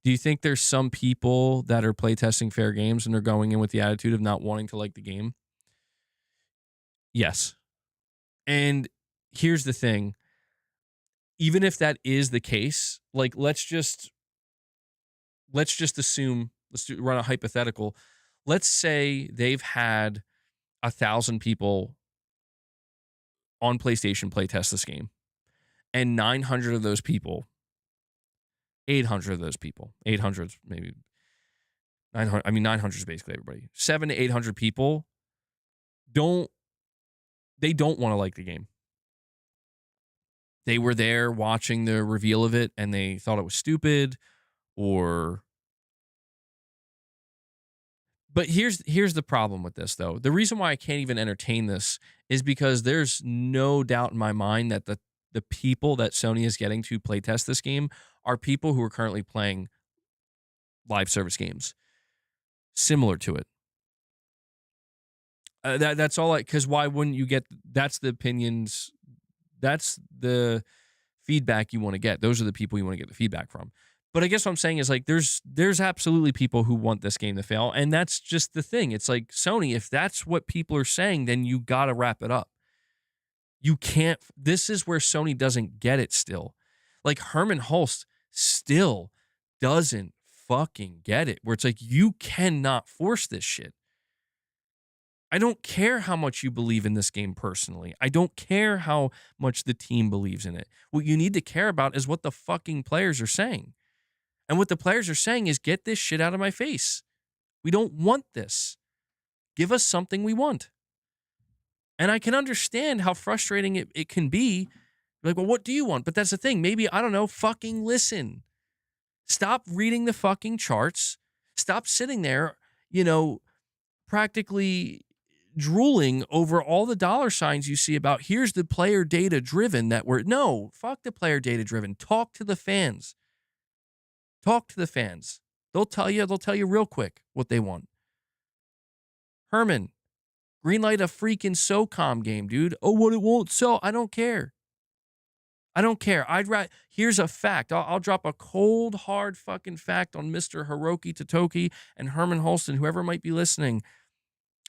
Do you think there's some people that are playtesting Fairgames and they're going in with the attitude of not wanting to like the game? Yes. And here's the thing. Even if that is the case, like let's just assume, run a hypothetical. Let's say they've had 1,000 people on PlayStation playtest this game, and 900 of those people, 800 of those people, 800 maybe 900. I mean, 900 is basically everybody. 700 to 800 people don't want to like the game. They were there watching the reveal of it and they thought it was stupid, But here's the problem with this, though. The reason why I can't even entertain this is because there's no doubt in my mind that the people that Sony is getting to playtest this game are people who are currently playing live service games similar to it. That's all. Because why wouldn't you get? That's the opinions. That's the feedback you want to get. Those are the people you want to get the feedback from. But I guess what I'm saying is like there's absolutely people who want this game to fail, and that's just the thing. It's like, Sony, if that's what people are saying, then you got to wrap it up. You can't. This is where Sony doesn't get it still. Like Herman Hulst still doesn't fucking get it, where it's like you cannot force this shit. I don't care how much you believe in this game personally. I don't care how much the team believes in it. What you need to care about is what the fucking players are saying. And what the players are saying is, get this shit out of my face. We don't want this. Give us something we want. And I can understand how frustrating it can be. Like, well, what do you want? But that's the thing. Maybe, I don't know, fucking listen. Stop reading the fucking charts. Stop sitting there, practically drooling over all the dollar signs you see about here's the player data driven no, fuck the player data driven. Talk to the fans. Talk to the fans. They'll tell you real quick what they want. Herman, greenlight a freaking SOCOM game, dude. Oh, what it won't sell. I don't care. Here's a fact. I'll drop a cold, hard fucking fact on Mr. Hiroki Totoki and Herman Holston, whoever might be listening.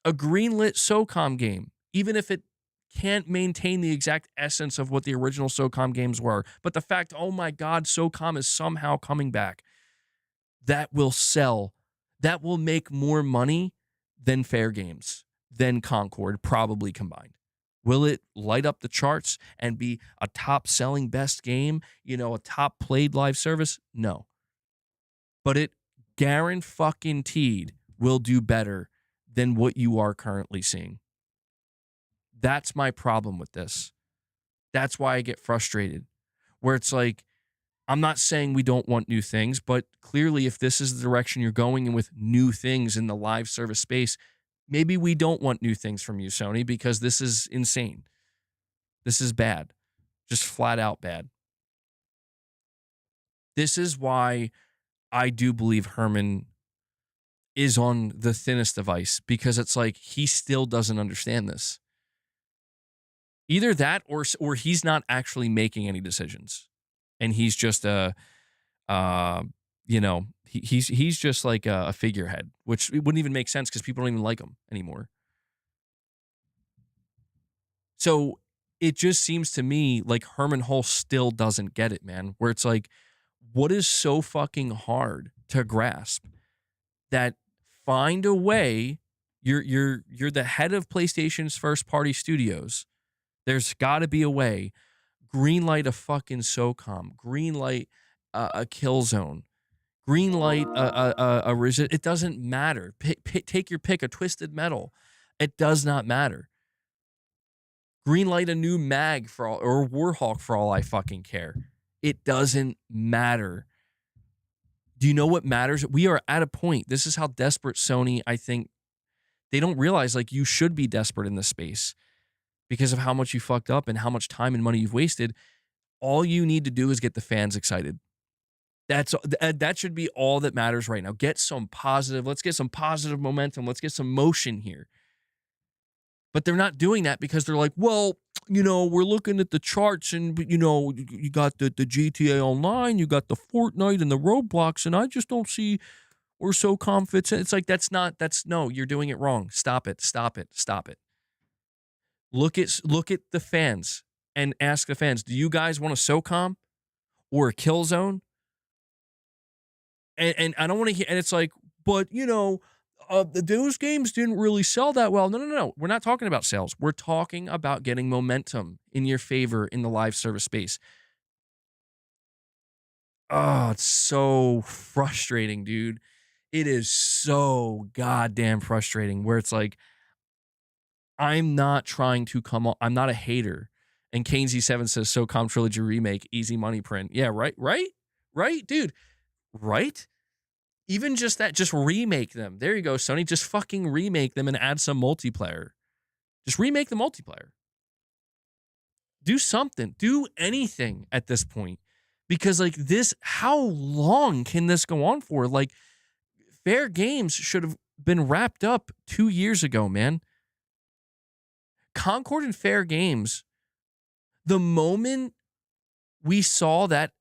A greenlit SOCOM game, even if it can't maintain the exact essence of what the original SOCOM games were, but the fact, oh my God, SOCOM is somehow coming back, that will sell. That will make more money than Fairgames, than Concord, probably combined. Will it light up the charts and be a top-selling best game, a top-played live service? No. But it guaranteed will do better than what you are currently seeing. That's my problem with this. That's why I get frustrated. Where it's like, I'm not saying we don't want new things, but clearly if this is the direction you're going in with new things in the live service space, maybe we don't want new things from you, Sony, because this is insane. This is bad. Just flat out bad. This is why I do believe Herman is on the thinnest of ice, because it's like he still doesn't understand this. Either that or he's not actually making any decisions. And he's just he's just like a figurehead, which it wouldn't even make sense because people don't even like him anymore. So it just seems to me like Herman Hull still doesn't get it, man, where it's like, what is so fucking hard to grasp that find a way, you're the head of PlayStation's first party studios. There's got to be a way. Greenlight a fucking SOCOM, greenlight a Killzone, greenlight a resist. It doesn't matter. Take your pick, a Twisted Metal. It does not matter. Greenlight a new mag for all, or Warhawk for all I fucking care. It doesn't matter. Do you know what matters? We are at a point. This is how desperate Sony, I think, they don't realize like you should be desperate in this space because of how much you fucked up and how much time and money you've wasted. All you need to do is get the fans excited. That should be all that matters right now. Get some positive. Let's get some positive momentum. Let's get some motion here. But they're not doing that because they're like, well, we're looking at the charts and, you got the GTA Online, you got the Fortnite and the Roblox, and I just don't see where SOCOM fits in. It's like, no, you're doing it wrong. Stop it. Look at the fans and ask the fans, do you guys want a SOCOM or a Killzone? And I don't want to hear, and it's like, but, those games didn't really sell that well. No. We're not talking about sales. We're talking about getting momentum in your favor in the live service space. Oh, it's so frustrating, dude. It is so goddamn frustrating where it's like, I'm not trying to come on. I'm not a hater. And Keynesy7 says SOCOM Trilogy Remake, easy money print. Yeah, right, dude. Right? Even just that, just remake them. There you go, Sony. Just fucking remake them and add some multiplayer. Just remake the multiplayer. Do something. Do anything at this point. Because like this, how long can this go on for? Like Fairgames should have been wrapped up 2 years ago, man. Concord and Fairgames, the moment we saw that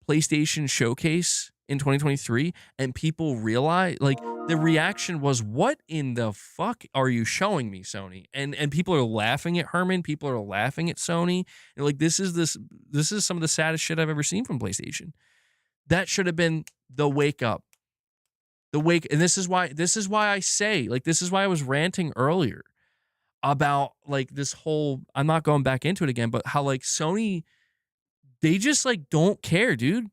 PlayStation showcase in 2023 and people realize, like, the reaction was, what in the fuck are you showing me, Sony? And people are laughing at Herman, people are laughing at Sony, and like, this is some of the saddest shit I've ever seen from PlayStation. That should have been the wake up. And this is why I say, like, this is why I was ranting earlier about like this whole, I'm not going back into it again, but how like Sony, they just like don't care, dude.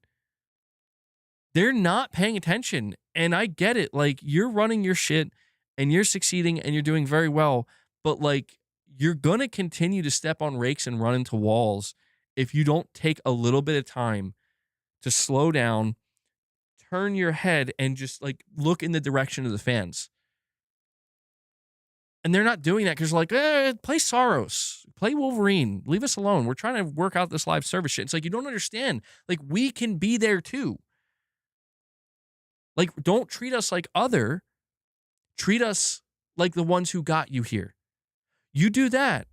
They're not paying attention. And I get it. Like, you're running your shit and you're succeeding and you're doing very well. But like, you're going to continue to step on rakes and run into walls if you don't take a little bit of time to slow down, turn your head, and just like look in the direction of the fans. And they're not doing that because they're like, play Soros, play Wolverine, leave us alone. We're trying to work out this live service shit. It's like, you don't understand. Like, we can be there too. Like, don't treat us like other. Treat us like the ones who got you here. You do that,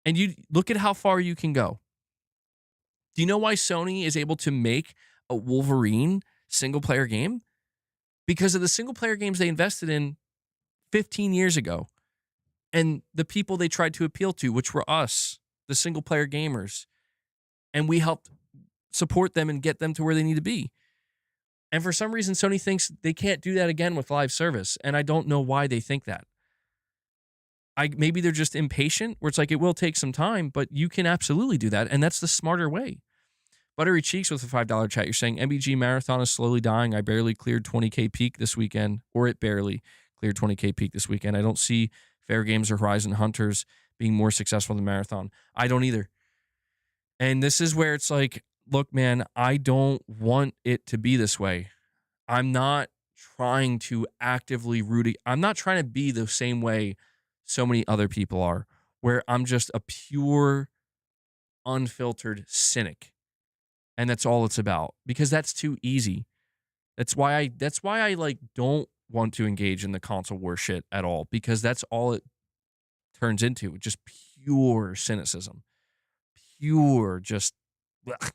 and you look at how far you can go. Do you know why Sony is able to make a Wolverine single-player game? Because of the single-player games they invested in 15 years ago, and the people they tried to appeal to, which were us, the single-player gamers, and we helped support them and get them to where they need to be. And for some reason, Sony thinks they can't do that again with live service. And I don't know why they think that. Maybe they're just impatient, where it's like, it will take some time, but you can absolutely do that. And that's the smarter way. Buttery Cheeks with a $5 chat. You're saying MBG Marathon is slowly dying. I barely cleared 20K peak this weekend, or it barely cleared 20K peak this weekend. I don't see Fairgames or Horizon Hunters being more successful than Marathon. I don't either. And this is where it's like, look, man, I don't want it to be this way. I'm not trying to actively I'm not trying to be the same way so many other people are, where I'm just a pure, unfiltered cynic. And that's all it's about, because that's too easy. That's why I like don't want to engage in the console war shit at all, because that's all it turns into. Just pure cynicism, pure just ugh,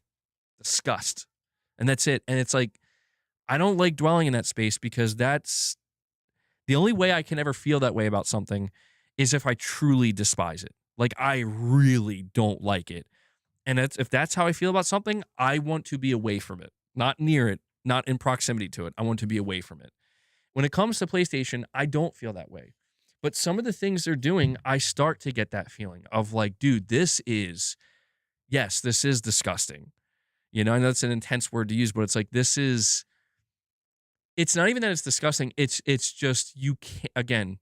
disgust. And that's it. And it's like, I don't like dwelling in that space because that's the only way I can ever feel that way about something is if I truly despise it. Like, I really don't like it. And if that's how I feel about something, I want to be away from it, not near it, not in proximity to it. I want to be away from it. When it comes to PlayStation, I don't feel that way. But some of the things they're doing, I start to get that feeling of like, dude, this is disgusting. You know, I know that's an intense word to use, but it's like, it's not even that it's disgusting. It's just, you can't, again,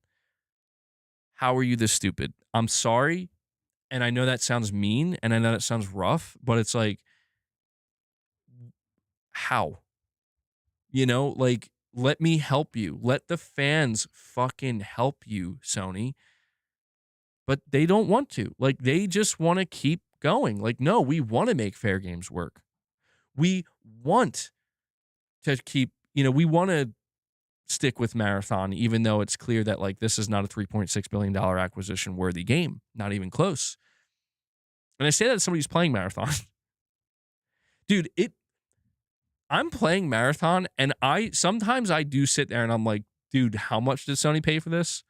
how are you this stupid? I'm sorry. And I know that sounds mean and I know that sounds rough, but it's like, how? You know, like, let me help you. Let the fans fucking help you, Sony. But they don't want to. Like, they just want to keep going. Like, no, we want to make Fairgames work. We want to keep, we want to stick with Marathon, even though it's clear that, like, this is not a $3.6 billion acquisition worthy game. Not even close. And I say that as somebody who's playing Marathon. Dude, I'm playing Marathon, and sometimes I do sit there and I'm like, dude, how much did Sony pay for this?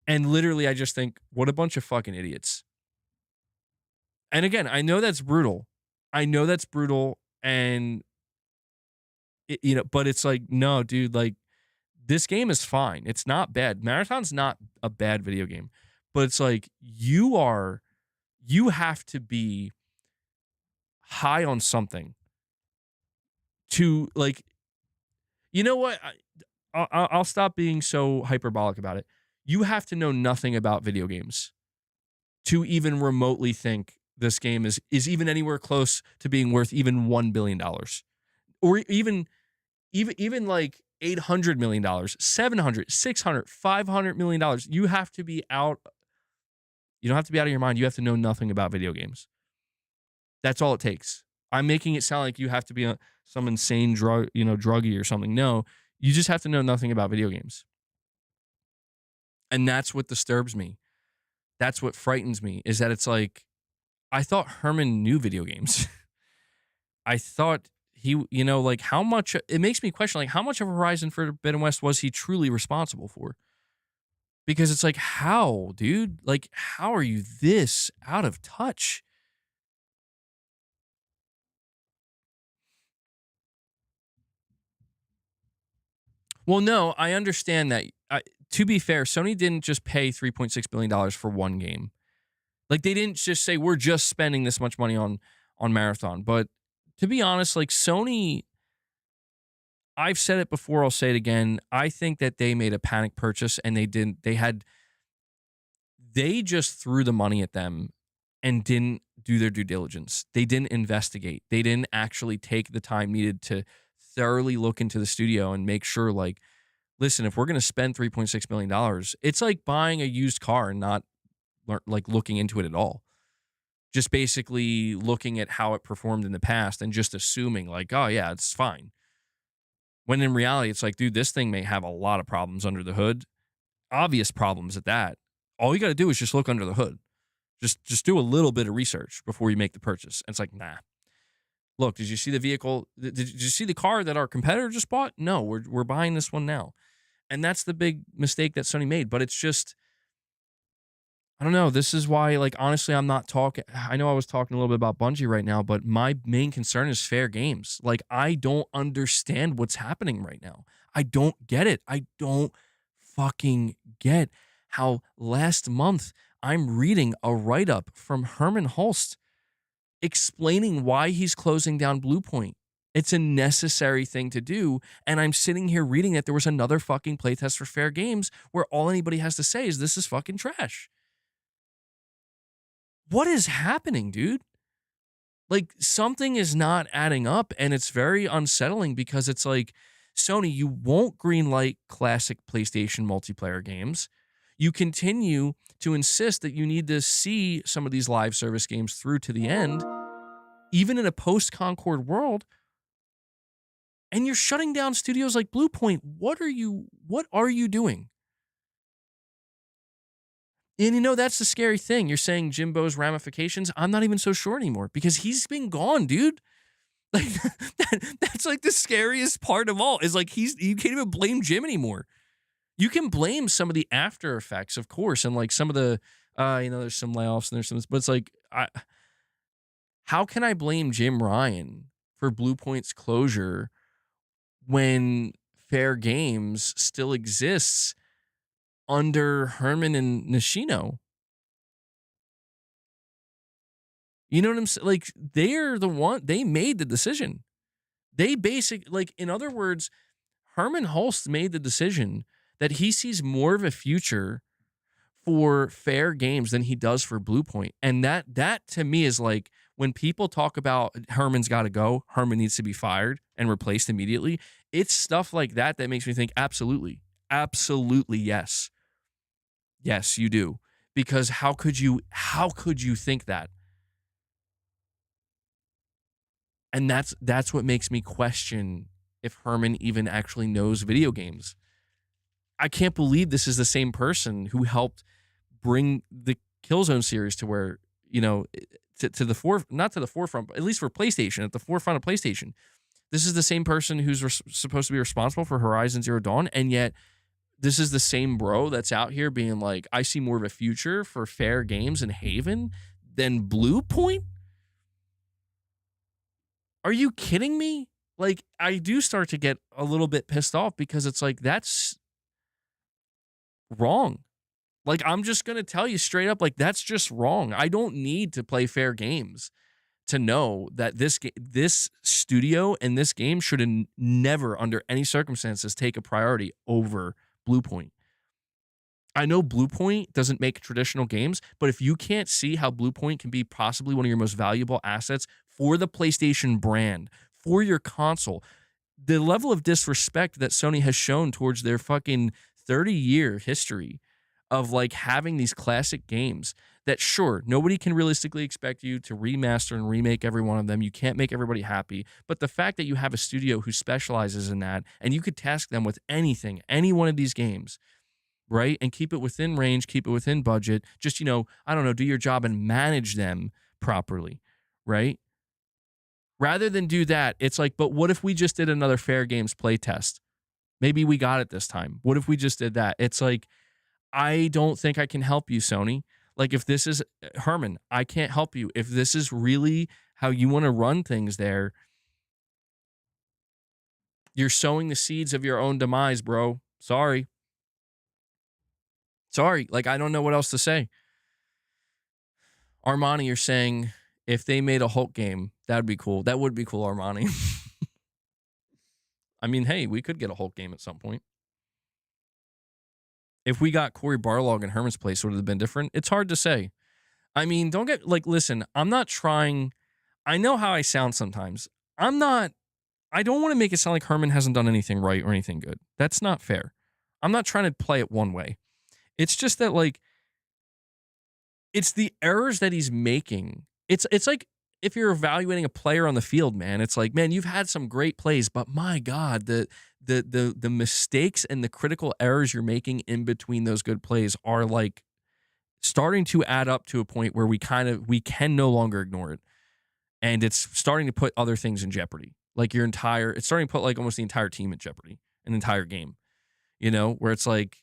And literally, I just think, what a bunch of fucking idiots. And again, I know that's brutal. And, but it's like, no, dude, like, this game is fine. It's not bad. Marathon's not a bad video game. But it's like, you have to be high on something to, like, you know what? I'll stop being so hyperbolic about it. You have to know nothing about video games to even remotely think this game is even anywhere close to being worth even $1 billion, or even like $800 million, $700, $600, $500 million. You have to be out. You don't have to be out of your mind. You have to know nothing about video games. That's all it takes. I'm making it sound like you have to be some insane druggie or something. No, you just have to know nothing about video games. And that's what disturbs me. That's what frightens me, is that it's like, I thought Herman knew video games. I thought he, like, how much, it makes me question, like, how much of Horizon Forbidden West was he truly responsible for? Because it's like, how, dude? Like, how are you this out of touch? Well, no, I understand that. To be fair, Sony didn't just pay $3.6 billion for one game. Like, they didn't just say, we're just spending this much money on Marathon. But to be honest, like, Sony, I've said it before, I'll say it again. I think that they made a panic purchase, and they just threw the money at them and didn't do their due diligence. They didn't investigate. They didn't actually take the time needed to thoroughly look into the studio and make sure, like, listen, if we're going to spend $3.6 million, it's like buying a used car and not, like, looking into it at all. Just basically looking at how it performed in the past and just assuming, like, oh, yeah, it's fine. When in reality, it's like, dude, this thing may have a lot of problems under the hood. Obvious problems at that. All you got to do is just look under the hood. Just do a little bit of research before you make the purchase. And it's like, nah. Look, did you see the vehicle? Did you see the car that our competitor just bought? No, we're buying this one now. And that's the big mistake that Sony made. But it's just, I don't know. This is why, like, honestly, I'm not talking. I know I was talking a little bit about Bungie right now, but my main concern is Fairgames. Like, I don't understand what's happening right now. I don't get it. I don't fucking get how last month I'm reading a write-up from Herman Holst explaining why he's closing down Bluepoint. It's a necessary thing to do. And I'm sitting here reading that there was another fucking playtest for Fairgames where all anybody has to say is this is fucking trash. What is happening, dude? Like, something is not adding up, and it's very unsettling because it's like, Sony, you won't greenlight classic PlayStation multiplayer games. You continue to insist that you need to see some of these live service games through to the end, even in a post-Concord world, and you're shutting down studios like Bluepoint. What are you doing? And you know, that's the scary thing. You're saying Jimbo's ramifications. I'm not even so sure anymore because he's been gone, dude. Like that's like the scariest part of all is like you can't even blame Jim anymore. You can blame some of the after effects, of course, and like some of the there's some layoffs and there's some, but it's like how can I blame Jim Ryan for Blue Point's closure when Fair Games still exists under Herman and Nishino? You know what I'm saying? Like, they're the one, they made the decision. They like, in other words, Herman Holst made the decision that he sees more of a future for Fair Games than he does for Blue Point. And that to me is like, when people talk about Herman's got to go, Herman needs to be fired and replaced immediately. It's stuff like that that makes me think, absolutely, absolutely, yes. Yes, you do. Because how could you think that? And that's what makes me question if Herman even actually knows video games. I can't believe this is the same person who helped bring the Killzone series to where, to the not to the forefront, but at least for PlayStation, at the forefront of PlayStation. This is the same person who's supposed to be responsible for Horizon Zero Dawn, and yet this is the same bro that's out here being like, I see more of a future for Fair Games and Haven than Blue Point? Are you kidding me? Like, I do start to get a little bit pissed off because it's like, that's wrong. Like, I'm just going to tell you straight up, like, that's just wrong. I don't need to play Fair Games to know that this studio and this game should never, under any circumstances, take a priority over Blue Point. I know Blue Point doesn't make traditional games, but if you can't see how Blue Point can be possibly one of your most valuable assets for the PlayStation brand, for your console, the level of disrespect that Sony has shown towards their fucking 30-year history of like having these classic games that, sure, nobody can realistically expect you to remaster and remake every one of them. You can't make everybody happy. But the fact that you have a studio who specializes in that and you could task them with anything, any one of these games, right? And keep it within range, keep it within budget. Just, I don't know, do your job and manage them properly, right? Rather than do that, it's like, but what if we just did another Fair Games playtest? Maybe we got it this time. What if we just did that? It's like, I don't think I can help you, Sony. Like, if this is, Herman, I can't help you. If this is really how you want to run things there, you're sowing the seeds of your own demise, bro. Sorry. Like, I don't know what else to say. Armani, you're saying if they made a Hulk game, that would be cool. That would be cool, Armani. I mean, hey, we could get a Hulk game at some point. If we got Cory Barlog in Herman's place, would it have been different? It's hard to say. I mean, listen, I'm not trying. I know how I sound sometimes. I don't want to make it sound like Herman hasn't done anything right or anything good. That's not fair. I'm not trying to play it one way. It's just that, like, it's the errors that he's making. It's like if you're evaluating a player on the field, man, it's like, man, you've had some great plays, but my God, the mistakes and the critical errors you're making in between those good plays are like starting to add up to a point where we can no longer ignore it. And it's starting to put other things in jeopardy. Like it's starting to put like almost the entire team in jeopardy, an entire game, where it's like,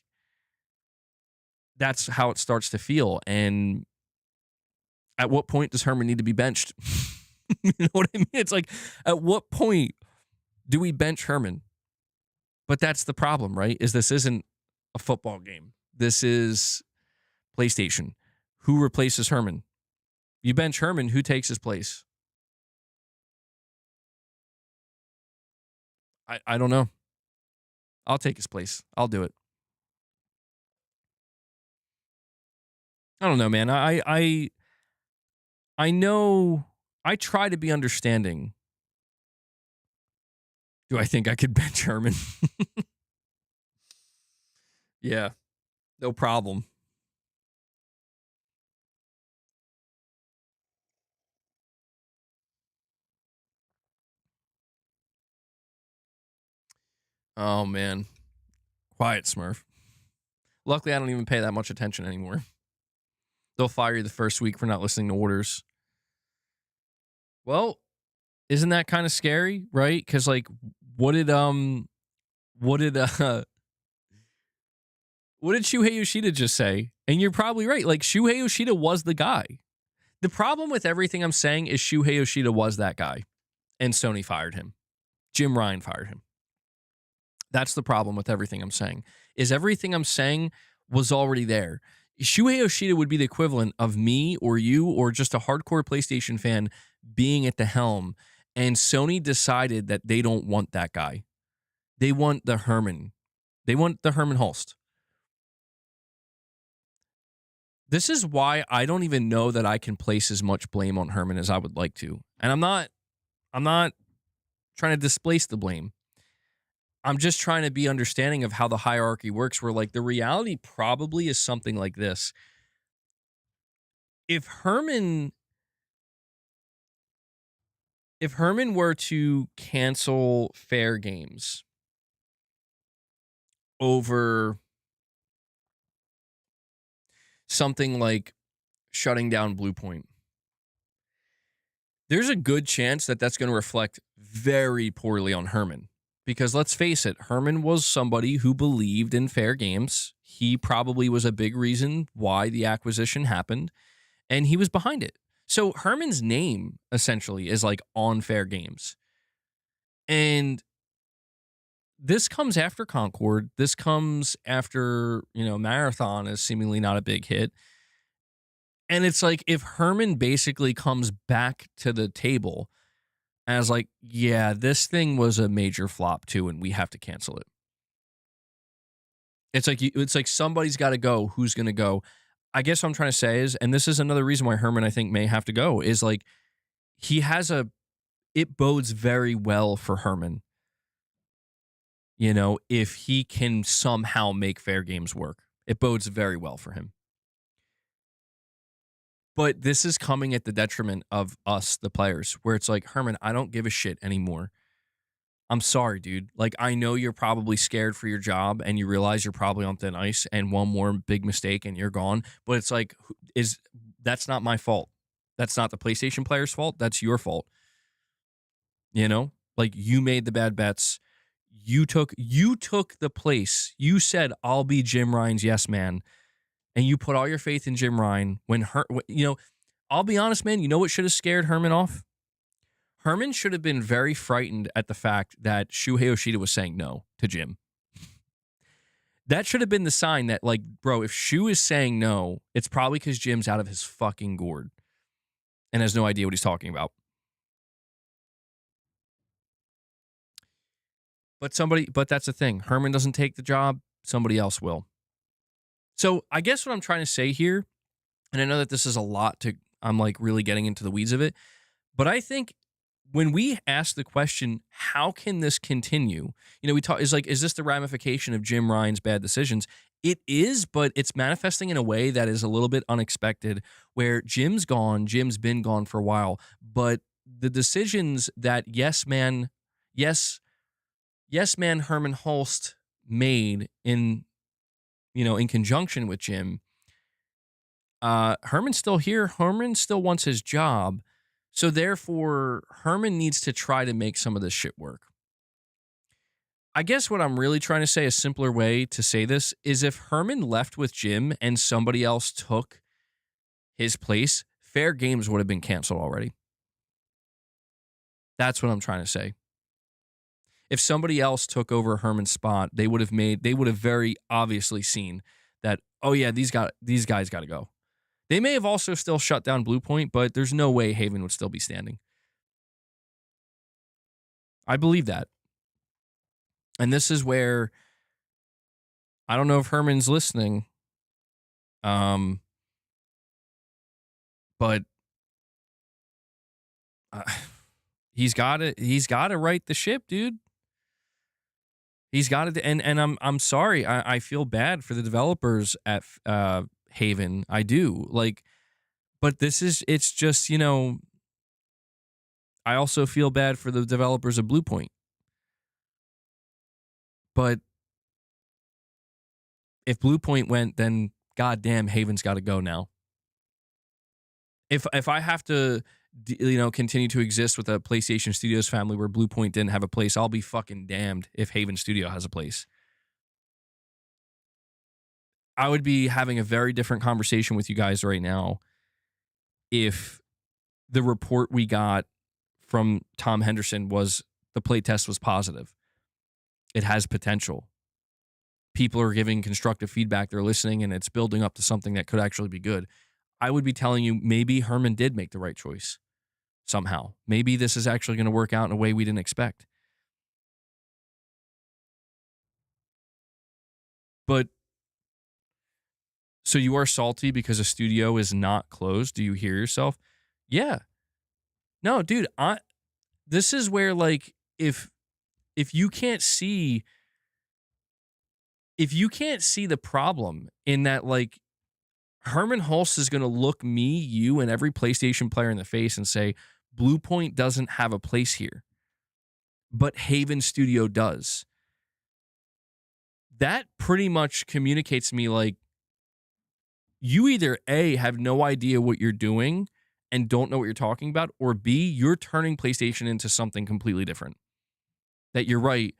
that's how it starts to feel. And at what point does Herman need to be benched? You know what I mean? It's like, at what point do we bench Herman? But that's the problem, right? Is this isn't a football game. This is PlayStation. Who replaces Herman? You bench Herman, who takes his place? I don't know. I'll take his place. I'll do it. I don't know, man. I know I try to be understanding. Do I think I could bench Herman? Yeah, no problem. Oh, man. Quiet, Smurf. Luckily, I don't even pay that much attention anymore. They'll fire you the first week for not listening to orders. Well, isn't that kind of scary, right? Because like, what did Shuhei Yoshida just say? And you're probably right. Like, Shuhei Yoshida was the guy. The problem with everything I'm saying is Shuhei Yoshida was that guy, and Sony fired him. Jim Ryan fired him. That's the problem with everything I'm saying, is everything I'm saying was already there. Shuhei Yoshida would be the equivalent of me or you or just a hardcore PlayStation fan being at the helm, and Sony decided that they don't want that guy. They want the Herman. They want the Herman Hulst. This is why I don't even know that I can place as much blame on Herman as I would like to. And I'm not trying to displace the blame. I'm just trying to be understanding of how the hierarchy works, where like the reality probably is something like this. If Herman were to cancel Fairgames over something like shutting down Bluepoint, there's a good chance that that's going to reflect very poorly on Herman. Because let's face it, Herman was somebody who believed in Fairgames. He probably was a big reason why the acquisition happened, and he was behind it. So Herman's name essentially is like on Fairgames. And this comes after Concord. This comes after, Marathon is seemingly not a big hit. And it's like, if Herman basically comes back to the table as like, yeah, this thing was a major flop too, and we have to cancel it. It's like somebody's got to go. Who's going to go? I guess what I'm trying to say is, and this is another reason why Herman, I think, may have to go, is like it bodes very well for Herman, if he can somehow make Fairgames work. It bodes very well for him. But this is coming at the detriment of us, the players, where it's like, Herman, I don't give a shit anymore. I'm sorry, dude. Like, I know you're probably scared for your job and you realize you're probably on thin ice and one more big mistake and you're gone. But it's like, that's not my fault. That's not the PlayStation player's fault. That's your fault. Like, you made the bad bets. You took the place. You said, I'll be Jim Ryan's yes man. And you put all your faith in Jim Ryan I'll be honest, man, you know what should have scared Herman off? Herman should have been very frightened at the fact that Shuhei Yoshida was saying no to Jim. That should have been the sign that, like, bro, if Shu is saying no, it's probably because Jim's out of his fucking gourd and has no idea what he's talking about. But that's the thing. Herman doesn't take the job, somebody else will. So I guess what I'm trying to say here, and I know that this is a lot I'm like really getting into the weeds of it, but I think when we ask the question, how can this continue? We talk, is this the ramification of Jim Ryan's bad decisions? It is, but it's manifesting in a way that is a little bit unexpected, where Jim's gone, Jim's been gone for a while, but the decisions that yes man Herman Hulst made in conjunction with Jim, Herman's still here. Herman still wants his job. So therefore, Herman needs to try to make some of this shit work. I guess what I'm really trying to say, a simpler way to say this, is if Herman left with Jim and somebody else took his place, Fairgames would have been canceled already. That's what I'm trying to say. If somebody else took over Herman's spot, they would have very obviously seen that, oh yeah, these guys got to go. They may have also still shut down Bluepoint, but there's no way Haven would still be standing. I believe that. And this is where I don't know if Herman's listening. But he's got to right the ship, dude. He's got it, and I'm sorry. I feel bad for the developers at Haven. I do, but it's just, I also feel bad for the developers of Bluepoint. But if Bluepoint went, then goddamn, Haven's got to go now. if I have to, continue to exist with a PlayStation Studios family where Bluepoint didn't have a place, I'll be fucking damned if Haven Studio has a place. I would be having a very different conversation with you guys right now if the report we got from Tom Henderson was the playtest was positive. It has potential. People are giving constructive feedback. They're listening, and it's building up to something that could actually be good. I would be telling you maybe Herman did make the right choice somehow. Maybe this is actually going to work out in a way we didn't expect. But so you are salty because a studio is not closed. Do you hear yourself? Yeah. No, dude, this is where, like, if you can't see the problem in that, like, Herman Hulst is going to look me, you, and every PlayStation player in the face and say, Bluepoint doesn't have a place here, but Haven Studio does. That pretty much communicates to me, like, you either A, have no idea what you're doing and don't know what you're talking about, or B, you're turning PlayStation into something completely different. That you're right.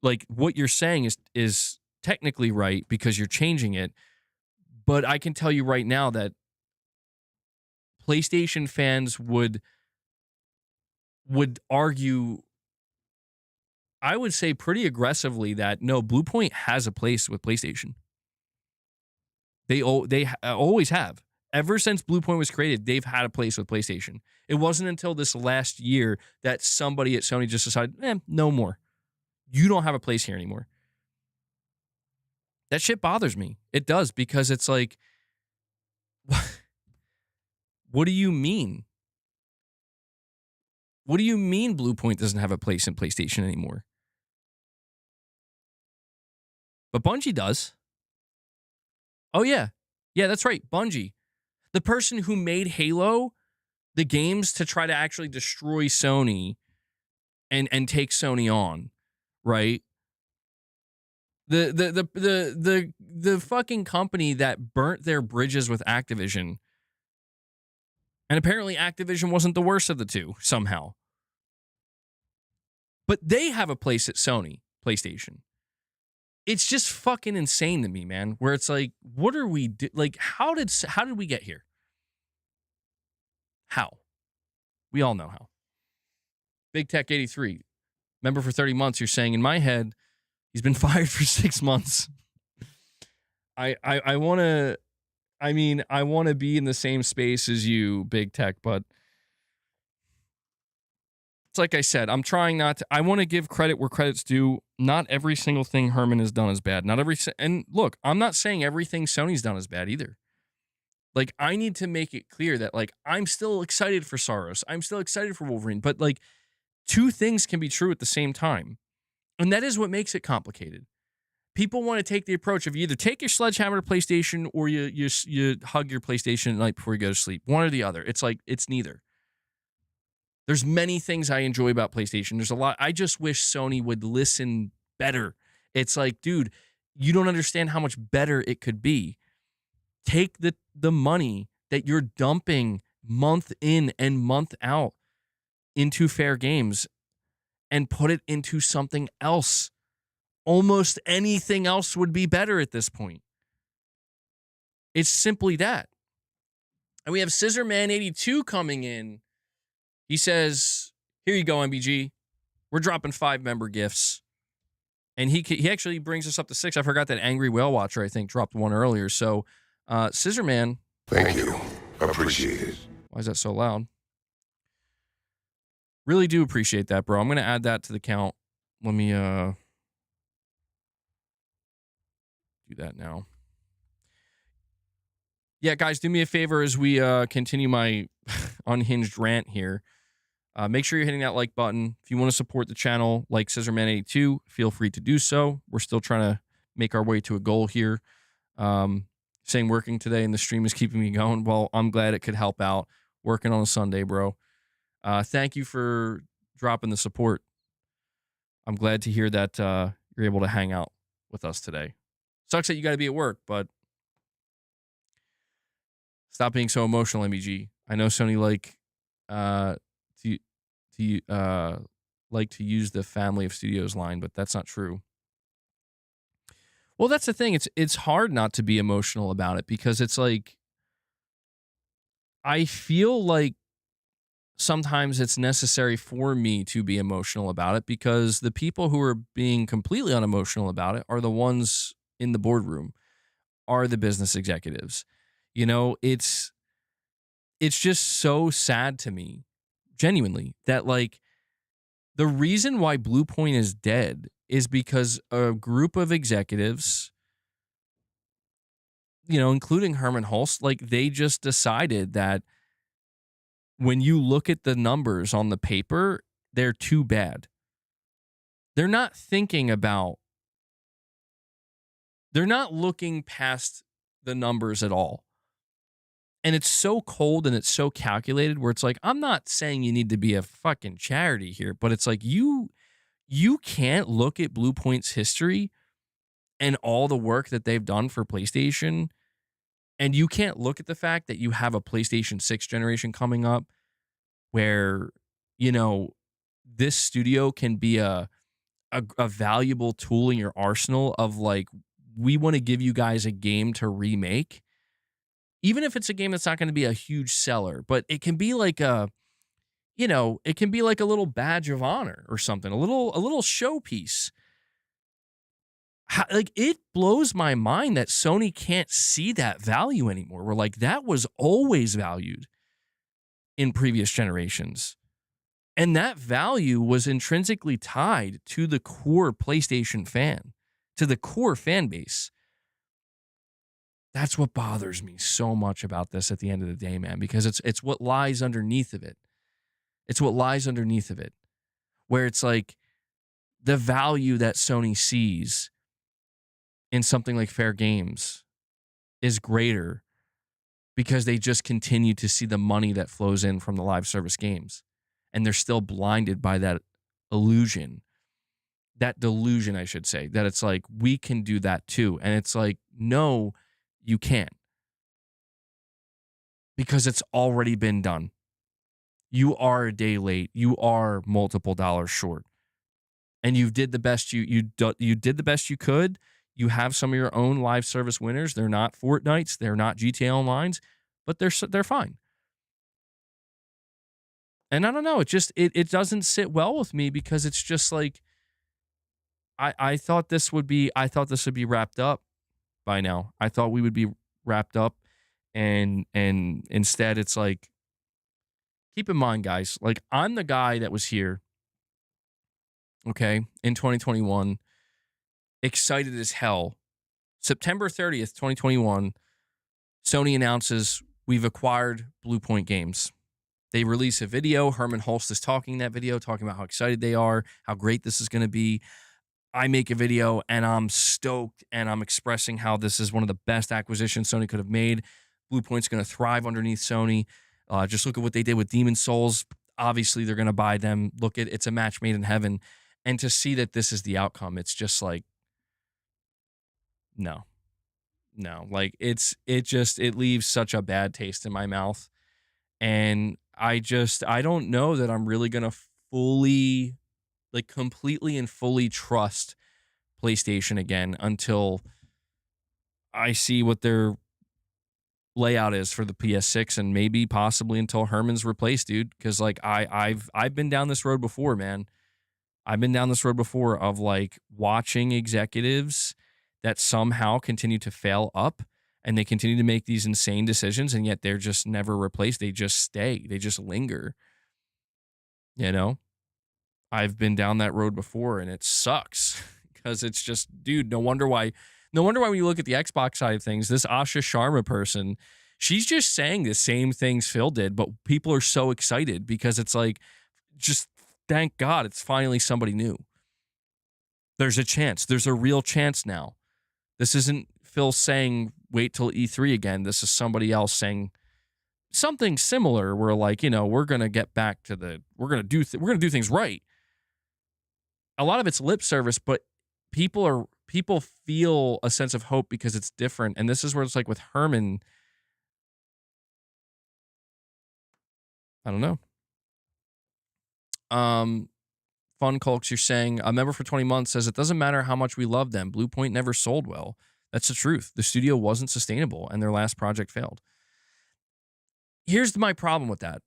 Like, what you're saying is technically right because you're changing it, but I can tell you right now that PlayStation fans would argue, I would say pretty aggressively, that no, Bluepoint has a place with PlayStation. They always have. Ever since Bluepoint was created, they've had a place with PlayStation. It wasn't until this last year that somebody at Sony just decided, no more. You don't have a place here anymore. That shit bothers me. It does, because it's like, what do you mean? What do you mean Bluepoint doesn't have a place in PlayStation anymore? But Bungie does. Oh, yeah. Yeah, that's right. Bungie. The person who made Halo, the games to try to actually destroy Sony and take Sony on, right? The fucking company that burnt their bridges with Activision. And apparently Activision wasn't the worst of the two somehow. But they have a place at Sony PlayStation. It's just fucking insane to me, man, where it's like, what are we like, how did we get here? How? We all know how. Big Tech 83. Member for 30 months, you're saying, in my head, he's been fired for 6 months. I want to be in the same space as you, Big Tech, but it's like I said, I'm trying not to. I want to give credit where credit's due. Not every single thing Herman has done is bad. And look, I'm not saying everything Sony's done is bad either. Like, I need to make it clear that, like, I'm still excited for Saros. I'm still excited for Wolverine. But, like, two things can be true at the same time. And that is what makes it complicated. People want to take the approach of you either take your sledgehammer to PlayStation or you hug your PlayStation at night before you go to sleep. One or the other. It's like, it's neither. There's many things I enjoy about PlayStation. There's a lot. I just wish Sony would listen better. It's like, dude, you don't understand how much better it could be. Take the money that you're dumping month in and month out into Fairgames and put it into something else. Almost anything else would be better at this point. It's simply that. And we have Scissorman82 coming in. He says, here you go, MBG. We're dropping 5 member gifts. And he actually brings us up to 6. I forgot that Angry Whale Watcher, I think, dropped one earlier. So, Scissorman. Thank you. Appreciate it. Why is that so loud? Really do appreciate that, bro. I'm going to add that to the count. Let me do that now. Yeah, guys, do me a favor as we continue my unhinged rant here. Make sure you're hitting that like button. If you want to support the channel like Scissorman82, feel free to do so. We're still trying to make our way to a goal here. Saying working today and the stream is keeping me going. Well, I'm glad it could help out. Working on a Sunday, bro. Thank you for dropping the support. I'm glad to hear that you're able to hang out with us today. Sucks that you got to be at work, but stop being so emotional, MBG. I know Sony to like to use the family of studios line, but that's not true. Well, that's the thing. It's hard not to be emotional about it because it's like I feel like sometimes it's necessary for me to be emotional about it because the people who are being completely unemotional about it are the ones in the boardroom, are the business executives. You know, it's just so sad to me, genuinely, that like the reason why Blue Point is dead is because a group of executives, you know, including Herman Hulst, like they just decided that when you look at the numbers on the paper, they're too bad. They're not thinking about, they're not looking past the numbers at all. And it's so cold and it's so calculated where it's like, I'm not saying you need to be a fucking charity here, but it's like you can't look at Blue Point's history and all the work that they've done for PlayStation, and you can't look at the fact that you have a PlayStation 6 generation coming up where, you know, this studio can be a valuable tool in your arsenal of like, we want to give you guys a game to remake, even if it's a game that's not going to be a huge seller, but it can be like a, you know, it can be like a little badge of honor or something, a little showpiece. Like, it blows my mind that Sony can't see that value anymore. We're like, that was always valued in previous generations. And that value was intrinsically tied to the core PlayStation fan, to the core fan base. That's what bothers me so much about this at the end of the day, man, because it's what lies underneath of it. It's what lies underneath of it, where it's like the value that Sony sees in something like Fairgames is greater because they just continue to see the money that flows in from the live service games. And they're still blinded by that illusion, that delusion, I should say, that it's like, we can do that too. And it's like, no, you can't. Because it's already been done. You are a day late. You are multiple dollars short. And you did the best you did the best you could. You have some of your own live service winners. They're not Fortnites, they're not GTA Onlines, but they're fine. And I don't know, it doesn't sit well with me because it's just like I thought this would be wrapped up by now. I thought we would be wrapped up, and instead it's like, keep in mind, guys, like I'm the guy that was here, okay, in 2021, excited as hell. September 30th, 2021, Sony announces we've acquired Blue Point Games. They release a video. Herman Hulst is talking in that video, talking about how excited they are, how great this is going to be. I make a video and I'm stoked and I'm expressing how this is one of the best acquisitions Sony could have made. Blue Point's going to thrive underneath Sony. Just look at what they did with Demon Souls. Obviously, they're going to buy them. Look at, it's a match made in heaven. And to see that this is the outcome, it's just like, no, like it leaves such a bad taste in my mouth. And I don't know that I'm really going to fully, like completely and fully trust PlayStation again until I see what their layout is for the PS6, and maybe possibly until Herman's replaced, dude. Because like I've been down this road before, man. I've been down this road before of like watching executives that somehow continue to fail up, and they continue to make these insane decisions, and yet they're just never replaced. They just stay. They just linger. You know? I've been down that road before, and it sucks because it's just, dude, no wonder why when you look at the Xbox side of things, this Asha Sharma person, she's just saying the same things Phil did, but people are so excited because it's like, just thank God it's finally somebody new. There's a chance. There's a real chance now. This isn't Phil saying wait till E3 again. This is somebody else saying something similar. We're like, you know, we're gonna get back to we're gonna do things right. A lot of it's lip service, but people feel a sense of hope because it's different. And this is where it's like with Herman, I don't know. Fun Culks, you're saying a member for 20 months says it doesn't matter how much we love them. Blue Point never sold well. That's the truth. The studio wasn't sustainable and their last project failed. Here's my problem with that.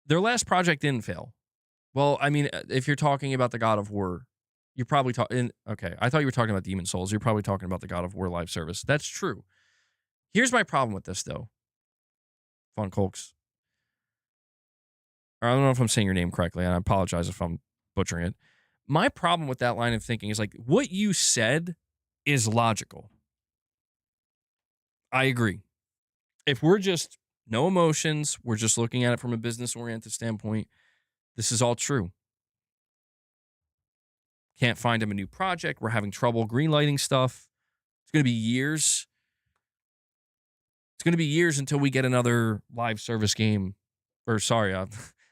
Their last project didn't fail. Well, I mean, if you're talking about the God of War, you're probably talking. Okay, I thought you were talking about Demon Souls. You're probably talking about the God of War live service. That's true. Here's my problem with this, though. Fun Colks. I don't know if I'm saying your name correctly, and I apologize if I'm butchering it. My problem with that line of thinking is like what you said is logical. I agree. If we're just no emotions, we're just looking at it from a business-oriented standpoint, this is all true. Can't find him a new project. We're having trouble greenlighting stuff. It's going to be years. It's going to be years until we get another live service game. Or sorry,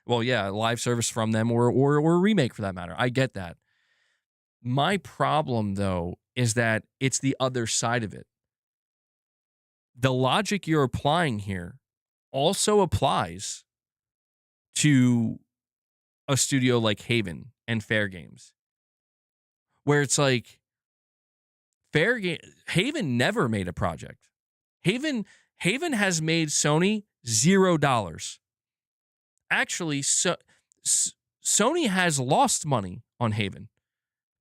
live service from them or a remake for that matter. I get that. My problem, though, is that it's the other side of it. The logic you're applying here also applies to a studio like Haven and Fairgames, where it's like Haven never made a project. Haven has made Sony $0. Actually, Sony has lost money on Haven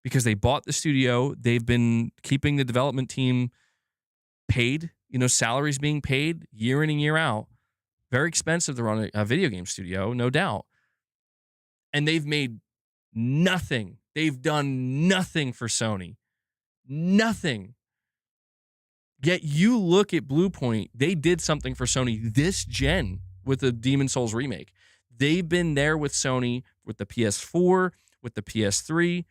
because they bought the studio. They've been keeping the development team paid, salaries being paid year in and year out. Very expensive to run a video game studio, no doubt. And they've made nothing. They've done nothing for Sony. Nothing. Yet you look at Blue Point, they did something for Sony this gen with the Demon Souls remake. They've been there with Sony with the PS4, with the PS3,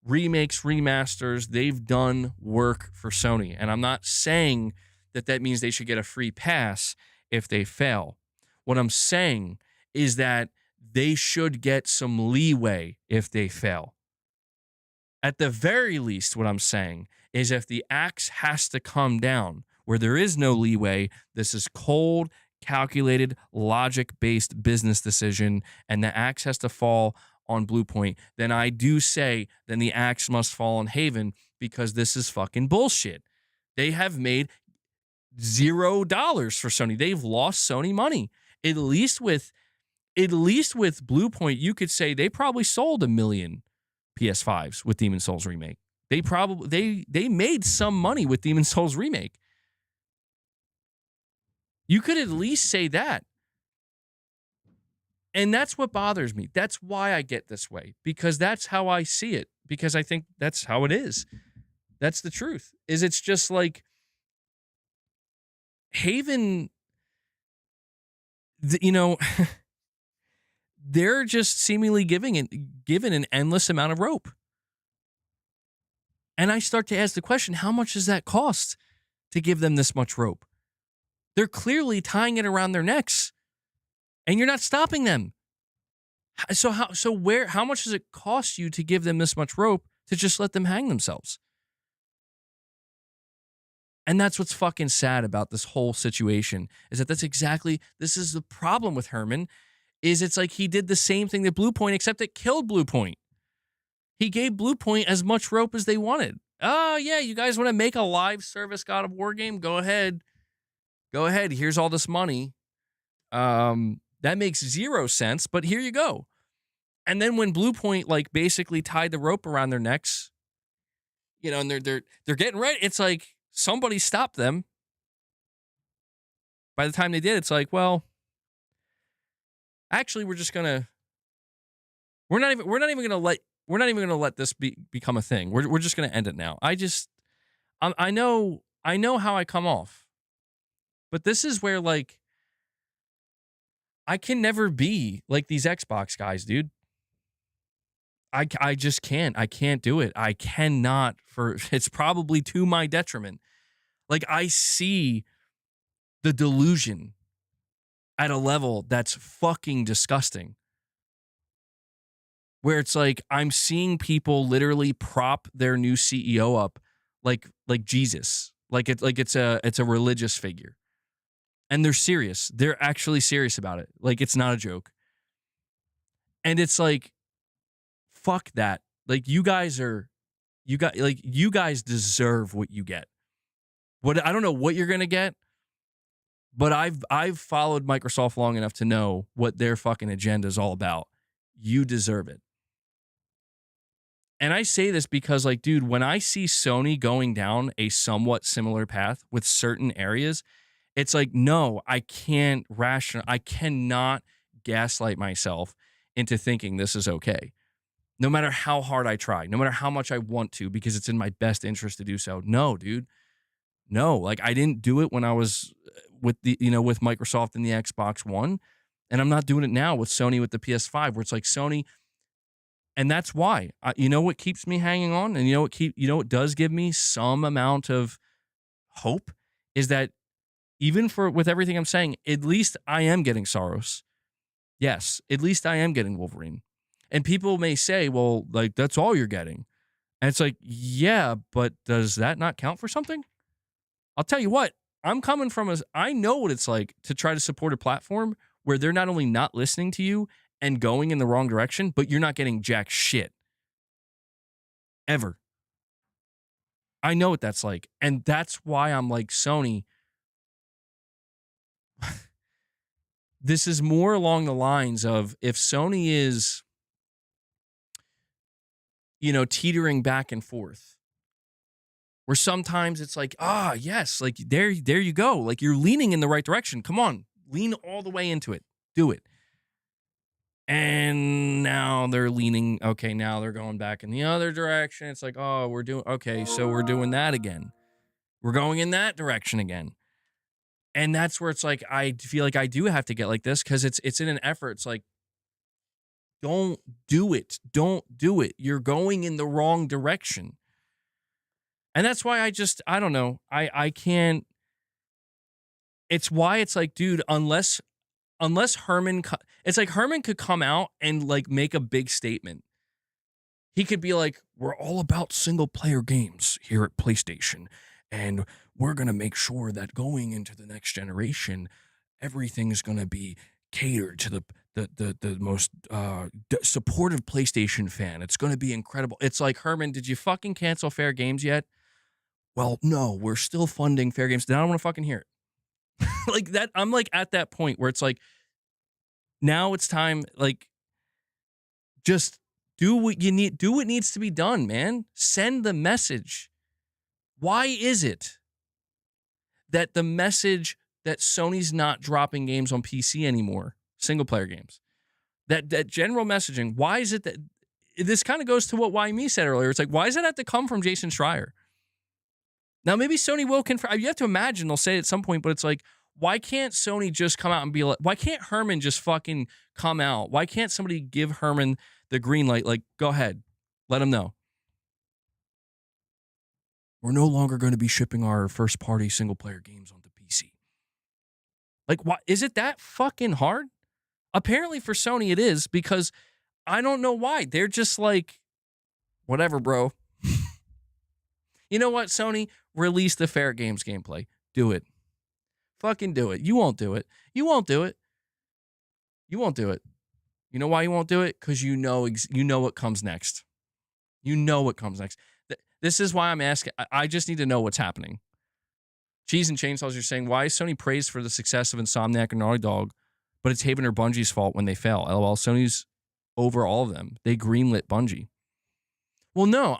remakes, remasters. They've done work for Sony. And I'm not saying that means they should get a free pass if they fail. What I'm saying is that they should get some leeway if they fail. At the very least, what I'm saying is if the axe has to come down where there is no leeway, this is cold, calculated, logic-based business decision, and the axe has to fall on Blue Point, then I do say then the axe must fall on Haven because this is fucking bullshit. They have made $0 for Sony. They've lost Sony money. At least with Blue Point, you could say they probably sold 1 million PS5s with Demon Souls remake. They made some money with Demon Souls remake. You could at least say that. And that's what bothers me. That's why I get this way, because that's how I see it, because I think that's how it is. That's the truth. It's just like Haven, they're just seemingly given an endless amount of rope. And I start to ask the question, how much does that cost to give them this much rope? They're clearly tying it around their necks, and you're not stopping them. So how much does it cost you to give them this much rope to just let them hang themselves? And that's what's fucking sad about this whole situation, is that this is the problem with Herman, is it's like he did the same thing that Blue Point, except it killed Blue Point. He gave Blue Point as much rope as they wanted. Oh, yeah, you guys want to make a live service God of War game? Go ahead. Go ahead. Here's all this money. That makes 0 sense, but here you go. And then when Blue Point basically tied the rope around their necks, and they're getting ready, it's like somebody stopped them. By the time they did, it's like, well, actually, we're not even gonna let this become a thing. We're just gonna end it now. I know how I come off, but this is where I can never be like these Xbox guys, dude. I just can't. I can't do it. I cannot. It's probably to my detriment. I see the delusion at a level that's fucking disgusting. Where it's like I'm seeing people literally prop their new CEO up like Jesus, it's a religious figure, And they're serious. They're actually serious about it. Like, it's not a joke. And it's like, fuck that. Like, you guys deserve what you get. I don't know what you're gonna get, but I've followed Microsoft long enough to know what their fucking agenda is all about. You deserve it. And I say this because, like, dude, when I see Sony going down a somewhat similar path with certain areas, it's like, no, I cannot gaslight myself into thinking this is okay. No matter how hard I try, no matter how much I want to, because it's in my best interest to do so. No, dude. No, like, I didn't do it when I was with with Microsoft and the Xbox One, and I'm not doing it now with Sony with the PS5, where it's like Sony, and that's why. You know what keeps me hanging on, and you know what does give me some amount of hope is that even with everything I'm saying, at least I am getting Soros. Yes, at least I am getting Wolverine. And people may say, well, like, that's all you're getting. And it's like, yeah, but does that not count for something? I'll tell you what, I'm coming from I know what it's like to try to support a platform where they're not only not listening to you and going in the wrong direction, but you're not getting jack shit. Ever. I know what that's like. And that's why I'm like, Sony, this is more along the lines of, if Sony is, teetering back and forth, where sometimes it's like, yes, like, there you go. Like, you're leaning in the right direction. Come on, lean all the way into it. Do it. And now they're leaning. Okay, now they're going back in the other direction. It's like, so we're doing that again. We're going in that direction again. And that's where it's like, I feel like I do have to get like this, because it's in an effort. It's like, don't do it. Don't do it. You're going in the wrong direction. And that's why I don't know. I can't. It's why it's like, dude, unless Herman, it's like Herman could come out and, like, make a big statement. He could be like, we're all about single player games here at PlayStation, and we're going to make sure that going into the next generation, everything's going to be catered to the most supportive PlayStation fan. It's going to be incredible. It's like, Herman, did you fucking cancel Fairgames yet? Well, no, we're still funding Fairgames. Then I don't want to fucking hear it. Like that, I'm like at that point where it's like, now it's time, like, just do what you need, do what needs to be done, man. Send the message. Why is it that the message that Sony's not dropping games on PC anymore, single player games, that general messaging, why is it that this kind of goes to what Why Me said earlier? It's like, why does it have to come from Jason Schreier? Now, maybe Sony will confirm. You have to imagine they'll say it at some point, but it's like, why can't Sony just come out and be like, why can't Herman just fucking come out? Why can't somebody give Herman the green light? Like, go ahead, let him know. We're no longer going to be shipping our first party single player games onto PC. Like, why is it that fucking hard? Apparently for Sony it is, because I don't know why. They're just like, whatever, bro. You know what, Sony? Release the Fairgames gameplay. Do it. Fucking do it. You won't do it. You won't do it. You won't do it. You know why you won't do it? Because you know what comes next. You know what comes next. This is why I'm asking. I just need to know what's happening. Cheese and Chainsaws, you're saying, why is Sony praised for the success of Insomniac and Naughty Dog, but it's Haven or Bungie's fault when they fail? LOL, Sony's over all of them. They greenlit Bungie. Well, no,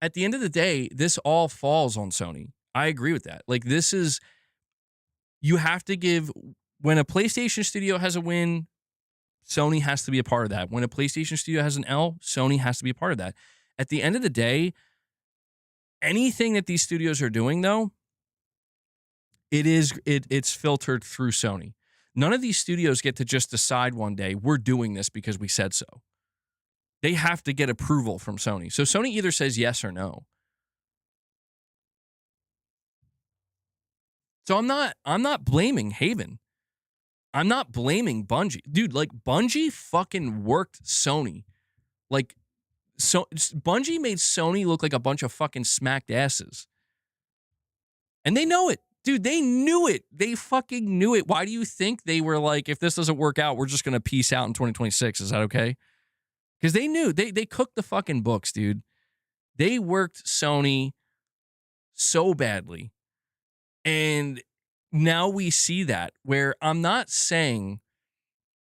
at the end of the day, this all falls on Sony. I agree with that. Like, this is, you have to give, when a PlayStation studio has a win, Sony has to be a part of that. When a PlayStation studio has an L, Sony has to be a part of that. At the end of the day, anything that these studios are doing, though, it's filtered through Sony. None of these studios get to just decide one day, we're doing this because we said so. They have to get approval from Sony. So Sony either says yes or no. So I'm not blaming Haven. I'm not blaming Bungie. Dude, like, Bungie fucking worked Sony. Like, so Bungie made Sony look like a bunch of fucking smacked asses. And they know it. Dude, they knew it. They fucking knew it. Why do you think they were like, if this doesn't work out, we're just going to peace out in 2026? Is that okay? Because they knew. They cooked the fucking books, dude. They worked Sony so badly. And now we see that, where I'm not saying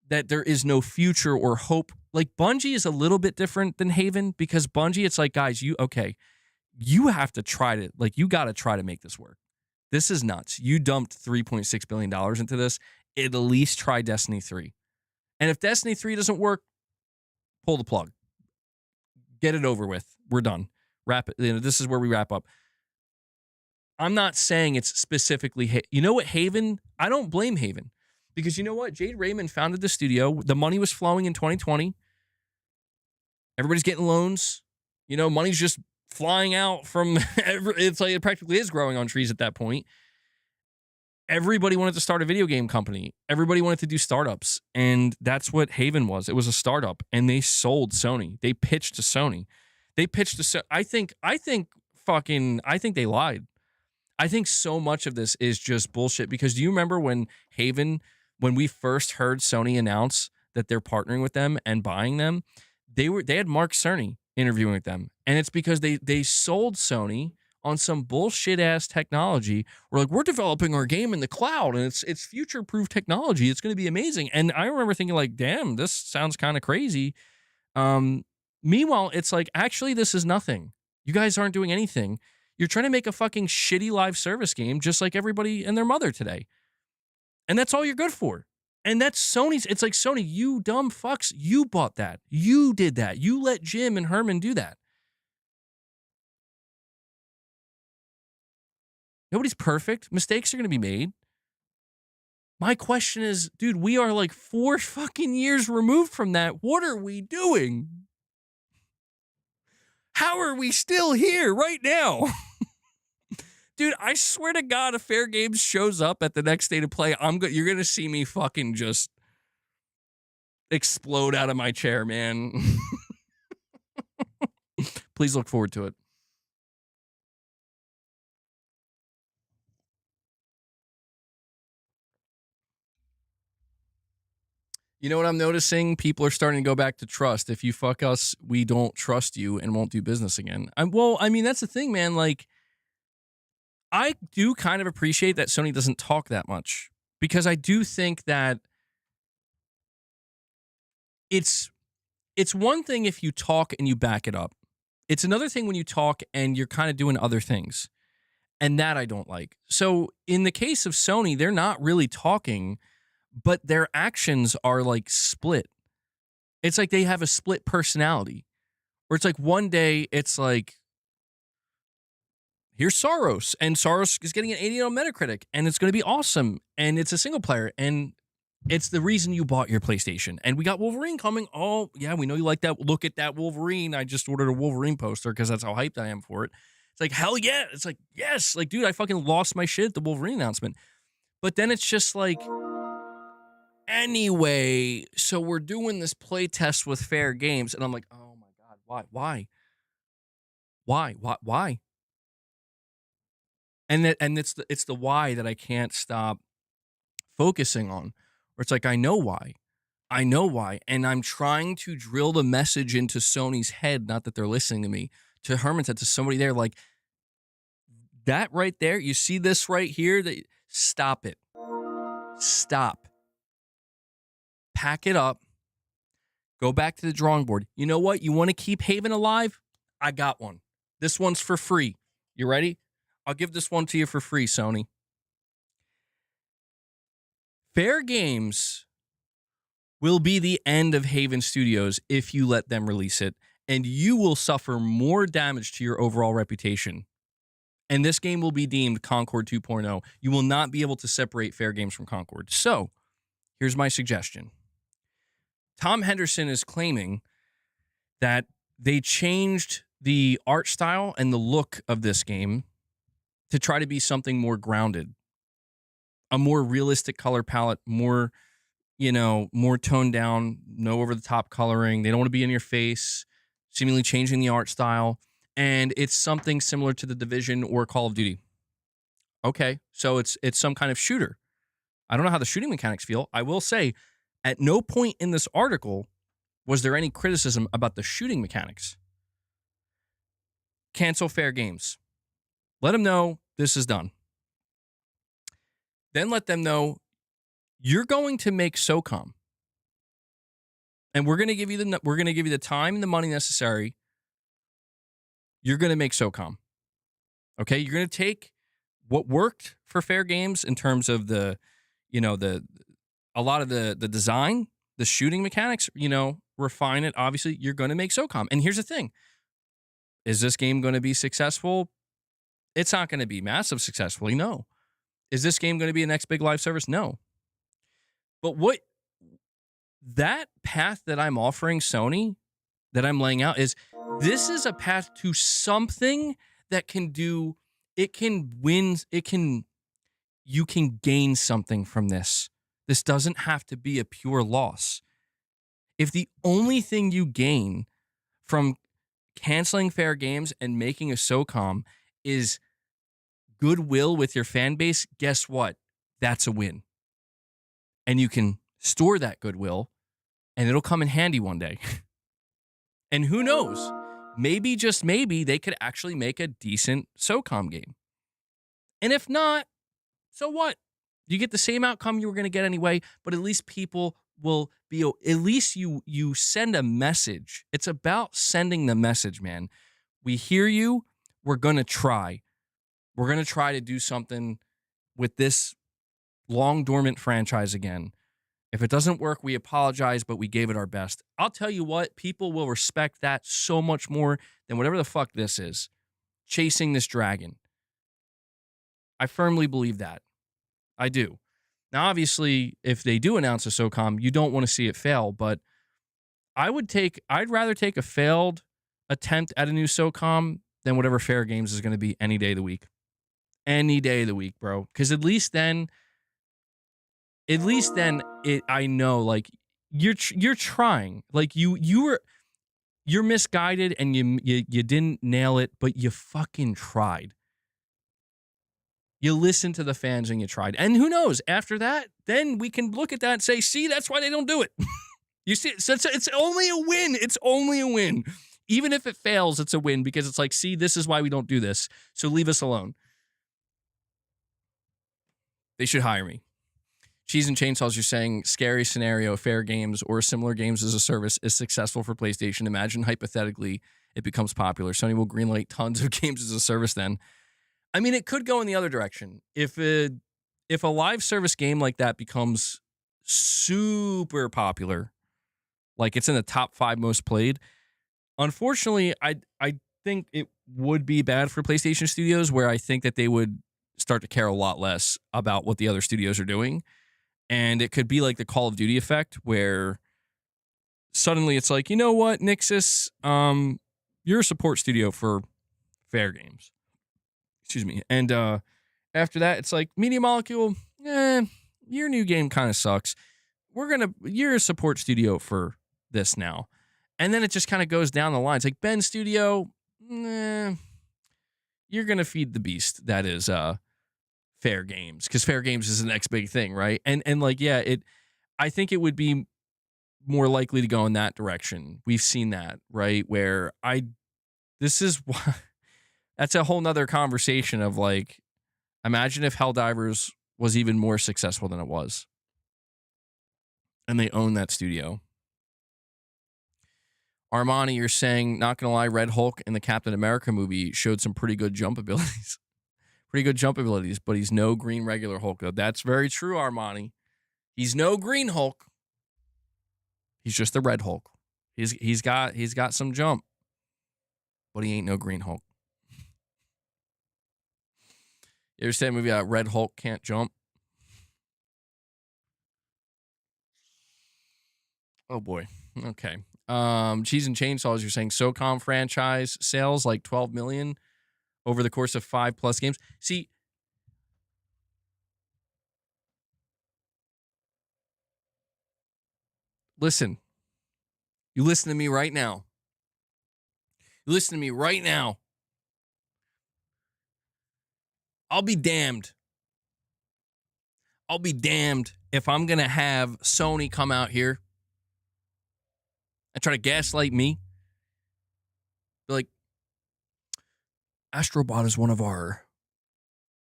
that there is no future or hope. Like, Bungie is a little bit different than Haven, because Bungie, it's like, guys, you have to try to, like, you got to try to make this work. This is nuts. You dumped $3.6 billion into this. At least try Destiny 3. And if Destiny 3 doesn't work, pull the plug. Get it over with. We're done. Wrap it. This is where we wrap up. I'm not saying it's specifically, you know what, Haven? I don't blame Haven, because you know what? Jade Raymond founded the studio. The money was flowing in 2020. Everybody's getting loans. You know, money's just flying out from, it's like it practically is growing on trees at that point. Everybody wanted to start a video game company. Everybody wanted to do startups. And that's what Haven was. It was a startup, and they sold Sony. They pitched to Sony. I think they lied. I think so much of this is just bullshit, because do you remember when we first heard Sony announce that they're partnering with them and buying them, they had Mark Cerny interviewing with them. And it's because they sold Sony on some bullshit ass technology. We're like, we're developing our game in the cloud, and it's future-proof technology. It's going to be amazing. And I remember thinking, like, damn, this sounds kind of crazy. Meanwhile, it's like, actually, this is nothing. You guys aren't doing anything. You're trying to make a fucking shitty live service game just like everybody and their mother today. And that's all you're good for. And that's Sony's. It's like, Sony, you dumb fucks, you bought that. You did that. You let Jim and Herman do that. Nobody's perfect. Mistakes are going to be made. My question is, dude, we are like 4 fucking years removed from that. What are we doing? How are we still here right now? Dude, I swear to God, if Fairgames shows up at the next State of Play, you're going to see me fucking just explode out of my chair, man. Please look forward to it. You know what I'm noticing? People are starting to go back to trust. If you fuck us, we don't trust you and won't do business again. That's the thing, man. Like, I do kind of appreciate that Sony doesn't talk that much, because I do think that it's one thing if you talk and you back it up. It's another thing when you talk and you're kind of doing other things. And that I don't like. So in the case of Sony, they're not really talking, but their actions are like split. It's like they have a split personality, where it's like one day it's like, here's Soros, and Soros is getting an 80 on Metacritic, and it's going to be awesome, and it's a single player, and it's the reason you bought your PlayStation. And we got Wolverine coming. Oh, yeah, we know you like that. Look at that Wolverine. I just ordered a Wolverine poster because that's how hyped I am for it. It's like, hell yeah. It's like, yes. Like, dude, I fucking lost my shit at the Wolverine announcement. But then it's just like, anyway, so we're doing this playtest with Fairgames, and I'm like, oh my God, why? And it's the why that I can't stop focusing on. Where it's like, I know why, and I'm trying to drill the message into Sony's head. Not that they're listening to me. To Herman said, to somebody there, like, that right there. You see this right here? Stop it. Stop. Pack it up. Go back to the drawing board. You know what? You want to keep Haven alive? I got one. This one's for free. You ready? I'll give this one to you for free, Sony. Fairgames will be the end of Haven Studios if you let them release it, and you will suffer more damage to your overall reputation. And this game will be deemed Concord 2.0. You will not be able to separate Fairgames from Concord. So, here's my suggestion. Tom Henderson is claiming that they changed the art style and the look of this game to try to be something more grounded, a more realistic color palette, more toned down, no over-the-top coloring. They don't want to be in your face, seemingly changing the art style. And it's something similar to The Division or Call of Duty. Okay, so it's some kind of shooter. I don't know how the shooting mechanics feel. I will say, at no point in this article was there any criticism about the shooting mechanics. Cancel Fairgames. Let them know this is done. Then let them know you're going to make SOCOM, and we're going to give you the time and the money necessary. You're going to make SOCOM. Okay, you're going to take what worked for Fairgames in terms of a lot of the design, the shooting mechanics, refine it. Obviously, you're going to make SOCOM. And here's the thing. Is this game going to be successful? It's not going to be massive successfully, no. Is this game going to be a next big live service? No. But that path that I'm offering Sony, that I'm laying out, is this is a path to something that you can gain something from this. This doesn't have to be a pure loss. If the only thing you gain from canceling Fairgames and making a SOCOM is goodwill with your fan base, guess what? That's a win. And you can store that goodwill, and it'll come in handy one day. And who knows? Maybe, just maybe, they could actually make a decent SOCOM game. And if not, so what? You get the same outcome you were going to get anyway, but at least people will be, at least you send a message. It's about sending the message, man. We hear you. We're going to try. We're going to try to do something with this long dormant franchise again. If it doesn't work, we apologize, but we gave it our best. I'll tell you what, people will respect that so much more than whatever the fuck this is. Chasing this dragon. I firmly believe that. I do. Now, obviously, if they do announce a SOCOM, you don't want to see it fail, but I'd rather take a failed attempt at a new SOCOM than whatever Fairgames is going to be any day of the week. Any day of the week, bro. Because at least then I know, like, you're trying. Like, you're misguided and you didn't nail it, but you fucking tried. You listened to the fans and you tried. And who knows, after that, then we can look at that and say, see, that's why they don't do it. You see, so it's only a win. It's only a win. Even if it fails, it's a win because it's like, see, this is why we don't do this. So leave us alone. They should hire me. Cheese and Chainsaws, you're saying, scary scenario, Fairgames or similar games as a service is successful for PlayStation. Imagine, hypothetically, it becomes popular. Sony will greenlight tons of games as a service then. I mean, it could go in the other direction. If a live service game like that becomes super popular, like it's in the top 5 most played, unfortunately, I think it would be bad for PlayStation Studios, where I think that they would start to care a lot less about what the other studios are doing. And it could be like the Call of Duty effect, where suddenly it's like, you know what, Nixus, you're a support studio for Fairgames. Excuse me. And after that, it's like, Media Molecule, your new game kind of sucks. You're a support studio for this now. And then it just kind of goes down the line. It's like, Ben Studio, you're going to feed the beast that is Fairgames, because Fairgames is the next big thing, right? And like, yeah, I think it would be more likely to go in that direction. We've seen that, right? Where this is why. That's a whole nother conversation of, like, imagine if Helldivers was even more successful than it was. And they own that studio. Armani, you're saying, not going to lie, Red Hulk in the Captain America movie showed some pretty good jump abilities. But he's no green regular Hulk, though. That's very true, Armani. He's no green Hulk. He's just the Red Hulk. He's got some jump. But he ain't no green Hulk. You ever seen a movie Red Hulk Can't Jump? Oh boy. Okay. Cheese and Chainsaws, you're saying SOCOM franchise sales like 12 million over the course of 5+ games. See, listen. You listen to me right now. I'll be damned. I'll be damned if I'm going to have Sony come out here and try to gaslight me. Be like, Astrobot is one of our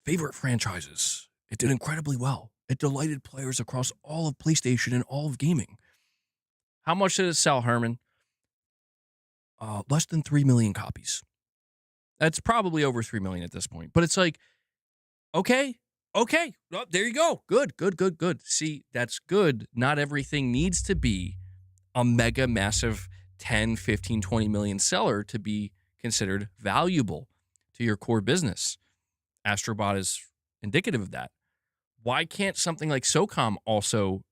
favorite franchises. It did incredibly well. It delighted players across all of PlayStation and all of gaming. How much did it sell, Herman? Less than 3 million copies. That's probably over 3 million at this point. But it's like, okay. Oh, there you go. Good. See, that's good. Not everything needs to be a mega massive 10, 15, 20 million seller to be considered valuable to your core business. Astrobot is indicative of that. Why can't something like SOCOM also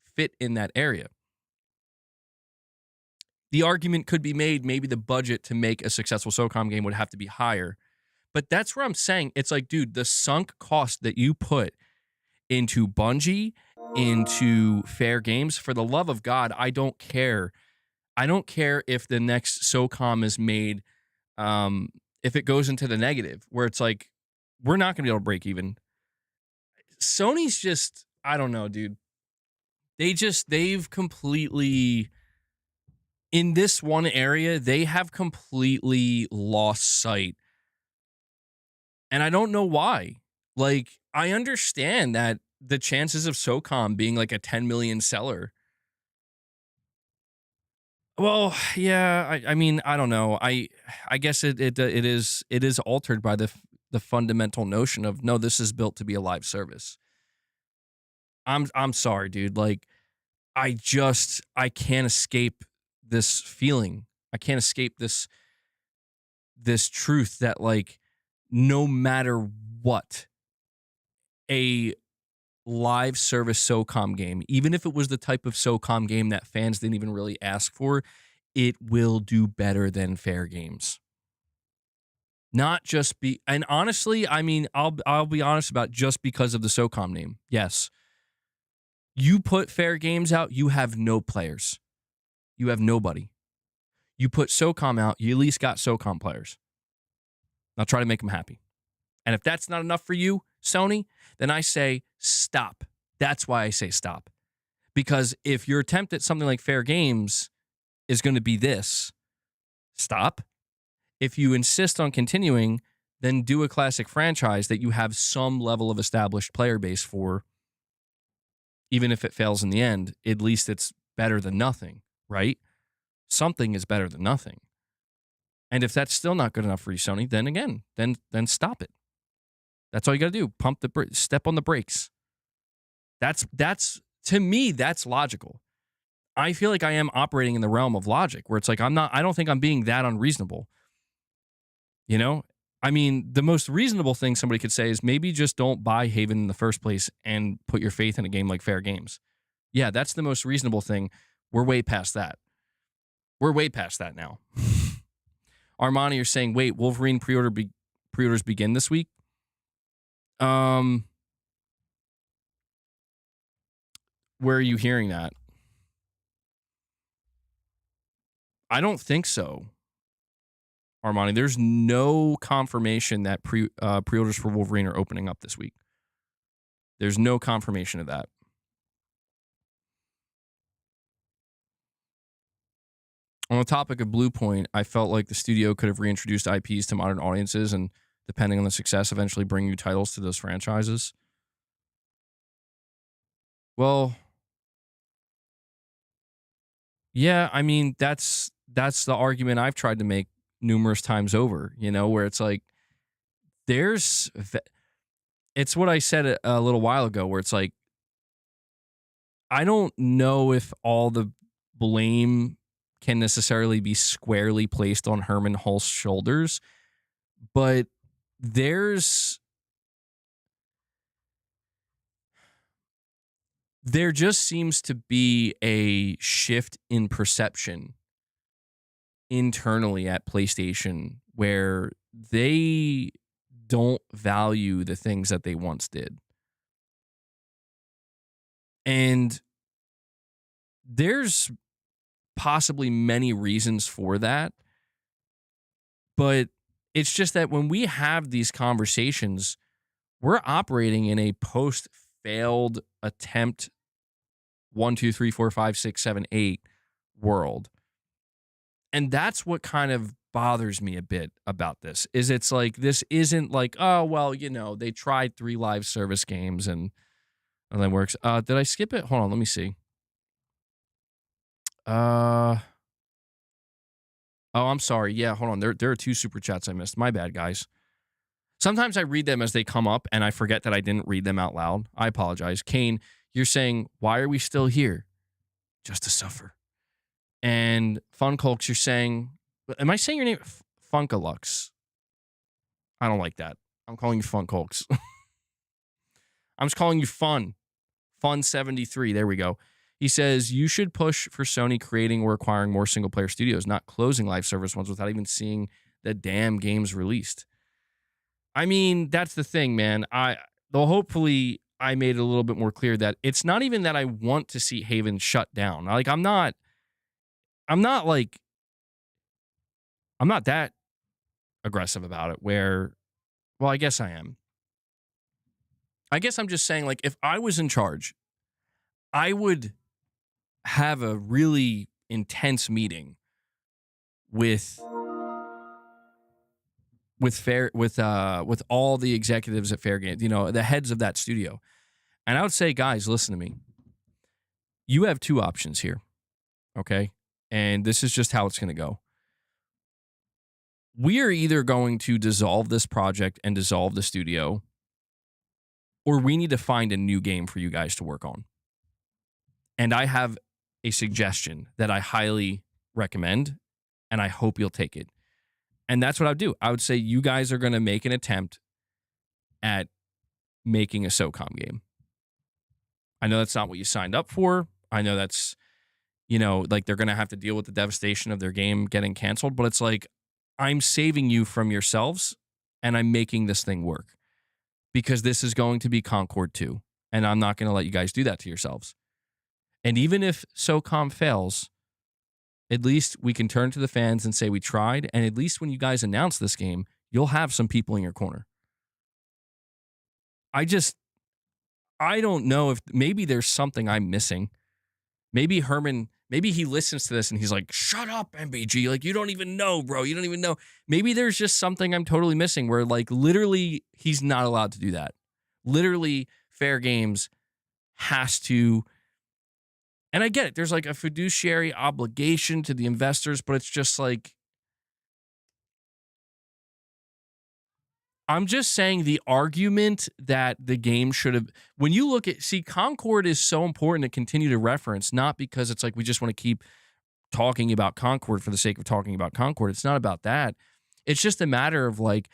fit in that area? The argument could be made, maybe the budget to make a successful SOCOM game would have to be higher. But that's where I'm saying, it's like, dude, the sunk cost that you put into Bungie, into Fairgames, for the love of God, I don't care. I don't care if the next SOCOM is made, if it goes into the negative, where it's like, we're not going to be able to break even. Sony's just, I don't know, dude. They've completely, in this one area, they have completely lost sight. And I don't know why. Like, I understand that the chances of SOCOM being like a 10 million seller. Well, yeah, I mean, I don't know. I guess it is altered by the fundamental notion of, no, this is built to be a live service. I'm sorry, dude. Like, I can't escape this feeling. I can't escape this truth that, like, no matter what, a live service SOCOM game, even if it was the type of SOCOM game that fans didn't even really ask for, it will do better than Fairgames. Not just be, and honestly, I mean, I'll be honest about just because of the SOCOM name. Yes. You put Fairgames out, you have no players. You have nobody. You put SOCOM out, you at least got SOCOM players. Now try to make them happy. And if that's not enough for you, Sony, then I say stop. That's why I say stop. Because if your attempt at something like Fairgames is going to be this, stop. If you insist on continuing, then do a classic franchise that you have some level of established player base for. Even if it fails in the end, at least it's better than nothing, right? Something is better than nothing. And if that's still not good enough for you, Sony, then again, then stop it. That's all you got to do. Step on the brakes. That's to me, that's logical. I feel like I am operating in the realm of logic, where it's like, I don't think I'm being that unreasonable. You know? I mean, the most reasonable thing somebody could say is maybe just don't buy Haven in the first place and put your faith in a game like Fairgames. Yeah, that's the most reasonable thing. We're way past that. We're way past that now. Armani, you're saying, wait, Wolverine pre-orders begin this week? Where are you hearing that? I don't think so, Armani. There's no confirmation that pre-orders for Wolverine are opening up this week. There's no confirmation of that. On the topic of Blue Point, I felt like the studio could have reintroduced IPs to modern audiences and, depending on the success, eventually bring new titles to those franchises. Well, yeah, I mean, that's the argument I've tried to make numerous times over, you know, where it's like, it's what I said a little while ago, where it's like, I don't know if all the blame can necessarily be squarely placed on Herman Hulst's shoulders, but there just seems to be a shift in perception internally at PlayStation where they don't value the things that they once did. And there's possibly many reasons for that, but it's just that when we have these conversations, we're operating in a post-failed attempt 1, 2, 3, 4, 5, 6, 7, 8 world. And that's what kind of bothers me a bit about this, is it's like, this isn't like, oh, well, you know, they tried 3 live service games and that works. Did I skip it? Hold on, let me see. Oh, I'm sorry. Yeah, hold on. There are 2 super chats I missed. My bad, guys. Sometimes I read them as they come up, and I forget that I didn't read them out loud. I apologize. Kane, you're saying, why are we still here? Just to suffer. And Funkolks, you're saying, am I saying your name? Funkalux. I don't like that. I'm calling you Funkolks. I'm just calling you Fun. Fun73. There we go. He says, you should push for Sony creating or acquiring more single-player studios, not closing live service ones without even seeing the damn games released. I mean, that's the thing, man. Though hopefully I made it a little bit more clear that it's not even that I want to see Haven shut down. Like, I'm not that aggressive about it where, well, I guess I am. I guess I'm just saying, like, if I was in charge, I would have a really intense meeting with all the executives at Fairgames, you know, the heads of that studio. And I would say, guys, listen to me. You have 2 options here. Okay? And this is just how it's going to go. We are either going to dissolve this project and dissolve the studio, or we need to find a new game for you guys to work on. And I have a suggestion that I highly recommend, and I hope you'll take it. And that's what I would do. I would say you guys are going to make an attempt at making a SOCOM game. I know that's not what you signed up for. I know that's, you know, like they're going to have to deal with the devastation of their game getting canceled, but it's like, I'm saving you from yourselves and I'm making this thing work because this is going to be Concord 2. And I'm not going to let you guys do that to yourselves. And even if SOCOM fails, at least we can turn to the fans and say we tried. And at least when you guys announce this game, you'll have some people in your corner. I don't know if maybe there's something I'm missing. Maybe Herman, maybe he listens to this and he's like, shut up, MBG. Like, you don't even know, bro. You don't even know. Maybe there's just something I'm totally missing where, like, literally he's not allowed to do that. Literally, Fairgames has to. And I get it. There's like a fiduciary obligation to the investors, but it's just like, I'm just saying the argument that the game should have, when you look at, see, Concord is so important to continue to reference, not because it's like we just want to keep talking about Concord for the sake of talking about Concord. It's not about that. It's just a matter of like,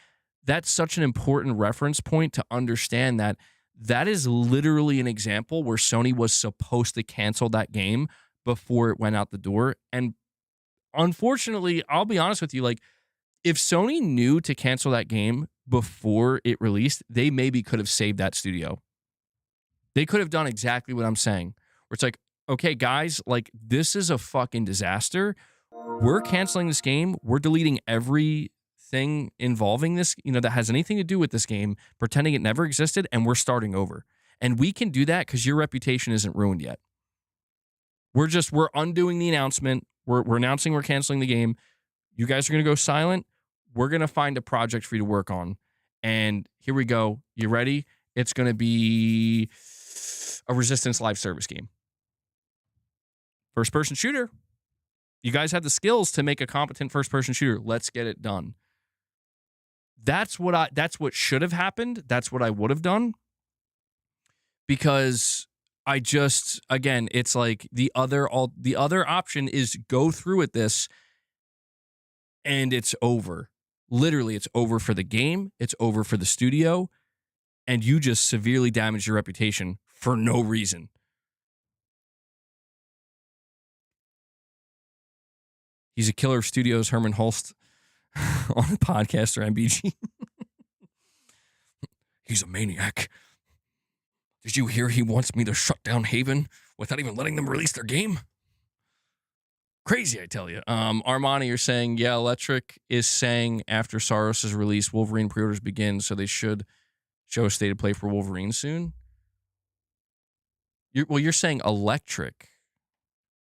that's such an important reference point to understand that that is literally an example where Sony was supposed to cancel that game before it went out the door. And unfortunately, I'll be honest with you, like, if Sony knew to cancel that game before it released, they maybe could have saved that studio. They could have done exactly what I'm saying, where it's like, okay, guys, like, this is a fucking disaster. We're canceling this game. We're deleting everything involving this, you know, that has anything to do with this game, pretending it never existed, and we're starting over. And we can do that because your reputation isn't ruined yet. We're undoing the announcement. We're announcing we're canceling the game. You guys are going to go silent. We're going to find a project for you to work on. And here we go. You ready? It's going to be a Resistance live service game. First-person shooter. You guys have the skills to make a competent first-person shooter. Let's get it done. That's what should have happened. That's what I would have done. Because again, it's like the other option is go through with this and it's over. Literally, it's over for the game. It's over for the studio. And you just severely damage your reputation for no reason. He's a killer of studios, Herman Holst, on the podcast, or MBG. He's a maniac. Did you hear he wants me to shut down Haven without even letting them release their game? Crazy, I tell you. Armani, you're saying, yeah, Electric is saying after Saros' release, Wolverine pre-orders begin, so they should show a state of play for Wolverine soon. You're saying electric.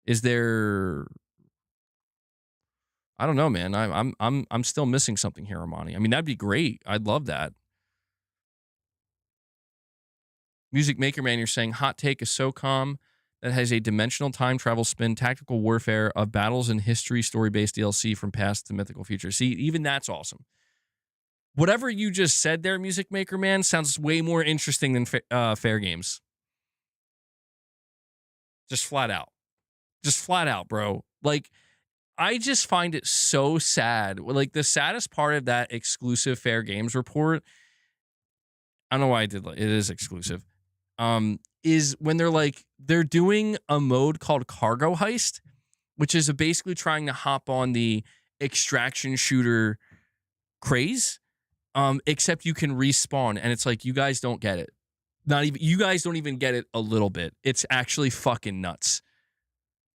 Is there? I don't know, man. I'm still missing something here, Armani. I mean, that'd be great. I'd love that. Music Maker Man, you're saying hot take is SOCOM that has a dimensional time travel spin, tactical warfare of battles and history, story-based DLC from past to mythical future. See, even that's awesome. Whatever you just said there, Music Maker Man, sounds way more interesting than Fairgames. Just flat out. Just flat out, bro. Like, I just find it so sad. Like, the saddest part of that exclusive Fairgames report, I don't know why I did it is exclusive, is when they're doing a mode called Cargo Heist, which is basically trying to hop on the extraction shooter craze, except you can respawn, and it's like, you guys don't get it. You guys don't even get it a little bit. It's actually fucking nuts.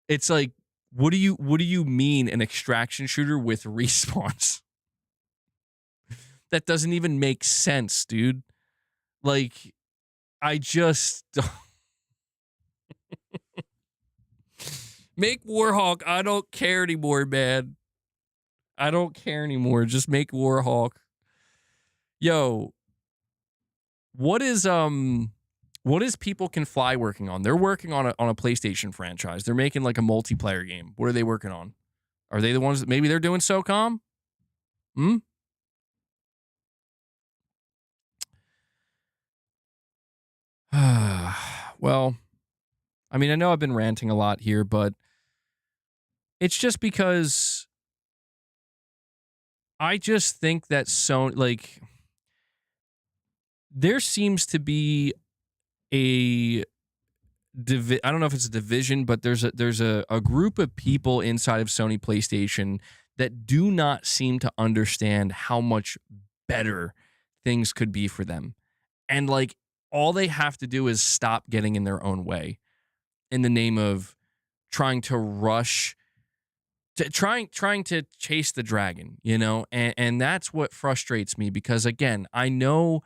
It's like, what do you mean an extraction shooter with respawns? That doesn't even make sense, dude. Like, I just make Warhawk. I don't care anymore, man. I don't care anymore. Just make Warhawk. Yo, what is People Can Fly working on? They're working on a PlayStation franchise. They're making like a multiplayer game. What are they working on? Are they the ones that maybe they're doing SOCOM? Well, I mean, I know I've been ranting a lot here, but it's just because I just think that Sony, like, there seems to be I don't know if it's a division, but there's a group of people inside of Sony PlayStation that do not seem to understand how much better things could be for them. And like, all they have to do is stop getting in their own way in the name of trying to rush, trying to chase the dragon, you know? And that's what frustrates me, because again, I know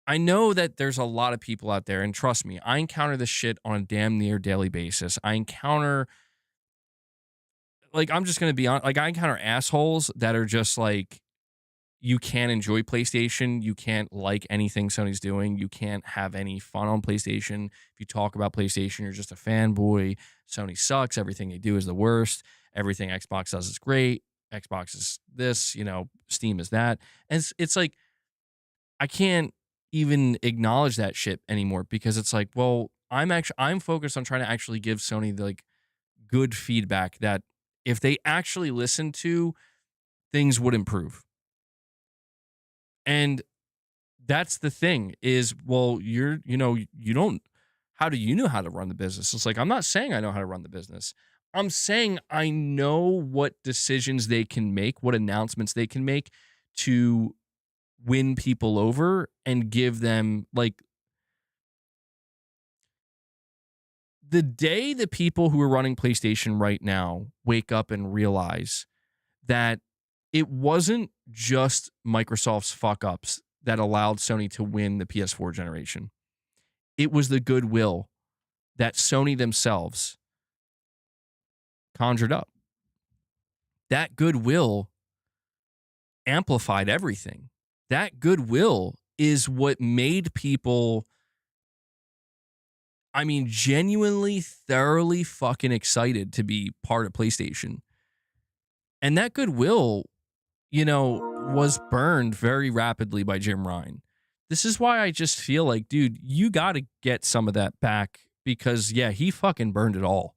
that there's a lot of people out there, and trust me, I encounter this shit on a damn near daily basis. I encounter, like, I'm just going to be honest, like, I encounter assholes that are just like, you can't enjoy PlayStation. You can't like anything Sony's doing. You can't have any fun on PlayStation. If you talk about PlayStation, you're just a fanboy. Sony sucks. Everything they do is the worst. Everything Xbox does is great. Xbox is this, you know, Steam is that. And it's like, I can't even acknowledge that shit anymore, because it's like, well, I'm focused on trying to actually give Sony the, like, good feedback that if they actually listen to, things would improve. And that's the thing is, well, you don't, how do you know how to run the business? It's like, I'm not saying I know how to run the business. I'm saying I know what decisions they can make, what announcements they can make to win people over and give them, like, the day the people who are running PlayStation right now wake up and realize that it wasn't just Microsoft's fuck-ups that allowed Sony to win the PS4 generation. It was the goodwill that Sony themselves conjured up. That goodwill amplified everything. That goodwill is what made people, I mean, genuinely, thoroughly fucking excited to be part of PlayStation. And that goodwill, you know, was burned very rapidly by Jim Ryan. This is why I just feel like, dude, you got to get some of that back, because, yeah, he fucking burned it all.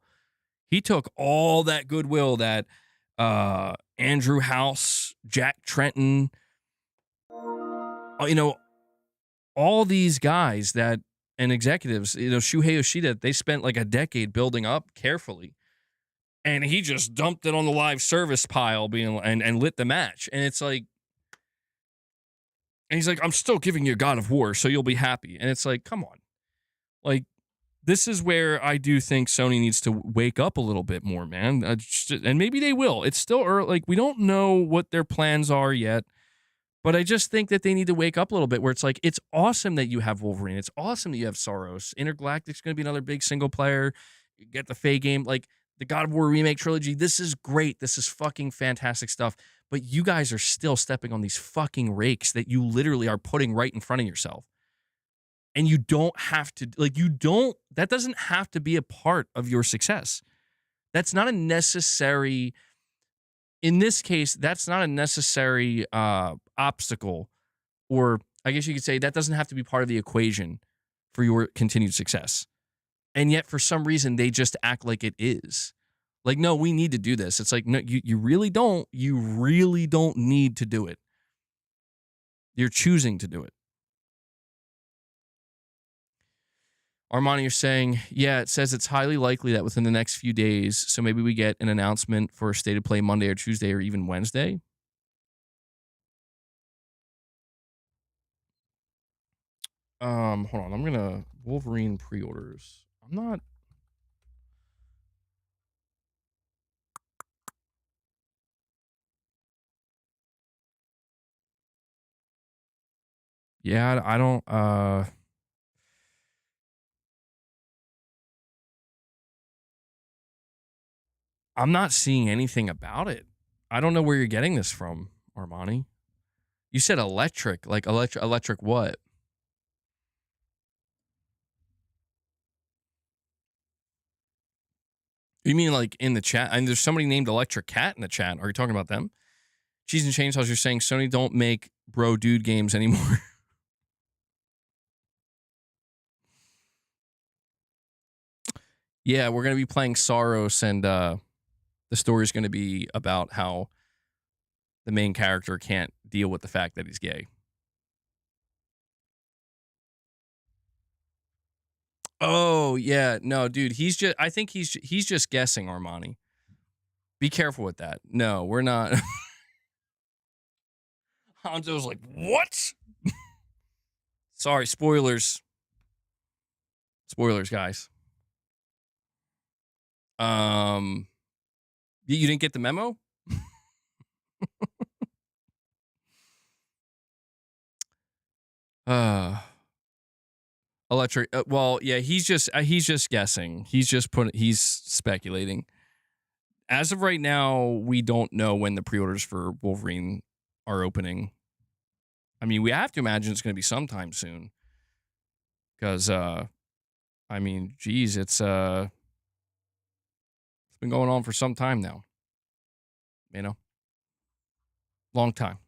He took all that goodwill that Andrew House, Jack Tretton, you know, all these guys that, and executives, you know, Shuhei Yoshida, they spent like a decade building up carefully. And he just dumped it on the live service pile and lit the match. And it's like, and he's like, I'm still giving you God of War, so you'll be happy. And it's like, come on. Like, this is where I do think Sony needs to wake up a little bit more, man. And maybe they will. It's still early. Like, we don't know what their plans are yet. But I just think that they need to wake up a little bit where it's like, it's awesome that you have Wolverine. It's awesome that you have Soros. Intergalactic's going to be another big single player. You get the Faye game, like the God of War remake trilogy. This is great. This is fucking fantastic stuff. But you guys are still stepping on these fucking rakes that you literally are putting right in front of yourself. And you don't have to, like, that doesn't have to be a part of your success. That's not a necessary, in this case, that's not a necessary obstacle, or I guess you could say that doesn't have to be part of the equation for your continued success. And yet, for some reason, they just act like it is. Like, no, we need to do this. It's like, no, you really don't. You really don't need to do it. You're choosing to do it. Armani, you're saying, yeah, it says it's highly likely that within the next few days, so maybe we get an announcement for State of Play Monday or Tuesday or even Wednesday. Hold on. I'm gonna Wolverine pre-orders. I'm not. Yeah, I don't. I'm not seeing anything about it. I don't know where you're getting this from, Armani. You said electric, like electric what? You mean like in the chat? And there's somebody named Electric Cat in the chat. Are you talking about them? Cheese and Chainsaws, you're saying Sony don't make bro dude games anymore. Yeah, we're going to be playing Soros, and the story is going to be about how the main character can't deal with the fact that he's gay. Oh, yeah. No, dude, I think he's just guessing, Armani. Be careful with that. No, we're not. Hanzo's like, what? Sorry, spoilers. Spoilers, guys. You didn't get the memo? Electric. Well, yeah, he's just guessing. He's speculating. As of right now, we don't know when the pre-orders for Wolverine are opening. I mean, we have to imagine it's going to be sometime soon. Because, I mean, geez, it's been going on for some time now. You know? Long time.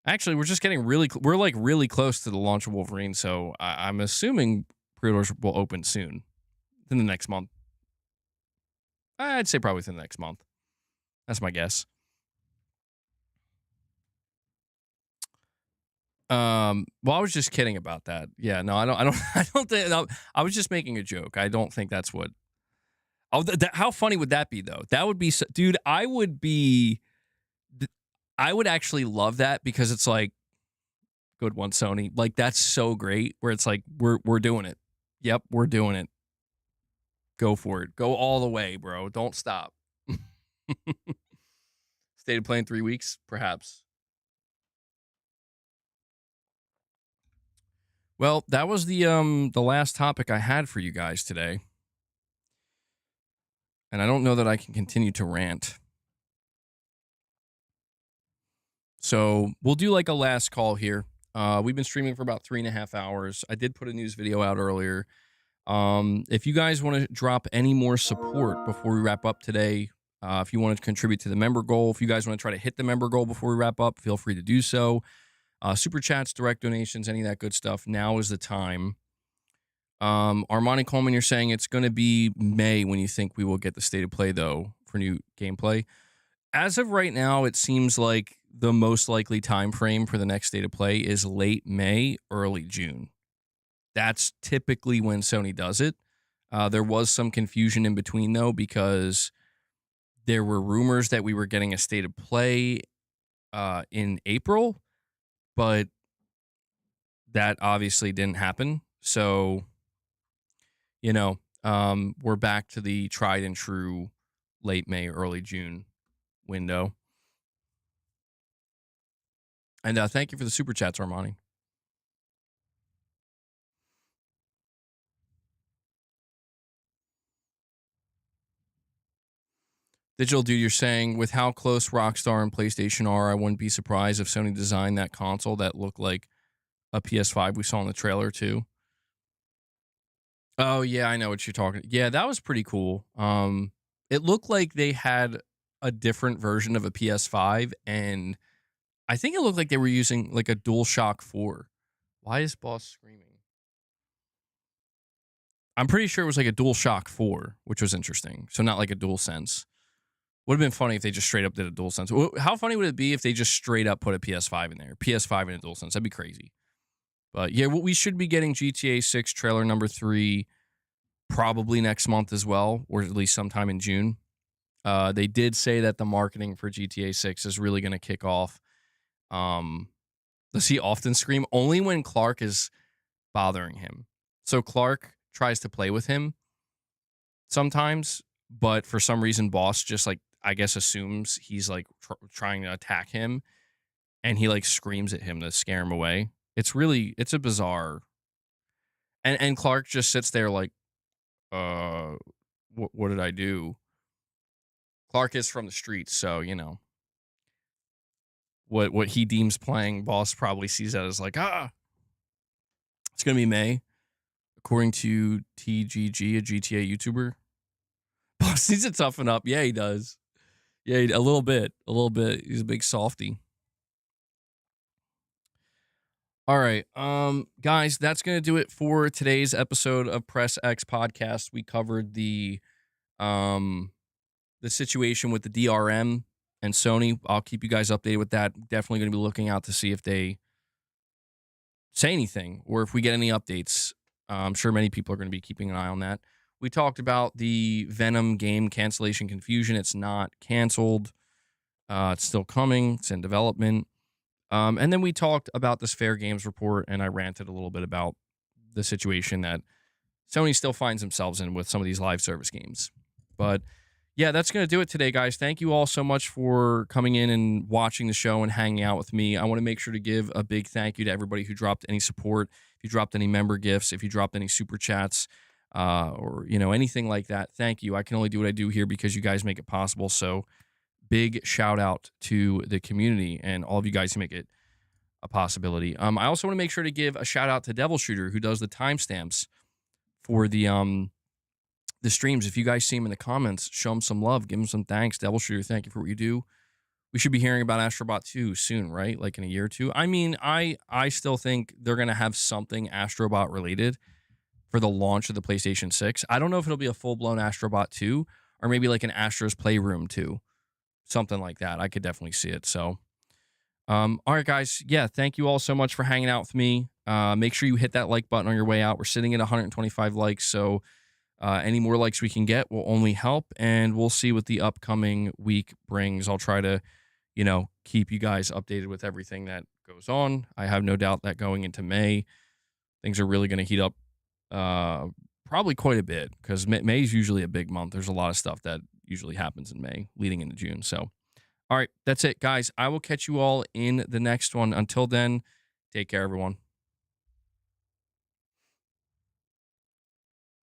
Actually, we're just getting we're like really close to the launch of Wolverine, so I'm assuming pre-orders will open soon. Within the next month. I'd say probably within the next month. That's my guess. Well, I was just kidding about that. Yeah, no, I don't think. No, I was just making a joke. I don't think that's what. Oh, how funny would that be, though? That would be, dude. I would actually love that, because it's like, good one, Sony. Like, that's so great. Where it's like, we're doing it. Yep, we're doing it. Go for it. Go all the way, bro. Don't stop. State of Play in 3 weeks, perhaps. Well, that was the last topic I had for you guys today. And I don't know that I can continue to rant. So we'll do like a last call here. We've been streaming for about 3.5 hours. I did put a news video out earlier. If you guys want to drop any more support before we wrap up today, if you want to contribute to the member goal, if you guys want to try to hit the member goal before we wrap up, feel free to do so. Super chats, direct donations, any of that good stuff. Now is the time. Armani Coleman, you're saying it's going to be May when you think we will get the State of Play, though, for new gameplay. As of right now, it seems like the most likely time frame for the next State of Play is late May, early June. That's typically when Sony does it. There was some confusion in between, though, because there were rumors that we were getting a State of Play in April, but that obviously didn't happen. So, you know, we're back to the tried and true late May, early June window. And thank you for the super chats, Armani. Digital Dude, you're saying with how close Rockstar and PlayStation are, I wouldn't be surprised if Sony designed that console that looked like a PS5 we saw in the trailer too. Oh yeah, I know what you're talking. Yeah, that was pretty cool. It looked like they had a different version of a PS5, and I think it looked like they were using like a DualShock 4. Why is Boss screaming? I'm pretty sure it was like a DualShock 4, which was interesting. So not like a DualSense. Would have been funny if they just straight up did a DualSense. How funny would it be if they just straight up put a PS5 in there? PS5 and a DualSense. That'd be crazy. But yeah, we should be getting GTA 6 trailer number 3 probably next month as well, or at least sometime in June. They did say that the marketing for GTA 6 is really going to kick off. Does he often scream? Only when Clark is bothering him. So Clark tries to play with him sometimes, but for some reason, Boss just like, I guess, assumes he's like trying to attack him, and he like screams at him to scare him away. It's a bizarre. And Clark just sits there like, what did I do? Clark is from the streets, so you know what he deems playing. Boss probably sees that as like, it's gonna be May, according to TGG, a GTA YouTuber. Boss needs to toughen up. Yeah, he does. Yeah, a little bit. He's a big softy. All right, guys, that's gonna do it for today's episode of Press X Podcast. We covered the situation with the DRM and Sony. I'll keep you guys updated with that. Definitely gonna be looking out to see if they say anything or if we get any updates. I'm sure many people are going to be keeping an eye on that. We talked about the Venom game cancellation confusion. It's not canceled. It's still coming. It's in development. And then we talked about this Fairgames report, and I ranted a little bit about the situation that Sony still finds themselves in with some of these live service games. But yeah, that's going to do it today, guys. Thank you all so much for coming in and watching the show and hanging out with me. I want to make sure to give a big thank you to everybody who dropped any support. If you dropped any member gifts, if you dropped any super chats, or anything like that, thank you. I can only do what I do here because you guys make it possible. So big shout out to the community and all of you guys who make it a possibility. I also want to make sure to give a shout out to Devil Shooter, who does the timestamps for the streams. If you guys see him in the comments, show him some love, give him some thanks. Devil Shooter, thank you for what you do. We should be hearing about Astrobot 2 soon, right? Like in a year or two. I mean, I still think they're going to have something Astrobot related for the launch of the PlayStation 6. I don't know if it'll be a full-blown Astrobot 2 or maybe like an Astro's Playroom 2. Something like that. I could definitely see it. So, all right, guys. Yeah, thank you all so much for hanging out with me. Make sure you hit that like button on your way out. We're sitting at 125 likes, so any more likes we can get will only help, and we'll see what the upcoming week brings. I'll try to, keep you guys updated with everything that goes on. I have no doubt that going into May, things are really going to heat up probably quite a bit because May is usually a big month. There's a lot of stuff that usually happens in May leading into June. So, all right, that's it, guys. I will catch you all in the next one. Until then, take care, everyone.